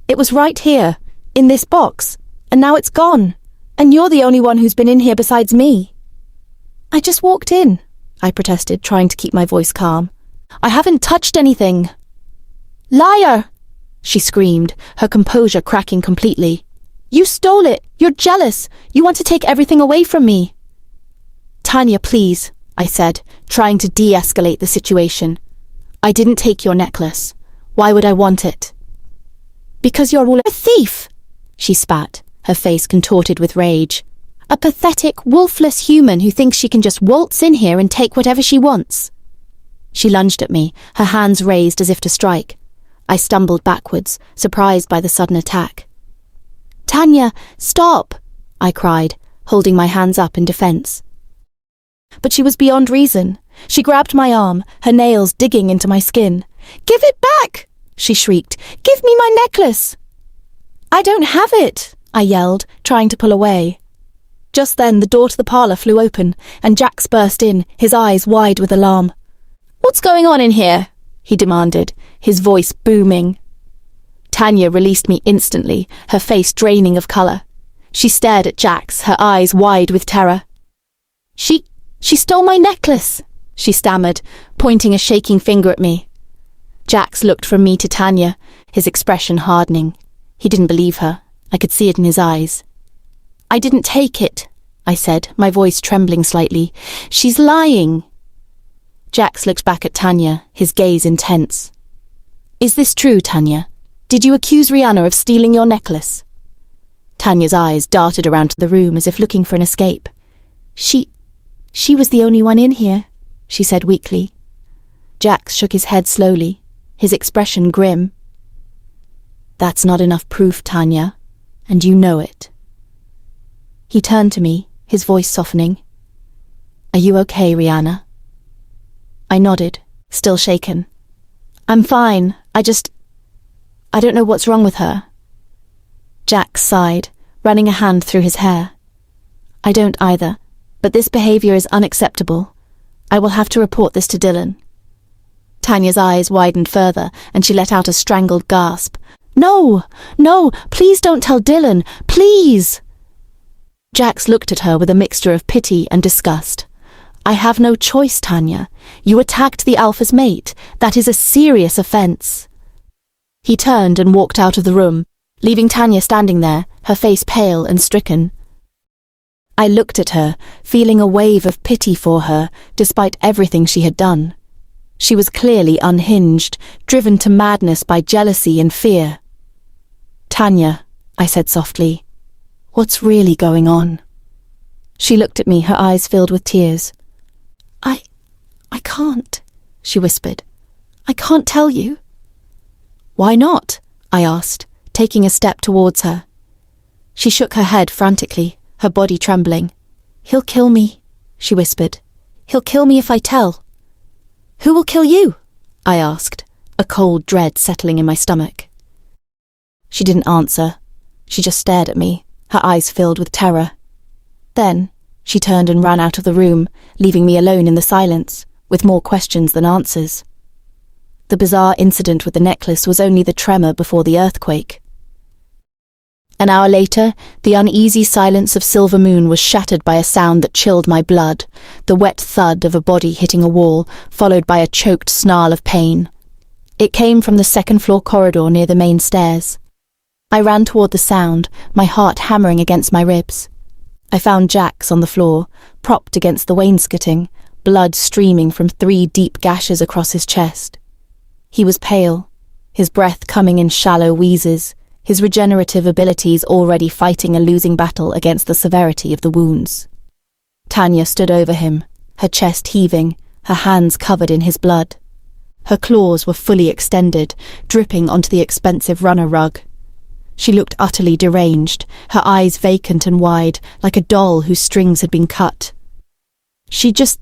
"It was right here, in this box, and now it's gone. And you're the only one who's been in here besides me." "I just walked in," I protested, trying to keep my voice calm. "I haven't touched anything." "Liar!" she screamed, her composure cracking completely. "You stole it! You're jealous! You want to take everything away from me!" "Tanya, please," I said, trying to de-escalate the situation. "I didn't take your necklace. Why would I want it?" "Because you're a thief!" she spat, her face contorted with rage. "A pathetic, wolfless human who thinks she can just waltz in here and take whatever she wants." She lunged at me, her hands raised as if to strike. I stumbled backwards, surprised by the sudden attack. "Tanya, stop!" I cried, holding my hands up in defense. But she was beyond reason. She grabbed my arm, her nails digging into my skin. "Give it back!" she shrieked. "Give me my necklace!" "I don't have it!" I yelled, trying to pull away. Just then the door to the parlour flew open, and Jax burst in, his eyes wide with alarm. "What's going on in here?" he demanded, his voice booming. Tanya released me instantly, her face draining of colour. She stared at Jax, her eyes wide with terror. She stole my necklace," she stammered, pointing a shaking finger at me. Jax looked from me to Tanya, his expression hardening. He didn't believe her. I could see it in his eyes. "I didn't take it," I said, my voice trembling slightly. "She's lying." Jax looked back at Tanya, his gaze intense. "Is this true, Tanya? Did you accuse Rihanna of stealing your necklace?" Tanya's eyes darted around the room as if looking for an escape. She was the only one in here," she said weakly. Jax shook his head slowly, his expression grim. "That's not enough proof, Tanya, and you know it." He turned to me, his voice softening. "Are you okay, Rihanna?" I nodded, still shaken. "I'm fine. I don't know what's wrong with her." Jax sighed, running a hand through his hair. "I don't either, but this behaviour is unacceptable. I will have to report this to Dylan." Tanya's eyes widened further, and she let out a strangled gasp. "No, no, please don't tell Dylan, please!" Jax looked at her with a mixture of pity and disgust. "I have no choice, Tanya. You attacked the Alpha's mate. That is a serious offence." He turned and walked out of the room, leaving Tanya standing there, her face pale and stricken. I looked at her, feeling a wave of pity for her, despite everything she had done. She was clearly unhinged, driven to madness by jealousy and fear. "Tanya," I said softly, What's really going on? She looked at me, her eyes filled with tears. I can't, she whispered. I can't tell you. Why not? I asked, taking a step towards her. She shook her head frantically, her body trembling. He'll kill me, she whispered. He'll kill me if I tell. Who will kill you? I asked, a cold dread settling in my stomach. She didn't answer. She just stared at me, her eyes filled with terror. Then she turned and ran out of the room, leaving me alone in the silence, with more questions than answers. The bizarre incident with the necklace was only the tremor before the earthquake. An hour later, the uneasy silence of Silver Moon was shattered by a sound that chilled my blood, the wet thud of a body hitting a wall, followed by a choked snarl of pain. It came from the second-floor corridor near the main stairs. I ran toward the sound, my heart hammering against my ribs. I found Jax on the floor, propped against the wainscoting, blood streaming from 3 deep gashes across his chest. He was pale, his breath coming in shallow wheezes, his regenerative abilities already fighting a losing battle against the severity of the wounds. Tanya stood over him, her chest heaving, her hands covered in his blood. Her claws were fully extended, dripping onto the expensive runner rug. She looked utterly deranged, her eyes vacant and wide, like a doll whose strings had been cut. She just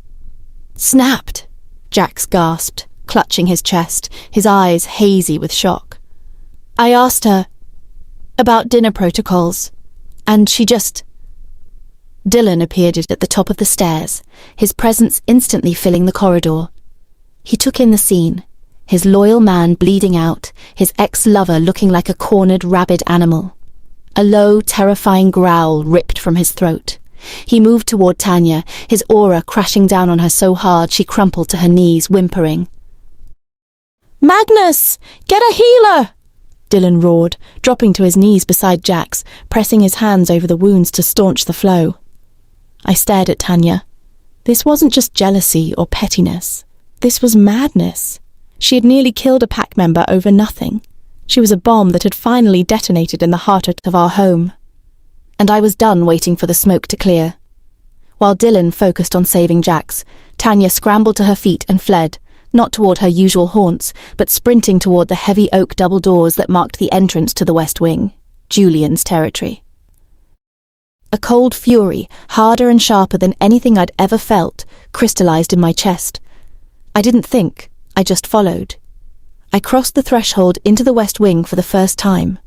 snapped, Jax gasped, clutching his chest, his eyes hazy with shock. I asked her about dinner protocols, and she just... Dylan appeared at the top of the stairs, his presence instantly filling the corridor. He took in the scene, his loyal man bleeding out, his ex-lover looking like a cornered rabid animal. A low, terrifying growl ripped from his throat. He moved toward Tanya, his aura crashing down on her so hard she crumpled to her knees, whimpering. "Magnus! Get a healer!" Dylan roared, dropping to his knees beside Jax, pressing his hands over the wounds to staunch the flow. I stared at Tanya. This wasn't just jealousy or pettiness. This was madness. She had nearly killed a pack member over nothing. She was a bomb that had finally detonated in the heart of our home. And I was done waiting for the smoke to clear. While Dylan focused on saving Jax, Tanya scrambled to her feet and fled, not toward her usual haunts, but sprinting toward the heavy oak double doors that marked the entrance to the West Wing, Julian's territory. A cold fury, harder and sharper than anything I'd ever felt, crystallized in my chest. I didn't think, I just followed. I crossed the threshold into the West Wing for the first time.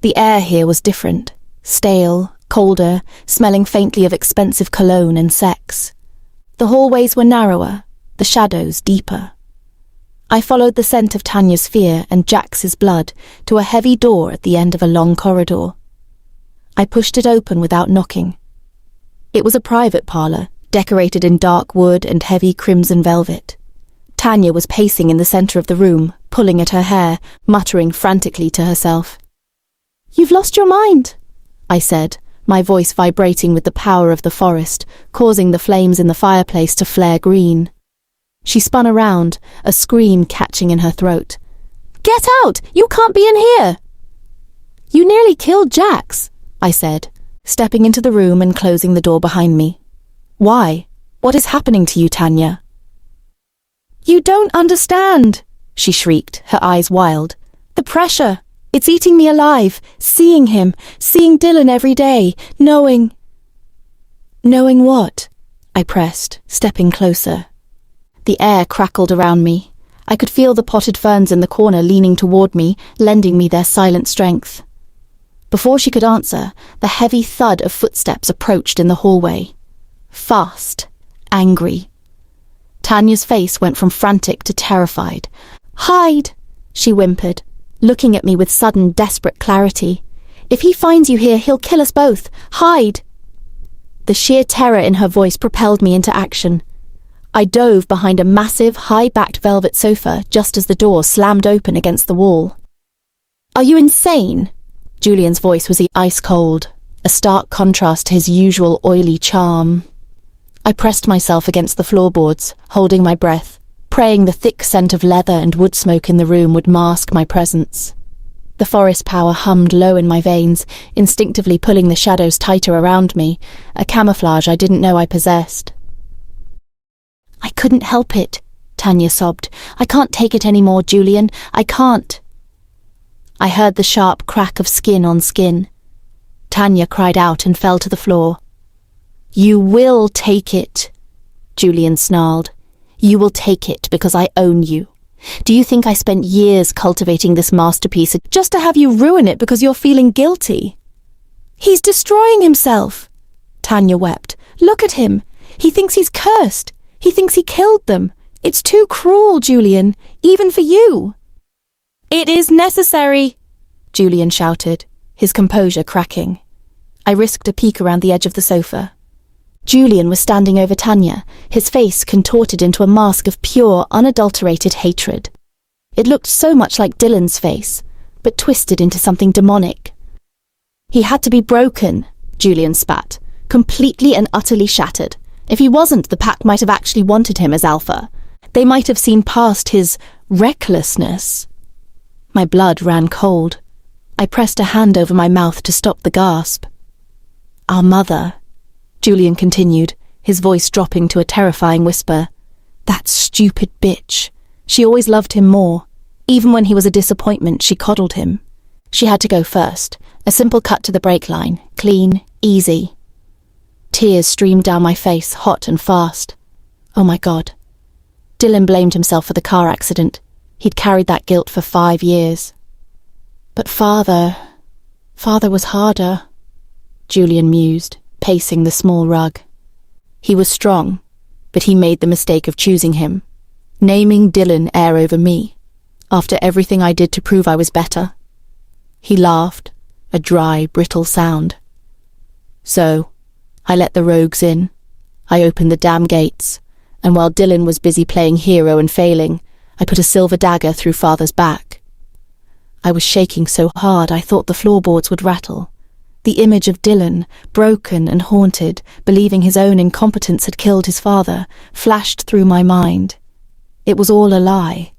The air here was different, stale, colder, smelling faintly of expensive cologne and sex. The hallways were narrower, the shadows deeper. I followed the scent of Tanya's fear and Jax's blood to a heavy door at the end of a long corridor. I pushed it open without knocking. It was a private parlour, decorated in dark wood and heavy crimson velvet. Tanya was pacing in the centre of the room, pulling at her hair, muttering frantically to herself. "You've lost your mind," I said, my voice vibrating with the power of the forest, causing the flames in the fireplace to flare green. She spun around, a scream catching in her throat. "Get out! You can't be in here!" "You nearly killed Jax," I said, stepping into the room and closing the door behind me. "Why? What is happening to you, Tanya?" "You don't understand," she shrieked, her eyes wild. "The pressure. It's eating me alive, seeing him, seeing Dylan every day, knowing..." "Knowing what?" I pressed, stepping closer. The air crackled around me. I could feel the potted ferns in the corner leaning toward me, lending me their silent strength. Before she could answer, the heavy thud of footsteps approached in the hallway. Fast, angry. Tanya's face went from frantic to terrified. "Hide," she whimpered, looking at me with sudden, desperate clarity. "If he finds you here, he'll kill us both. Hide." The sheer terror in her voice propelled me into action. I dove behind a massive, high-backed velvet sofa just as the door slammed open against the wall. "Are you insane?" Julian's voice was ice cold, a stark contrast to his usual oily charm. I pressed myself against the floorboards, holding my breath, praying the thick scent of leather and wood smoke in the room would mask my presence. The forest power hummed low in my veins, instinctively pulling the shadows tighter around me, a camouflage I didn't know I possessed. "I couldn't help it," Tanya sobbed. "I can't take it anymore, Julian. I can't." I heard the sharp crack of skin on skin. Tanya cried out and fell to the floor. "You will take it," Julian snarled. "You will take it because I own you. Do you think I spent years cultivating this masterpiece just to have you ruin it because you're feeling guilty?" "He's destroying himself," Tanya wept. "Look at him. He thinks he's cursed. He thinks he killed them. It's too cruel, Julian, even for you." "It is necessary," Julian shouted, his composure cracking. I risked a peek around the edge of the sofa. Julian was standing over Tanya, his face contorted into a mask of pure, unadulterated hatred. It looked so much like Dylan's face, but twisted into something demonic. "He had to be broken," Julian spat, "completely and utterly shattered. If he wasn't, the pack might have actually wanted him as alpha. They might have seen past his recklessness." My blood ran cold. I pressed a hand over my mouth to stop the gasp. "Our mother," Julian continued, his voice dropping to a terrifying whisper. "That stupid bitch. She always loved him more. Even when he was a disappointment, she coddled him. She had to go first. A simple cut to the brake line. Clean, easy." Tears streamed down my face, hot and fast. Oh my God. Dylan blamed himself for the car accident. He'd carried that guilt for 5 years. "But Father was harder," Julian mused, pacing the small rug. "He was strong, but he made the mistake of choosing him, naming Dylan heir over me, after everything I did to prove I was better." He laughed, a dry, brittle sound. "So, I let the rogues in. I opened the damn gates, and while Dylan was busy playing hero and failing, I put a silver dagger through Father's back. I was shaking so hard I thought the floorboards would rattle. The image of Dylan, broken and haunted, believing his own incompetence had killed his father, flashed through my mind. It was all a lie.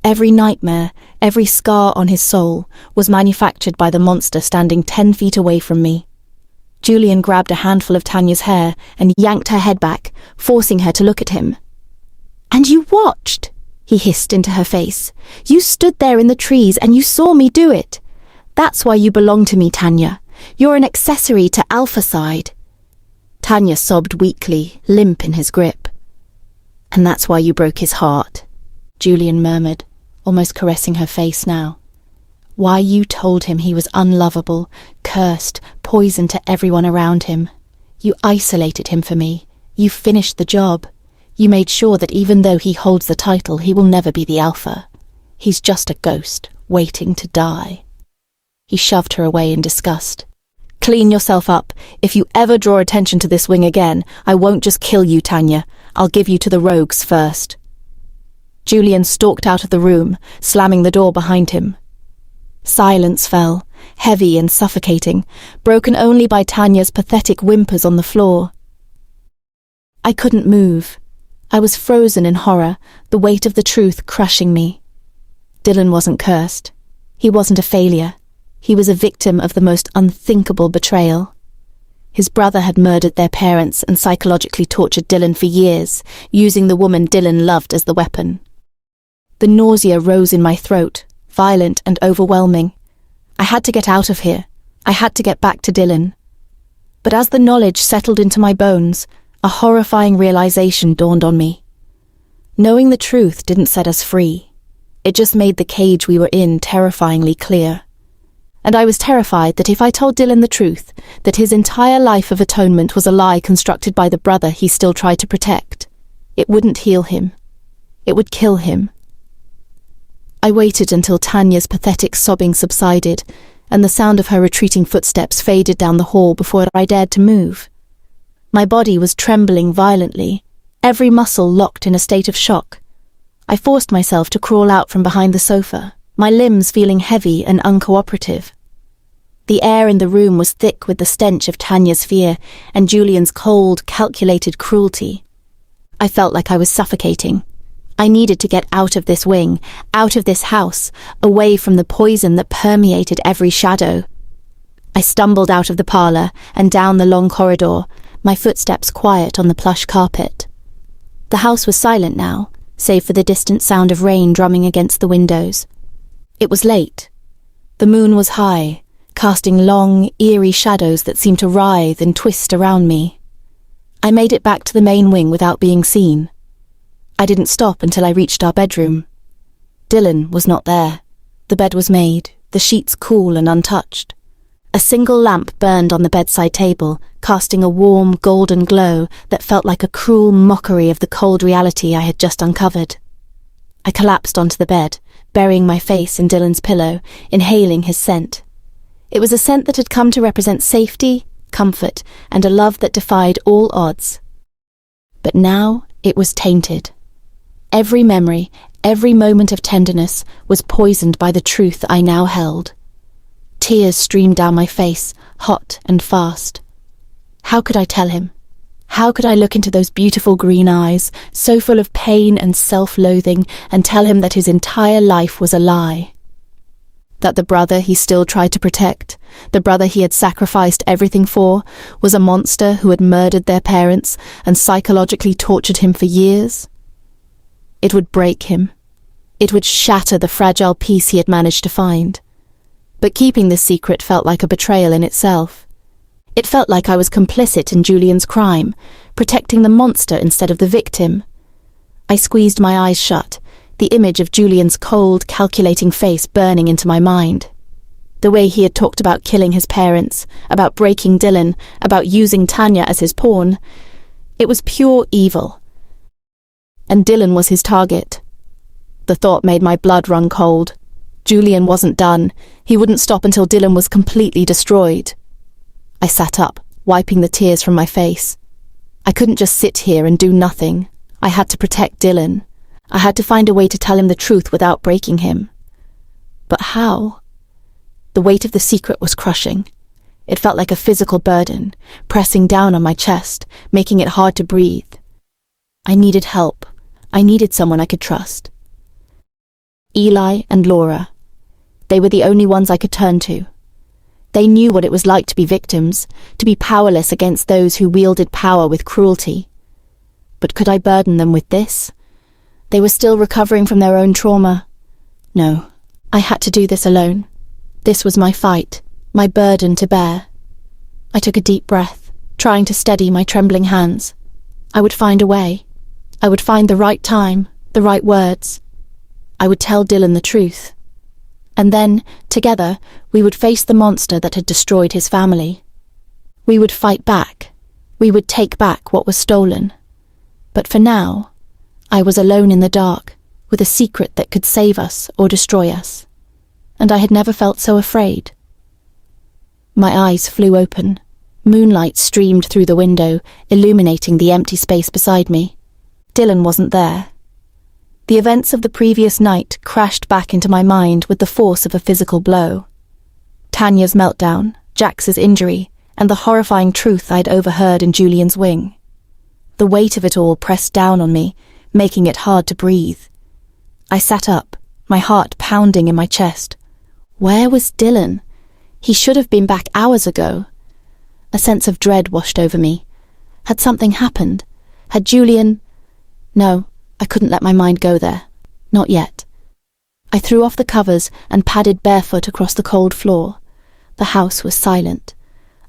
Every nightmare, every scar on his soul, was manufactured by the monster standing 10 feet away from me. Julian grabbed a handful of Tanya's hair and yanked her head back, forcing her to look at him. "And you watched," he hissed into her face. "You stood there in the trees and you saw me do it. That's why you belong to me, Tanya. You're an accessory to Alpha Side." Tanya sobbed weakly, limp in his grip. "And that's why you broke his heart," Julian murmured, almost caressing her face now. "Why you told him he was unlovable, cursed, poison to everyone around him. You isolated him for me. You finished the job. You made sure that even though he holds the title, he will never be the Alpha. He's just a ghost, waiting to die." He shoved her away in disgust. "Clean yourself up. If you ever draw attention to this wing again, I won't just kill you, Tanya. I'll give you to the rogues first." Julian stalked out of the room, slamming the door behind him. Silence fell, heavy and suffocating, broken only by Tanya's pathetic whimpers on the floor. I couldn't move. I was frozen in horror, the weight of the truth crushing me. Dylan wasn't cursed. He wasn't a failure. He was a victim of the most unthinkable betrayal. His brother had murdered their parents and psychologically tortured Dylan for years, using the woman Dylan loved as the weapon. The nausea rose in my throat, violent and overwhelming. I had to get out of here. I had to get back to Dylan. But as the knowledge settled into my bones, a horrifying realization dawned on me. Knowing the truth didn't set us free. It just made the cage we were in terrifyingly clear. And I was terrified that if I told Dylan the truth, that his entire life of atonement was a lie constructed by the brother he still tried to protect, it wouldn't heal him. It would kill him. I waited until Tanya's pathetic sobbing subsided, and the sound of her retreating footsteps faded down the hall before I dared to move. My body was trembling violently, every muscle locked in a state of shock. I forced myself to crawl out from behind the sofa, my limbs feeling heavy and uncooperative. The air in the room was thick with the stench of Tanya's fear and Julian's cold, calculated cruelty. I felt like I was suffocating. I needed to get out of this wing, out of this house, away from the poison that permeated every shadow. I stumbled out of the parlour and down the long corridor, my footsteps quiet on the plush carpet. The house was silent now, save for the distant sound of rain drumming against the windows. It was late. The moon was high, casting long, eerie shadows that seemed to writhe and twist around me. I made it back to the main wing without being seen. I didn't stop until I reached our bedroom. Dylan was not there. The bed was made, the sheets cool and untouched. A single lamp burned on the bedside table, casting a warm, golden glow that felt like a cruel mockery of the cold reality I had just uncovered. I collapsed onto the bed, burying my face in Dylan's pillow, inhaling his scent. It was a scent that had come to represent safety, comfort, and a love that defied all odds. But now it was tainted. Every memory, every moment of tenderness was poisoned by the truth I now held. Tears streamed down my face, hot and fast. How could I tell him? How could I look into those beautiful green eyes, so full of pain and self-loathing, and tell him that his entire life was a lie? That the brother he still tried to protect, the brother he had sacrificed everything for, was a monster who had murdered their parents and psychologically tortured him for years? It would break him. It would shatter the fragile peace he had managed to find. But keeping this secret felt like a betrayal in itself. It felt like I was complicit in Julian's crime, protecting the monster instead of the victim. I squeezed my eyes shut, the image of Julian's cold, calculating face burning into my mind. The way he had talked about killing his parents, about breaking Dylan, about using Tanya as his pawn. It was pure evil. And Dylan was his target. The thought made my blood run cold. Julian wasn't done. He wouldn't stop until Dylan was completely destroyed. I sat up, wiping the tears from my face. I couldn't just sit here and do nothing. I had to protect Dylan. I had to find a way to tell him the truth without breaking him. But how? The weight of the secret was crushing. It felt like a physical burden, pressing down on my chest, making it hard to breathe. I needed help. I needed someone I could trust. Eli and Laura. They were the only ones I could turn to. They knew what it was like to be victims, to be powerless against those who wielded power with cruelty. But could I burden them with this? They were still recovering from their own trauma. No, I had to do this alone. This was my fight, my burden to bear. I took a deep breath, trying to steady my trembling hands. I would find a way. I would find the right time, the right words. I would tell Dylan the truth. And then, together, we would face the monster that had destroyed his family. We would fight back. We would take back what was stolen. But for now, I was alone in the dark, with a secret that could save us or destroy us. And I had never felt so afraid. My eyes flew open. Moonlight streamed through the window, illuminating the empty space beside me. Dylan wasn't there. The events of the previous night crashed back into my mind with the force of a physical blow. Tanya's meltdown, Jax's injury, and the horrifying truth I'd overheard in Julian's wing. The weight of it all pressed down on me, making it hard to breathe. I sat up, my heart pounding in my chest. Where was Dylan? He should have been back hours ago. A sense of dread washed over me. Had something happened? Had Julian... No, I couldn't let my mind go there. Not yet. I threw off the covers and padded barefoot across the cold floor. The house was silent.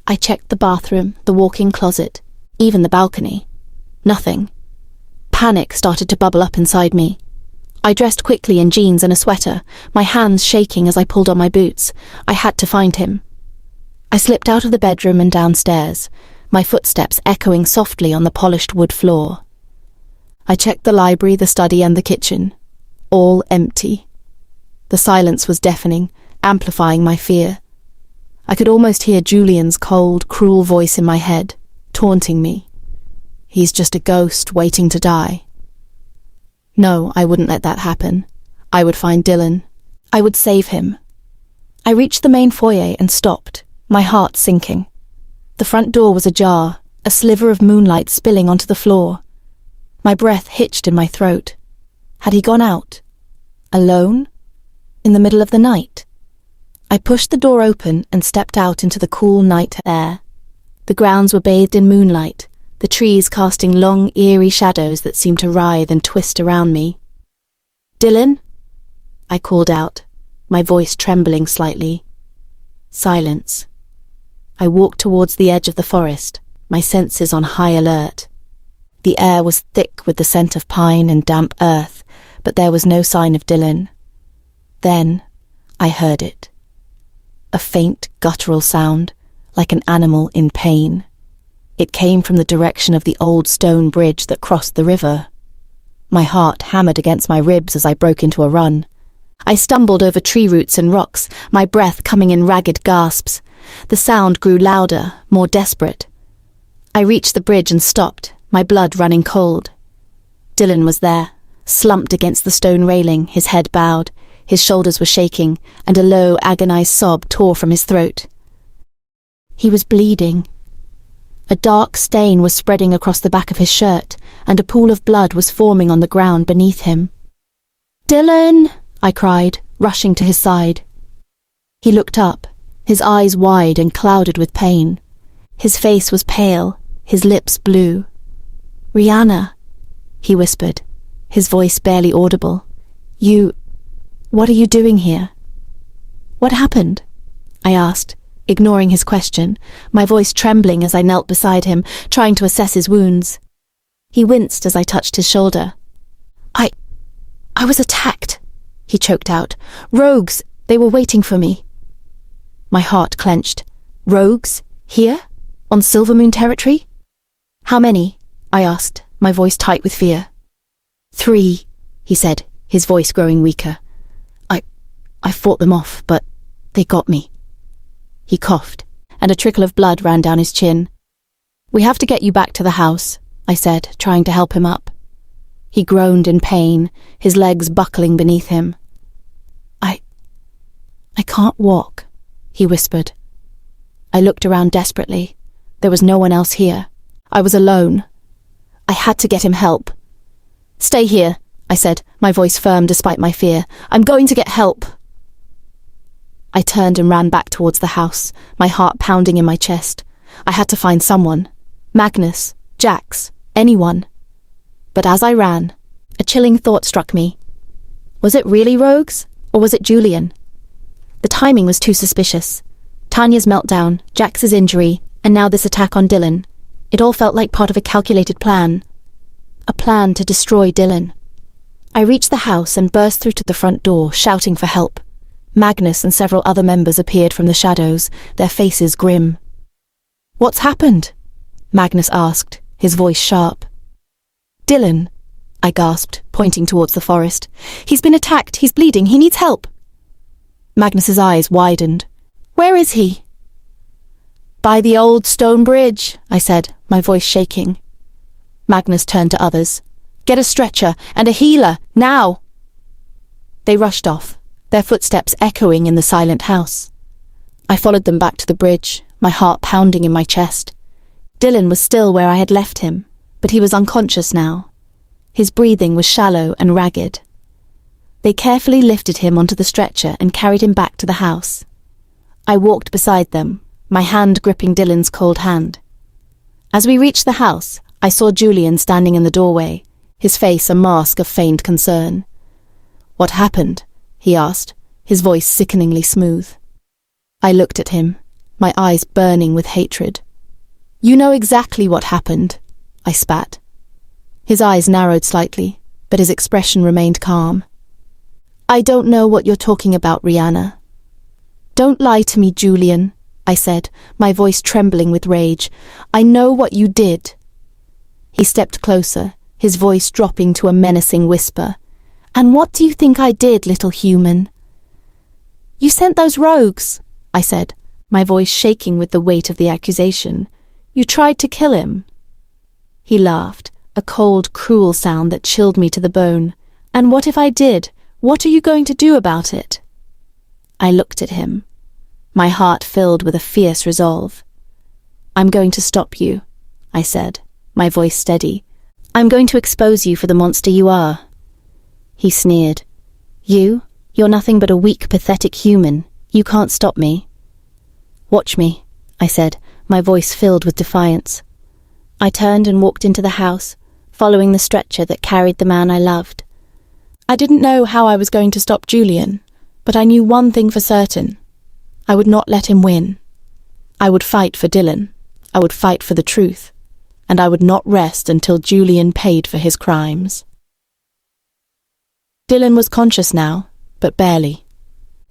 I checked the bathroom, the walk-in closet, even the balcony. Nothing. Panic started to bubble up inside me. I dressed quickly in jeans and a sweater, my hands shaking as I pulled on my boots. I had to find him. I slipped out of the bedroom and downstairs, my footsteps echoing softly on the polished wood floor. I checked the library, the study, and the kitchen. All empty. The silence was deafening, amplifying my fear. I could almost hear Julian's cold, cruel voice in my head, taunting me. He's just a ghost waiting to die. No, I wouldn't let that happen. I would find Dylan. I would save him. I reached the main foyer and stopped, my heart sinking. The front door was ajar, a sliver of moonlight spilling onto the floor. My breath hitched in my throat. Had he gone out? Alone? In the middle of the night? I pushed the door open and stepped out into the cool night air. The grounds were bathed in moonlight, the trees casting long, eerie shadows that seemed to writhe and twist around me. "Dylan?" I called out, my voice trembling slightly. Silence. I walked towards the edge of the forest, my senses on high alert. The air was thick with the scent of pine and damp earth, but there was no sign of Dylan. Then I heard it. A faint, guttural sound, like an animal in pain. It came from the direction of the old stone bridge that crossed the river. My heart hammered against my ribs as I broke into a run. I stumbled over tree roots and rocks, my breath coming in ragged gasps. The sound grew louder, more desperate. I reached the bridge and stopped, my blood running cold. Dylan was there, slumped against the stone railing, his head bowed. His shoulders were shaking, and a low, agonized sob tore from his throat. He was bleeding. A dark stain was spreading across the back of his shirt, and a pool of blood was forming on the ground beneath him. "Dylan!" I cried, rushing to his side. He looked up, his eyes wide and clouded with pain. His face was pale, his lips blue. "Rihanna," he whispered, his voice barely audible. What are you doing here?" "What happened?" I asked, ignoring his question, my voice trembling as I knelt beside him, trying to assess his wounds. He winced as I touched his shoulder. I was attacked," he choked out. "Rogues, they were waiting for me." My heart clenched. "Rogues? Here? On Silvermoon territory?" "How many?" I asked, my voice tight with fear. "3, he said, his voice growing weaker. I fought them off, but they got me." He coughed, and a trickle of blood ran down his chin. "We have to get you back to the house," I said, trying to help him up. He groaned in pain, his legs buckling beneath him. I can't walk," he whispered. I looked around desperately. There was no one else here. I was alone. I had to get him help. "Stay here," I said, my voice firm despite my fear. "I'm going to get help." I turned and ran back towards the house, my heart pounding in my chest. I had to find someone. Magnus, Jax, anyone. But as I ran, a chilling thought struck me. Was it really rogues, or was it Julian? The timing was too suspicious. Tanya's meltdown, Jax's injury, and now this attack on Dylan. It all felt like part of a calculated plan. A plan to destroy Dylan. I reached the house and burst through to the front door, shouting for help. Magnus and several other members appeared from the shadows, their faces grim. "What's happened?" Magnus asked, his voice sharp. "Dylan," I gasped, pointing towards the forest. "He's been attacked, he's bleeding, he needs help." Magnus's eyes widened. "Where is he?" "By the old stone bridge," I said, my voice shaking. Magnus turned to others. "Get a stretcher and a healer, now!" They rushed off, their footsteps echoing in the silent house. I followed them back to the bridge, my heart pounding in my chest. Dylan was still where I had left him, but he was unconscious now. His breathing was shallow and ragged. They carefully lifted him onto the stretcher and carried him back to the house. I walked beside them, my hand gripping Dylan's cold hand. As we reached the house, I saw Julian standing in the doorway, his face a mask of feigned concern. "What happened?" he asked, his voice sickeningly smooth. I looked at him, my eyes burning with hatred. "You know exactly what happened," I spat. His eyes narrowed slightly, but his expression remained calm. "I don't know what you're talking about, Rihanna." "Don't lie to me, Julian," I said, my voice trembling with rage. "I know what you did." He stepped closer, his voice dropping to a menacing whisper. "And what do you think I did, little human?" "You sent those rogues," I said, my voice shaking with the weight of the accusation. "You tried to kill him." He laughed, a cold, cruel sound that chilled me to the bone. "And what if I did? What are you going to do about it?" I looked at him, my heart filled with a fierce resolve. "I'm going to stop you," I said, my voice steady. "I'm going to expose you for the monster you are." he sneered. You're nothing but a weak, pathetic human. You can't stop me. Watch me, I said, my voice filled with defiance. I turned and walked into the house, following the stretcher that carried the man I loved. I didn't know how I was going to stop Julian, but I knew one thing for certain. I would not let him win. I would fight for Dylan. I would fight for the truth. And I would not rest until Julian paid for his crimes. Dylan was conscious now, but barely.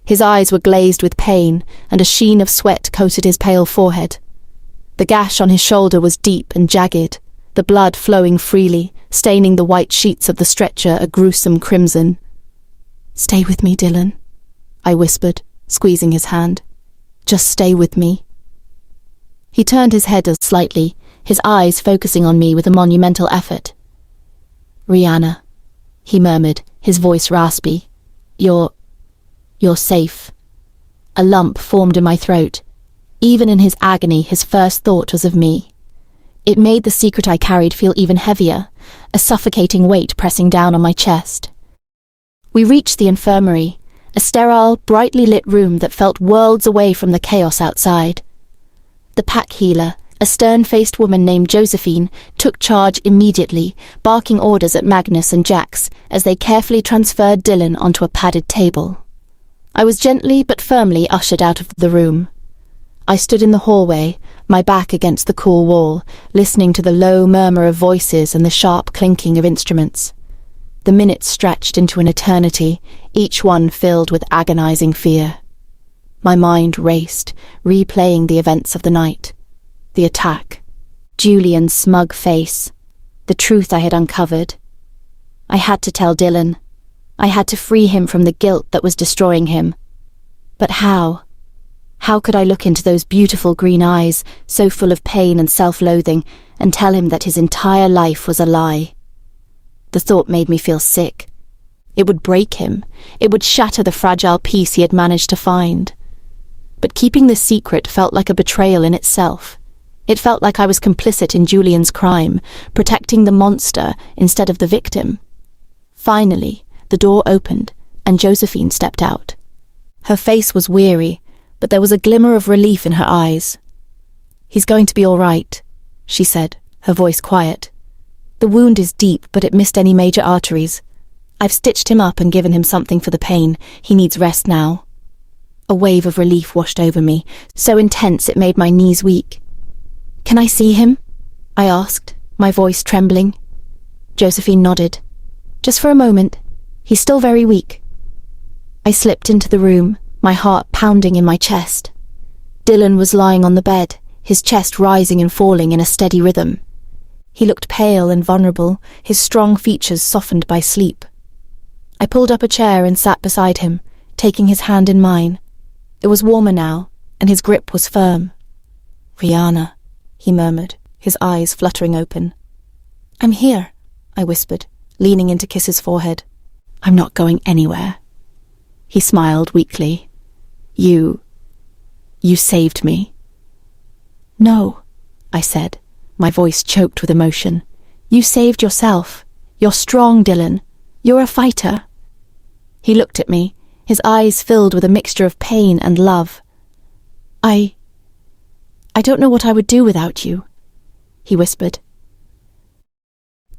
His eyes were glazed with pain, and a sheen of sweat coated his pale forehead. The gash on his shoulder was deep and jagged, the blood flowing freely, staining the white sheets of the stretcher a gruesome crimson. "Stay with me, Dylan," I whispered, squeezing his hand. "Just stay with me." He turned his head slightly, his eyes focusing on me with a monumental effort. "Rihanna," he murmured, his voice raspy. You're safe." A lump formed in my throat. Even in his agony, his first thought was of me. It made the secret I carried feel even heavier, a suffocating weight pressing down on my chest. We reached the infirmary, a sterile, brightly lit room that felt worlds away from the chaos outside. The pack healer, a stern-faced woman named Josephine, took charge immediately, barking orders at Magnus and Jax as they carefully transferred Dylan onto a padded table. I was gently but firmly ushered out of the room. I stood in the hallway, my back against the cool wall, listening to the low murmur of voices and the sharp clinking of instruments. The minutes stretched into an eternity, each one filled with agonizing fear. My mind raced, replaying the events of the night. The attack, Julian's smug face, the truth I had uncovered. I had to tell Dylan. I had to free him from the guilt that was destroying him. But how? How could I look into those beautiful green eyes, so full of pain and self-loathing, and tell him that his entire life was a lie? The thought made me feel sick. It would break him. It would shatter the fragile peace he had managed to find. But keeping this secret felt like a betrayal in itself. It felt like I was complicit in Julian's crime, protecting the monster instead of the victim. Finally, the door opened, and Josephine stepped out. Her face was weary, but there was a glimmer of relief in her eyes. "He's going to be all right," she said, her voice quiet. "The wound is deep, but it missed any major arteries. I've stitched him up and given him something for the pain. He needs rest now." A wave of relief washed over me, so intense it made my knees weak. "Can I see him?" I asked, my voice trembling. Josephine nodded. "Just for a moment. He's still very weak." I slipped into the room, my heart pounding in my chest. Dylan was lying on the bed, his chest rising and falling in a steady rhythm. He looked pale and vulnerable, his strong features softened by sleep. I pulled up a chair and sat beside him, taking his hand in mine. It was warmer now, and his grip was firm. "Rihanna," he murmured, his eyes fluttering open. "I'm here," I whispered, leaning in to kiss his forehead. "I'm not going anywhere." He smiled weakly. You saved me." "No," I said, my voice choked with emotion. "You saved yourself. You're strong, Dylan. You're a fighter." He looked at me, his eyes filled with a mixture of pain and love. I don't know what I would do without you," he whispered.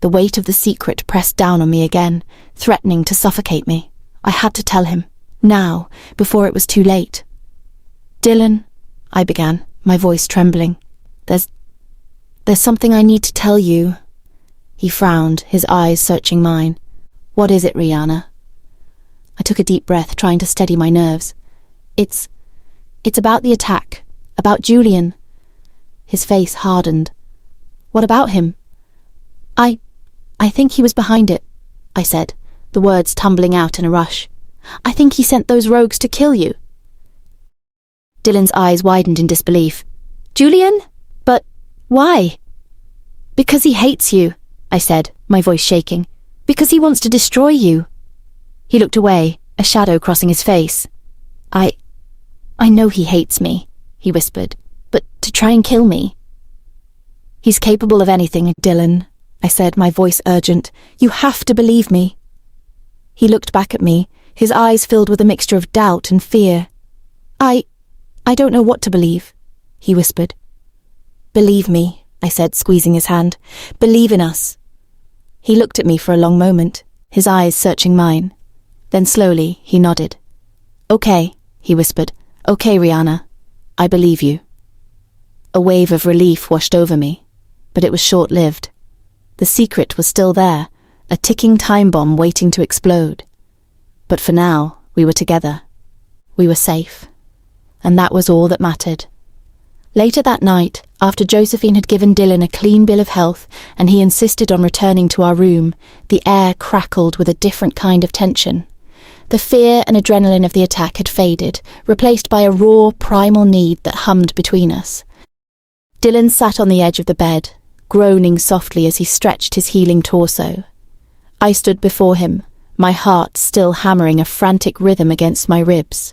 The weight of the secret pressed down on me again, threatening to suffocate me. I had to tell him, now, before it was too late. "Dylan," I began, my voice trembling. There's something I need to tell you." He frowned, his eyes searching mine. "What is it, Rihanna?" I took a deep breath, trying to steady my nerves. It's about the attack, about Julian." His face hardened. "What about him?" I think he was behind it," I said, the words tumbling out in a rush. "I think he sent those rogues to kill you." Dylan's eyes widened in disbelief. "Julian? But why?" "Because he hates you," I said, my voice shaking. "Because he wants to destroy you." He looked away, a shadow crossing his face. I know he hates me," he whispered, "but to try and kill me." "He's capable of anything, Dylan," I said, my voice urgent. "You have to believe me." He looked back at me, his eyes filled with a mixture of doubt and fear. I don't know what to believe," he whispered. "Believe me," I said, squeezing his hand. "Believe in us." He looked at me for a long moment, his eyes searching mine. Then slowly, he nodded. "Okay," he whispered. "Okay, Rihanna. I believe you." A wave of relief washed over me, but it was short-lived. The secret was still there, a ticking time bomb waiting to explode. But for now, we were together. We were safe. And that was all that mattered. Later that night, after Josephine had given Dylan a clean bill of health and he insisted on returning to our room, the air crackled with a different kind of tension. The fear and adrenaline of the attack had faded, replaced by a raw, primal need that hummed between us. Dylan sat on the edge of the bed, groaning softly as he stretched his healing torso. I stood before him, my heart still hammering a frantic rhythm against my ribs.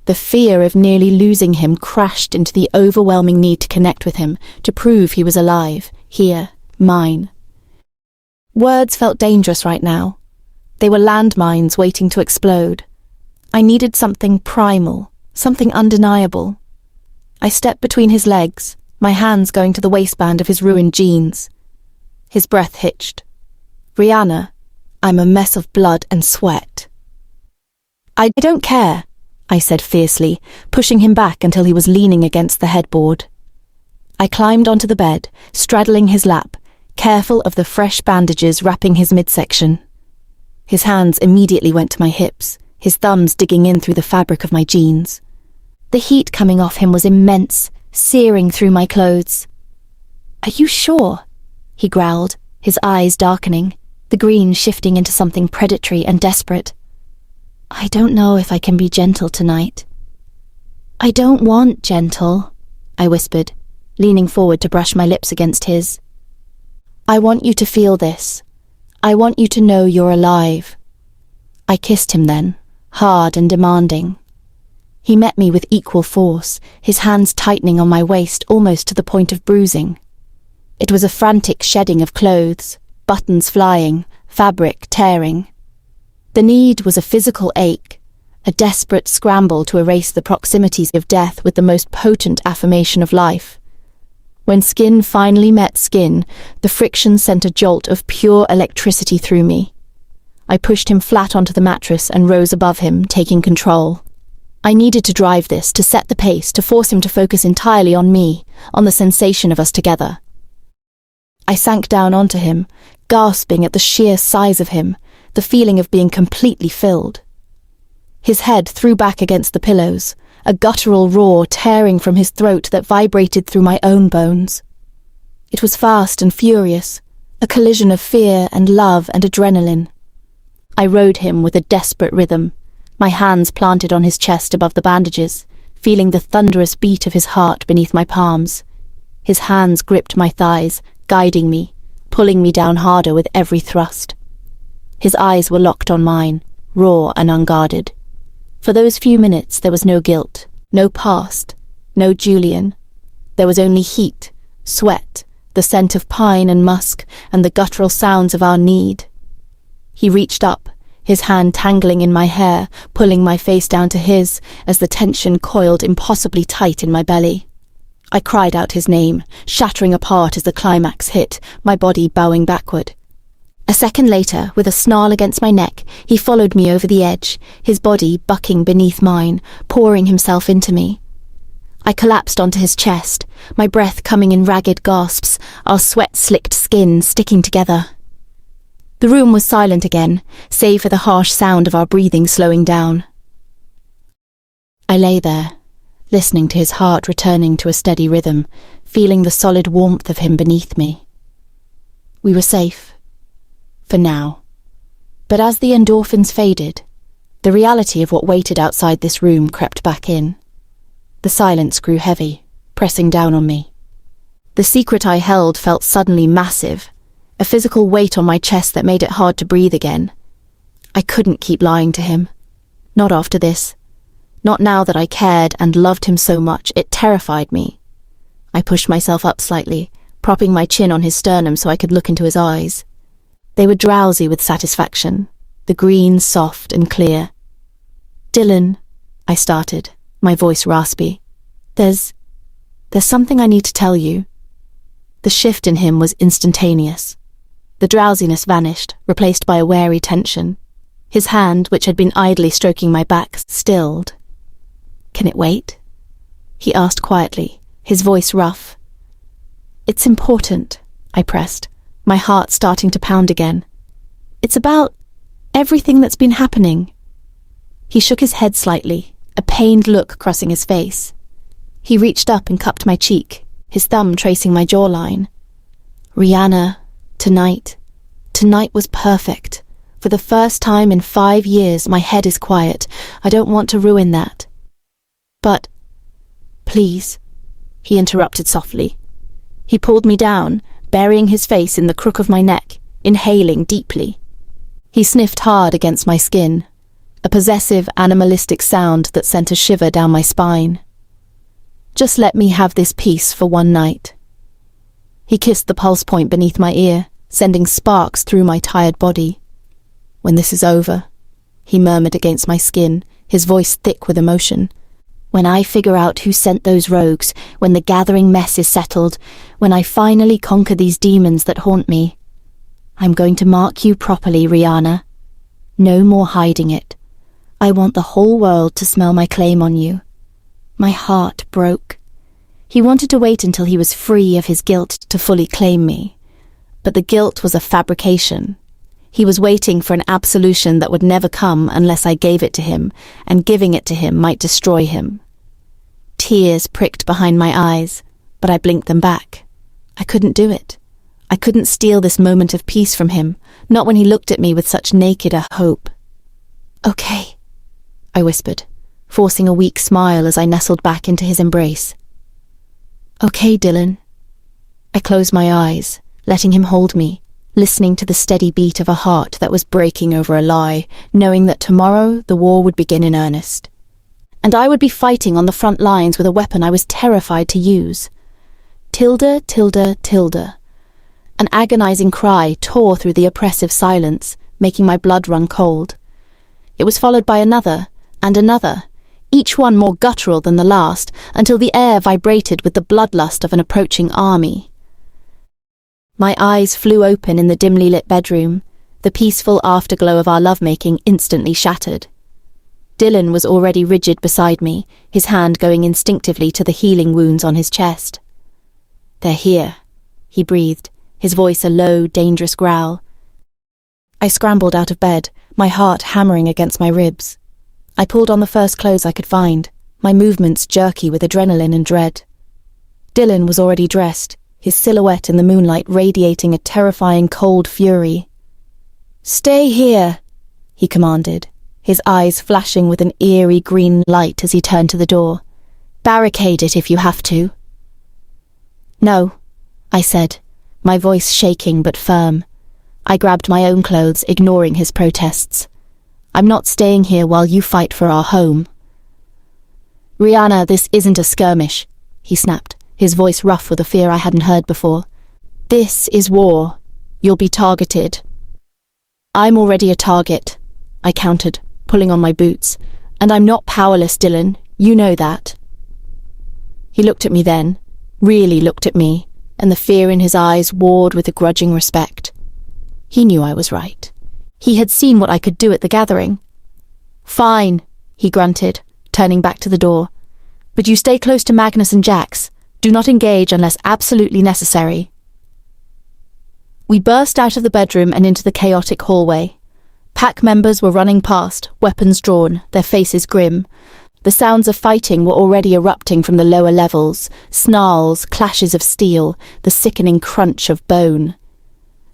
The fear of nearly losing him crashed into the overwhelming need to connect with him, to prove he was alive, here, mine. Words felt dangerous right now. They were landmines waiting to explode. I needed something primal, something undeniable. I stepped between his legs, my hands going to the waistband of his ruined jeans. His breath hitched. "Rihanna, I'm a mess of blood and sweat." "I don't care," I said fiercely, pushing him back until he was leaning against the headboard. I climbed onto the bed, straddling his lap, careful of the fresh bandages wrapping his midsection. His hands immediately went to my hips, his thumbs digging in through the fabric of my jeans. The heat coming off him was immense, searing through my clothes. "Are you sure?" he growled, his eyes darkening, the green shifting into something predatory and desperate. "I don't know if I can be gentle tonight." "I don't want gentle," I whispered, leaning forward to brush my lips against his. "I want you to feel this. I want you to know you're alive." I kissed him then, hard and demanding. He met me with equal force, his hands tightening on my waist almost to the point of bruising. It was a frantic shedding of clothes, buttons flying, fabric tearing. The need was a physical ache, a desperate scramble to erase the proximities of death with the most potent affirmation of life. When skin finally met skin, the friction sent a jolt of pure electricity through me. I pushed him flat onto the mattress and rose above him, taking control. I needed to drive this, to set the pace, to force him to focus entirely on me, on the sensation of us together. I sank down onto him, gasping at the sheer size of him, the feeling of being completely filled. His head threw back against the pillows, a guttural roar tearing from his throat that vibrated through my own bones. It was fast and furious, a collision of fear and love and adrenaline. I rode him with a desperate rhythm, my hands planted on his chest above the bandages, feeling the thunderous beat of his heart beneath my palms. His hands gripped my thighs, guiding me, pulling me down harder with every thrust. His eyes were locked on mine, raw and unguarded. For those few minutes there was no guilt, no past, no Julian. There was only heat, sweat, the scent of pine and musk, and the guttural sounds of our need. He reached up, his hand tangling in my hair, pulling my face down to his, as the tension coiled impossibly tight in my belly. I cried out his name, shattering apart as the climax hit, my body bowing backward. A second later, with a snarl against my neck, he followed me over the edge, his body bucking beneath mine, pouring himself into me. I collapsed onto his chest, my breath coming in ragged gasps, our sweat-slicked skin sticking together. The room was silent again, save for the harsh sound of our breathing slowing down. I lay there, listening to his heart returning to a steady rhythm, feeling the solid warmth of him beneath me. We were safe. For now. But as the endorphins faded, the reality of what waited outside this room crept back in. The silence grew heavy, pressing down on me. The secret I held felt suddenly massive, a physical weight on my chest that made it hard to breathe again. I couldn't keep lying to him. Not after this. Not now that I cared and loved him so much, it terrified me. I pushed myself up slightly, propping my chin on his sternum so I could look into his eyes. They were drowsy with satisfaction, the green soft and clear. "Dylan," I started, my voice raspy. There's something I need to tell you." The shift in him was instantaneous. The drowsiness vanished, replaced by a wary tension. His hand, which had been idly stroking my back, stilled. "Can it wait?" he asked quietly, his voice rough. "It's important," I pressed, my heart starting to pound again. "It's about everything that's been happening." He shook his head slightly, a pained look crossing his face. He reached up and cupped my cheek, his thumb tracing my jawline. "Rihanna, tonight was perfect. For the first time in 5 years, my head is quiet. I don't want to ruin that. But, please," he interrupted softly. He pulled me down, burying his face in the crook of my neck, inhaling deeply. He sniffed hard against my skin, a possessive, animalistic sound that sent a shiver down my spine. "Just let me have this peace for one night." He kissed the pulse point beneath my ear, sending sparks through my tired body. "When this is over," he murmured against my skin, his voice thick with emotion. "When I figure out who sent those rogues, when the gathering mess is settled, when I finally conquer these demons that haunt me, I'm going to mark you properly, Rihanna. No more hiding it. I want the whole world to smell my claim on you." My heart broke. He wanted to wait until he was free of his guilt to fully claim me. But the guilt was a fabrication. He was waiting for an absolution that would never come unless I gave it to him, and giving it to him might destroy him. Tears pricked behind my eyes, but I blinked them back. I couldn't do it. I couldn't steal this moment of peace from him, not when he looked at me with such naked a hope. "Okay," I whispered, forcing a weak smile as I nestled back into his embrace. "Okay, Dylan." I closed my eyes, letting him hold me, listening to the steady beat of a heart that was breaking over a lie, knowing that tomorrow the war would begin in earnest. And I would be fighting on the front lines with a weapon I was terrified to use. Tilda, Tilda, Tilda. An agonizing cry tore through the oppressive silence, making my blood run cold. It was followed by another, and another, each one more guttural than the last, until the air vibrated with the bloodlust of an approaching army. My eyes flew open in the dimly lit bedroom, the peaceful afterglow of our lovemaking instantly shattered. Dylan was already rigid beside me, his hand going instinctively to the healing wounds on his chest. "They're here," he breathed, his voice a low, dangerous growl. I scrambled out of bed, my heart hammering against my ribs. I pulled on the first clothes I could find, my movements jerky with adrenaline and dread. Dylan was already dressed, his silhouette in the moonlight radiating a terrifying cold fury. "Stay here," he commanded, his eyes flashing with an eerie green light as he turned to the door. "Barricade it if you have to." "No," I said, my voice shaking but firm. I grabbed my own clothes, ignoring his protests. "I'm not staying here while you fight for our home." "Rihanna, this isn't a skirmish," he snapped, his voice rough with a fear I hadn't heard before. "This is war. You'll be targeted." "I'm already a target," I countered, pulling on my boots. "And I'm not powerless, Dylan. You know that." He looked at me then, really looked at me, and the fear in his eyes warred with a grudging respect. He knew I was right. He had seen what I could do at the gathering. "Fine," he grunted, turning back to the door. "But you stay close to Magnus and Jax. Do not engage unless absolutely necessary." We burst out of the bedroom and into the chaotic hallway. Pack members were running past, weapons drawn, their faces grim. The sounds of fighting were already erupting from the lower levels, snarls, clashes of steel, the sickening crunch of bone.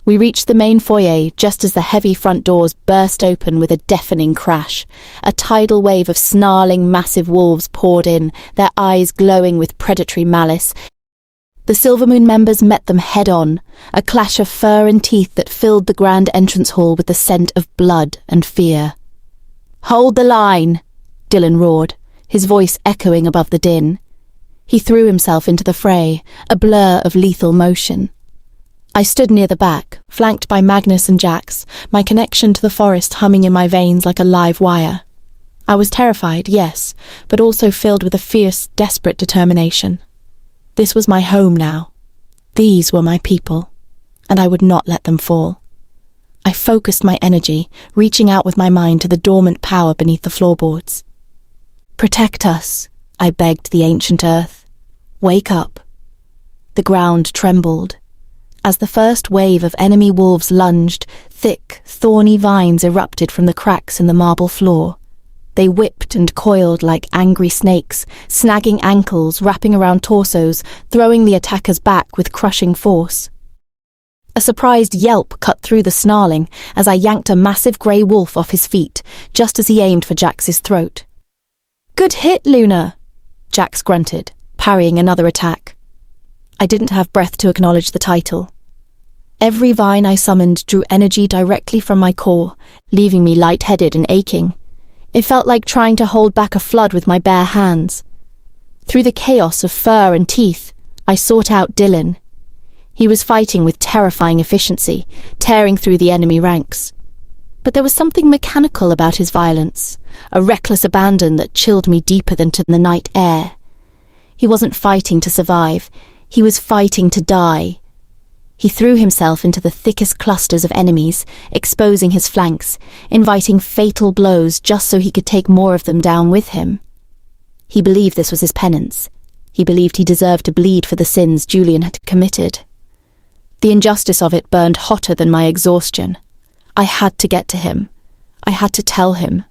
We reached the main foyer just as the heavy front doors burst open with a deafening crash. A tidal wave of snarling, massive wolves poured in, their eyes glowing with predatory malice. The Silvermoon members met them head-on, a clash of fur and teeth that filled the grand entrance hall with the scent of blood and fear. "Hold the line!" Dylan roared, his voice echoing above the din. He threw himself into the fray, a blur of lethal motion. I stood near the back, flanked by Magnus and Jax, my connection to the forest humming in my veins like a live wire. I was terrified, yes, but also filled with a fierce, desperate determination. This was my home now. These were my people, and I would not let them fall. I focused my energy, reaching out with my mind to the dormant power beneath the floorboards. "Protect us," I begged the ancient earth. "Wake up." The ground trembled. As the first wave of enemy wolves lunged, thick, thorny vines erupted from the cracks in the marble floor. They whipped and coiled like angry snakes, snagging ankles, wrapping around torsos, throwing the attackers back with crushing force. A surprised yelp cut through the snarling as I yanked a massive grey wolf off his feet, just as he aimed for Jax's throat. "Good hit, Luna," Jax grunted, parrying another attack. I didn't have breath to acknowledge the title. Every vine I summoned drew energy directly from my core, leaving me lightheaded and aching. It felt like trying to hold back a flood with my bare hands. Through the chaos of fur and teeth, I sought out Dylan. He was fighting with terrifying efficiency, tearing through the enemy ranks. But there was something mechanical about his violence, a reckless abandon that chilled me deeper than to the night air. He wasn't fighting to survive, he was fighting to die. He threw himself into the thickest clusters of enemies, exposing his flanks, inviting fatal blows just so he could take more of them down with him. He believed this was his penance. He believed he deserved to bleed for the sins Julian had committed. The injustice of it burned hotter than my exhaustion. I had to get to him. I had to tell him.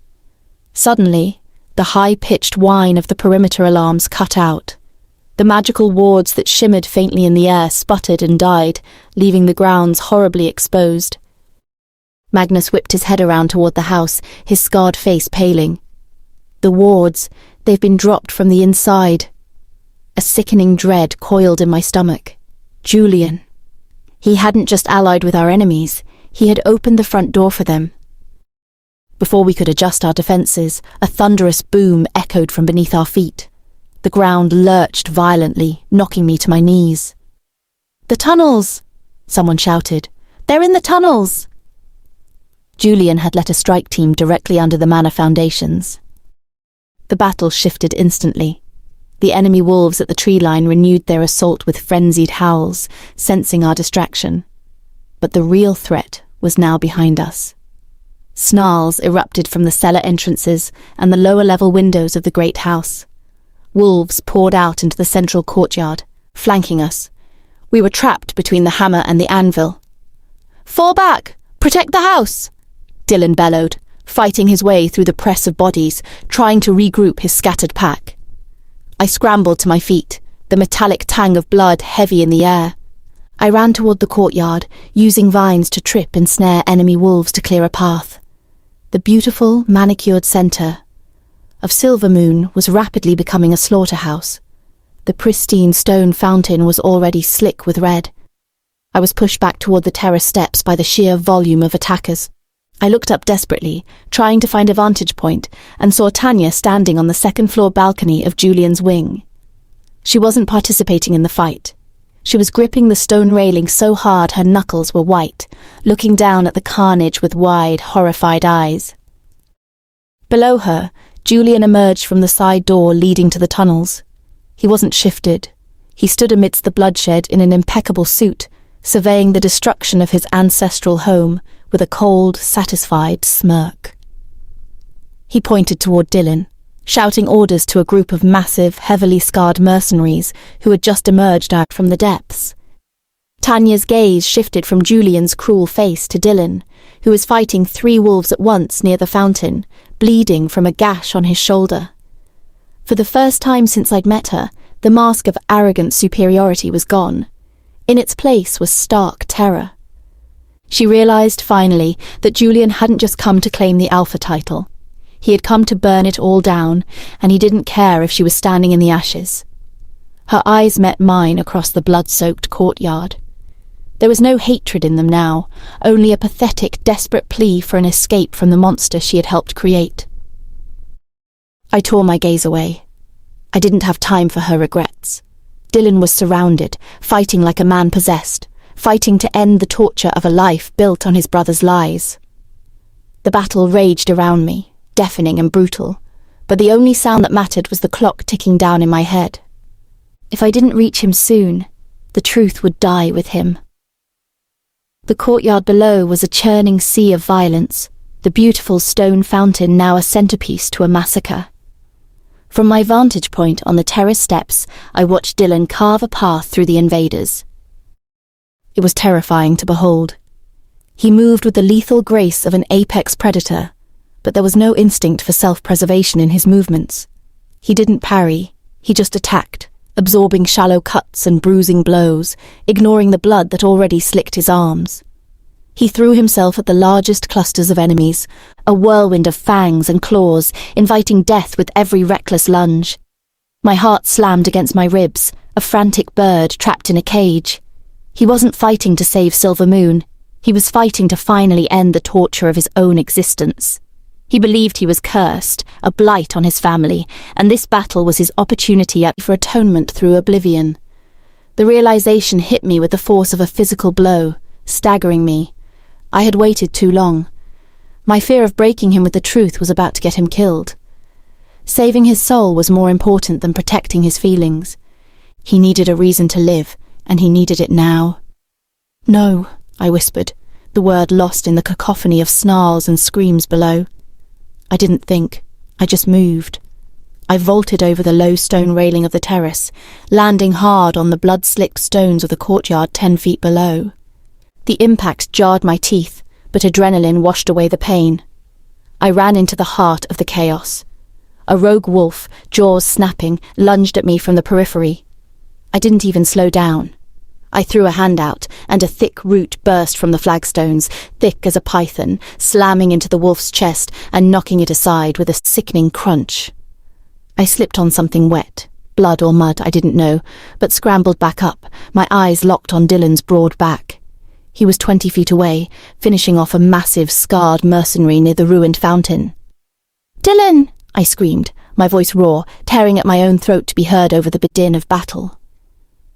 Suddenly, the high-pitched whine of the perimeter alarms cut out. The magical wards that shimmered faintly in the air sputtered and died, leaving the grounds horribly exposed. Magnus whipped his head around toward the house, his scarred face paling. The wards, they've been dropped from the inside. A sickening dread coiled in my stomach. Julian. He hadn't just allied with our enemies, he had opened the front door for them. Before we could adjust our defences, a thunderous boom echoed from beneath our feet. The ground lurched violently, knocking me to my knees. "The tunnels!" someone shouted. "They're in the tunnels!" Julian had let a strike team directly under the manor foundations. The battle shifted instantly. The enemy wolves at the tree line renewed their assault with frenzied howls, sensing our distraction. But the real threat was now behind us. Snarls erupted from the cellar entrances and the lower-level windows of the great house. Wolves poured out into the central courtyard, flanking us. We were trapped between the hammer and the anvil. "Fall back! Protect the house!" Dylan bellowed, fighting his way through the press of bodies, trying to regroup his scattered pack. I scrambled to my feet, the metallic tang of blood heavy in the air. I ran toward the courtyard, using vines to trip and snare enemy wolves to clear a path. The beautiful, manicured centre of Silvermoon was rapidly becoming a slaughterhouse. The pristine stone fountain was already slick with red. I was pushed back toward the terrace steps by the sheer volume of attackers. I looked up desperately, trying to find a vantage point, and saw Tanya standing on the second-floor balcony of Julian's wing. She wasn't participating in the fight. She was gripping the stone railing so hard her knuckles were white, looking down at the carnage with wide, horrified eyes. Below her, Julian emerged from the side door leading to the tunnels. He wasn't shifted. He stood amidst the bloodshed in an impeccable suit, surveying the destruction of his ancestral home with a cold, satisfied smirk. He pointed toward Dylan, shouting orders to a group of massive, heavily scarred mercenaries who had just emerged out from the depths. Tanya's gaze shifted from Julian's cruel face to Dylan, who was fighting 3 wolves at once near the fountain, bleeding from a gash on his shoulder. For the first time since I'd met her, the mask of arrogant superiority was gone. In its place was stark terror. She realized finally that Julian hadn't just come to claim the alpha title. He had come to burn it all down, and he didn't care if she was standing in the ashes. Her eyes met mine across the blood-soaked courtyard. There was no hatred in them now, only a pathetic, desperate plea for an escape from the monster she had helped create. I tore my gaze away. I didn't have time for her regrets. Dylan was surrounded, fighting like a man possessed, fighting to end the torture of a life built on his brother's lies. The battle raged around me, deafening and brutal, but the only sound that mattered was the clock ticking down in my head. If I didn't reach him soon, the truth would die with him. The courtyard below was a churning sea of violence, the beautiful stone fountain now a centerpiece to a massacre. From my vantage point on the terrace steps, I watched Dylan carve a path through the invaders. It was terrifying to behold. He moved with the lethal grace of an apex predator, but there was no instinct for self-preservation in his movements. He didn't parry, he just attacked, absorbing shallow cuts and bruising blows, ignoring the blood that already slicked his arms. He threw himself at the largest clusters of enemies, a whirlwind of fangs and claws, inviting death with every reckless lunge. My heart slammed against my ribs, a frantic bird trapped in a cage. He wasn't fighting to save Silver Moon. He was fighting to finally end the torture of his own existence. He believed he was cursed, a blight on his family, and this battle was his opportunity for atonement through oblivion. The realization hit me with the force of a physical blow, staggering me. I had waited too long. My fear of breaking him with the truth was about to get him killed. Saving his soul was more important than protecting his feelings. He needed a reason to live, and he needed it now. "No," I whispered, the word lost in the cacophony of snarls and screams below. I didn't think, I just moved. I vaulted over the low stone railing of the terrace, landing hard on the blood-slicked stones of the courtyard 10 feet below. The impact jarred my teeth, but adrenaline washed away the pain. I ran into the heart of the chaos. A rogue wolf, jaws snapping, lunged at me from the periphery. I didn't even slow down. I threw a hand out, and a thick root burst from the flagstones, thick as a python, slamming into the wolf's chest and knocking it aside with a sickening crunch. I slipped on something wet, blood or mud, I didn't know, but scrambled back up, my eyes locked on Dylan's broad back. He was 20 feet away, finishing off a massive, scarred mercenary near the ruined fountain. "Dylan!" I screamed, my voice raw, tearing at my own throat to be heard over the din of battle.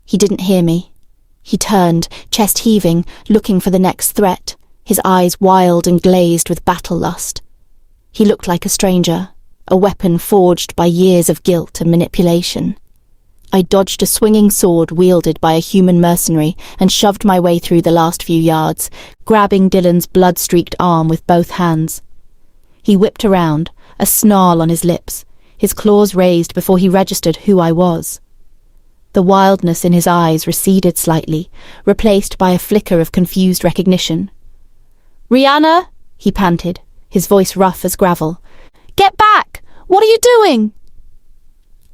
He didn't hear me. He turned, chest heaving, looking for the next threat, his eyes wild and glazed with battle lust. He looked like a stranger, a weapon forged by years of guilt and manipulation. I dodged a swinging sword wielded by a human mercenary and shoved my way through the last few yards, grabbing Dylan's blood-streaked arm with both hands. He whipped around, a snarl on his lips, his claws raised before he registered who I was. The wildness in his eyes receded slightly, replaced by a flicker of confused recognition. "Rihanna!" he panted, his voice rough as gravel. "Get back! What are you doing?"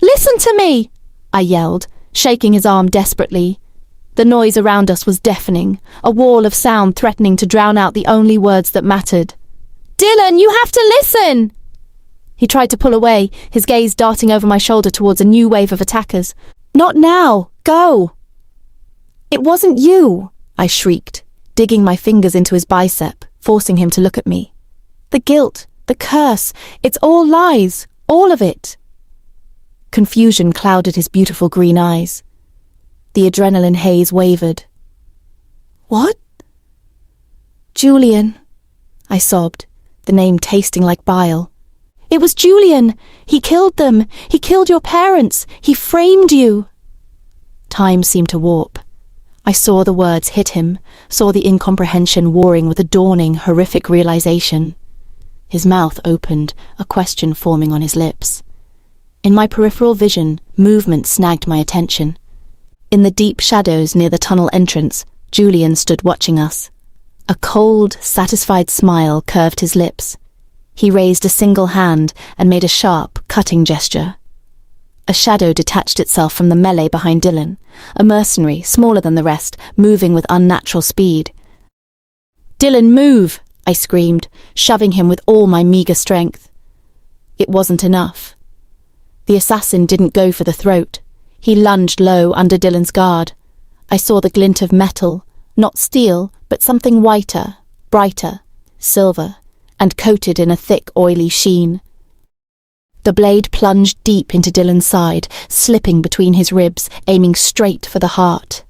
"Listen to me!" I yelled, shaking his arm desperately. The noise around us was deafening, a wall of sound threatening to drown out the only words that mattered. "Dylan, you have to listen!" He tried to pull away, his gaze darting over my shoulder towards a new wave of attackers. "Not now! Go!" "It wasn't you!" I shrieked, digging my fingers into his bicep, forcing him to look at me. "The guilt, the curse, it's all lies, all of it." Confusion clouded his beautiful green eyes. The adrenaline haze wavered. "What?" "Julian," I sobbed, the name tasting like bile. "It was Julian! He killed them! He killed your parents! He framed you!" Time seemed to warp. I saw the words hit him, saw the incomprehension warring with a dawning, horrific realization. His mouth opened, a question forming on his lips. In my peripheral vision, movement snagged my attention. In the deep shadows near the tunnel entrance, Julian stood watching us. A cold, satisfied smile curved his lips. He raised a single hand and made a sharp, cutting gesture. A shadow detached itself from the melee behind Dylan, a mercenary, smaller than the rest, moving with unnatural speed. "Dylan, move!" I screamed, shoving him with all my meagre strength. It wasn't enough. The assassin didn't go for the throat. He lunged low under Dylan's guard. I saw the glint of metal, not steel, but something whiter, brighter, silver, and coated in a thick, oily sheen. The blade plunged deep into Dylan's side, slipping between his ribs, aiming straight for the heart.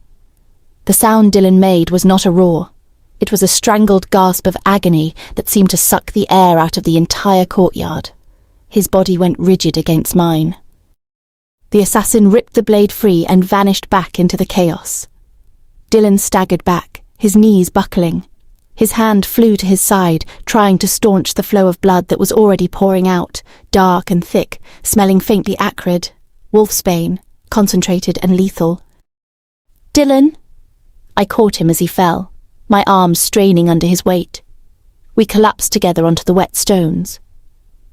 The sound Dylan made was not a roar. It was a strangled gasp of agony that seemed to suck the air out of the entire courtyard. His body went rigid against mine. The assassin ripped the blade free and vanished back into the chaos. Dylan staggered back, his knees buckling. His hand flew to his side, trying to staunch the flow of blood that was already pouring out, dark and thick, smelling faintly acrid, wolfsbane, concentrated and lethal. "Dylan!" I caught him as he fell, my arms straining under his weight. We collapsed together onto the wet stones.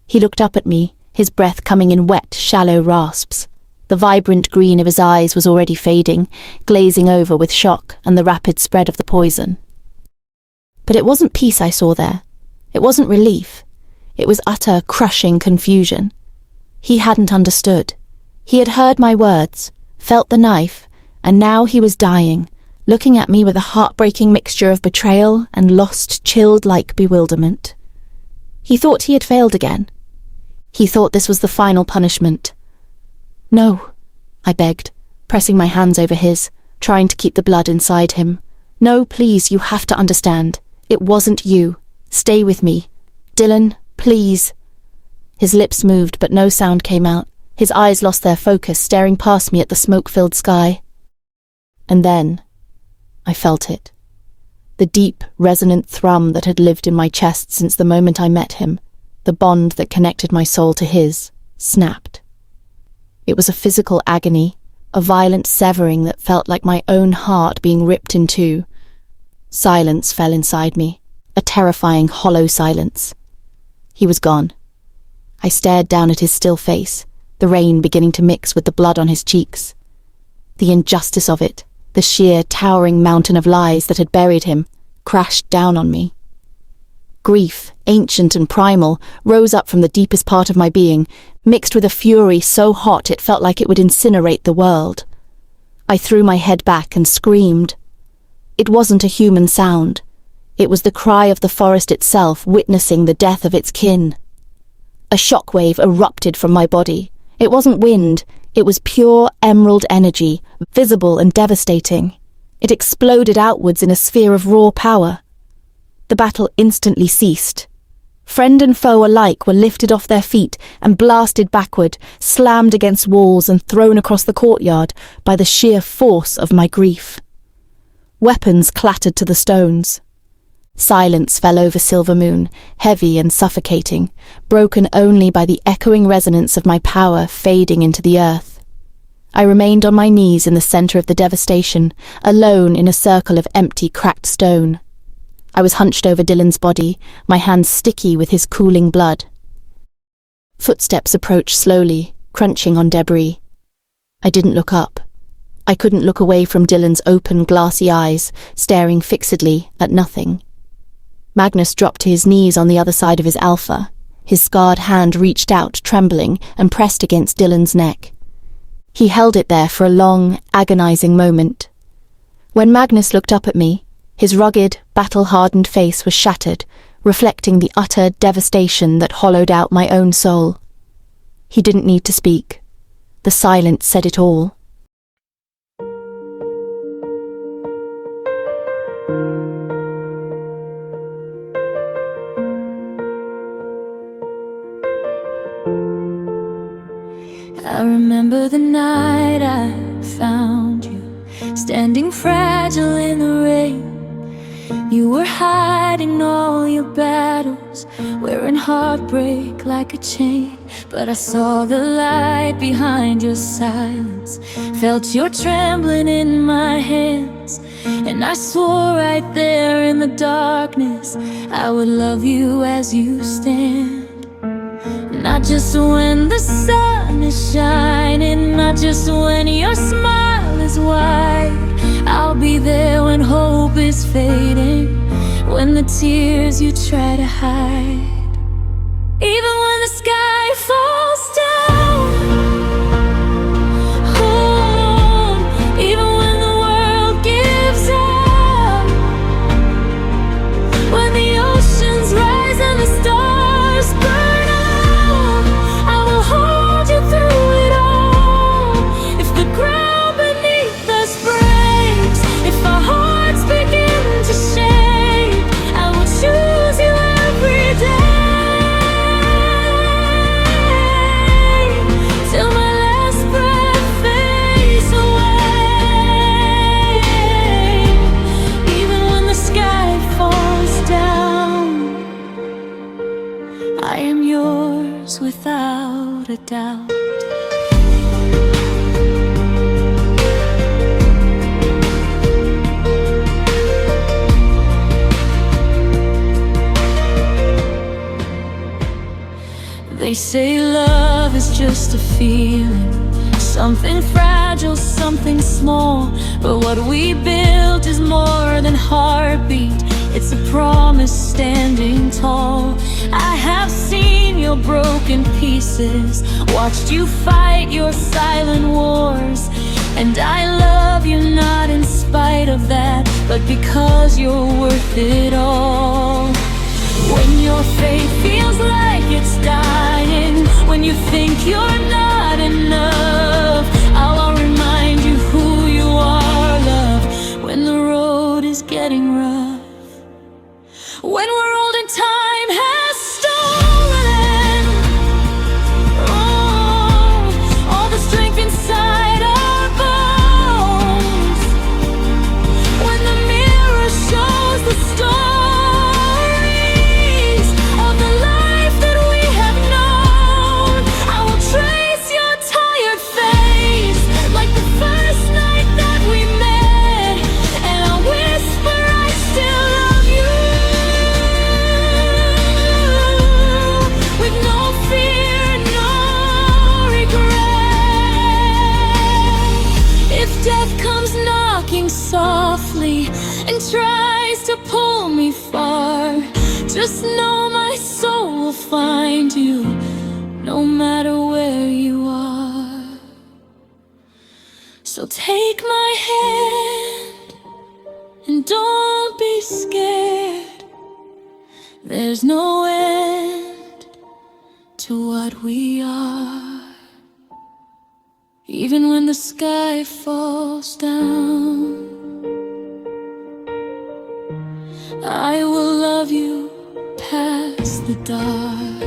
He looked up at me, his breath coming in wet, shallow rasps. The vibrant green of his eyes was already fading, glazing over with shock and the rapid spread of the poison. But it wasn't peace I saw there. It wasn't relief. It was utter, crushing confusion. He hadn't understood. He had heard my words, felt the knife, and now he was dying, looking at me with a heartbreaking mixture of betrayal and lost, chilled-like bewilderment. He thought he had failed again. He thought this was the final punishment. "No," I begged, pressing my hands over his, trying to keep the blood inside him. "No, please, you have to understand. It wasn't you. Stay with me. Dylan, please." His lips moved, but no sound came out. His eyes lost their focus, staring past me at the smoke-filled sky. And then I felt it. The deep, resonant thrum that had lived in my chest since the moment I met him, the bond that connected my soul to his, snapped. It was a physical agony, a violent severing that felt like my own heart being ripped in two. Silence fell inside me, a terrifying, hollow silence. He was gone. I stared down at his still face, the rain beginning to mix with the blood on his cheeks. The injustice of it, the sheer, towering mountain of lies that had buried him, crashed down on me. Grief, ancient and primal, rose up from the deepest part of my being, mixed with a fury so hot it felt like it would incinerate the world. I threw my head back and screamed. It wasn't a human sound. It was the cry of the forest itself witnessing the death of its kin. A shockwave erupted from my body. It wasn't wind. It was pure emerald energy, visible and devastating. It exploded outwards in a sphere of raw power. The battle instantly ceased. Friend and foe alike were lifted off their feet and blasted backward, slammed against walls and thrown across the courtyard by the sheer force of my grief. Weapons clattered to the stones. Silence fell over Silvermoon, heavy and suffocating, broken only by the echoing resonance of my power fading into the earth. I remained on my knees in the center of the devastation, alone in a circle of empty, cracked stone. I was hunched over Dylan's body, my hands sticky with his cooling blood. Footsteps approached slowly, crunching on debris. I didn't look up. I couldn't look away from Dylan's open, glassy eyes, staring fixedly at nothing. Magnus dropped to his knees on the other side of his alpha. His scarred hand reached out, trembling, and pressed against Dylan's neck. He held it there for a long, agonizing moment. When Magnus looked up at me, his rugged, battle-hardened face was shattered, reflecting the utter devastation that hollowed out my own soul. He didn't need to speak. The silence said it all. I remember the night I found you, standing fragile in the rain. You were hiding all your battles, wearing heartbreak like a chain. But I saw the light behind your silence, felt your trembling in my hands. And I swore right there in the darkness, I would love you as you stand. Not just when the sun is shining, not just when your smile is wide. I'll be there when hope is fading, when the tears you try to hide. Even when the sky falls down, oh, even when the world gives up, when the oceans rise and the stars burn out, I will hold you through it all. If the ground beneath us breaks, if our They say love is just a feeling, something fragile, something small. But what we built is more than heartbeat, it's a promise standing tall. I have seen your broken pieces, watched you fight your silent wars. And I love you not in spite of that, but because you're worth it all. When your faith feels like it's dying, when you think you're not enough, I'll remind you who you are, love, when the road is getting rough. When we're old and time has stolen all the strength inside our bones, when the mirror shows the stories of the life that we have known, I will trace your tired face like the first night that we met, and I'll whisper I still love you. With no fear, no regret. If death comes knocking softly and tries to pull me far, just know my soul will find you, no matter where you are. So take my hand and don't be scared. There's no end to what we are. Even when the sky falls down, I will love you past the dark.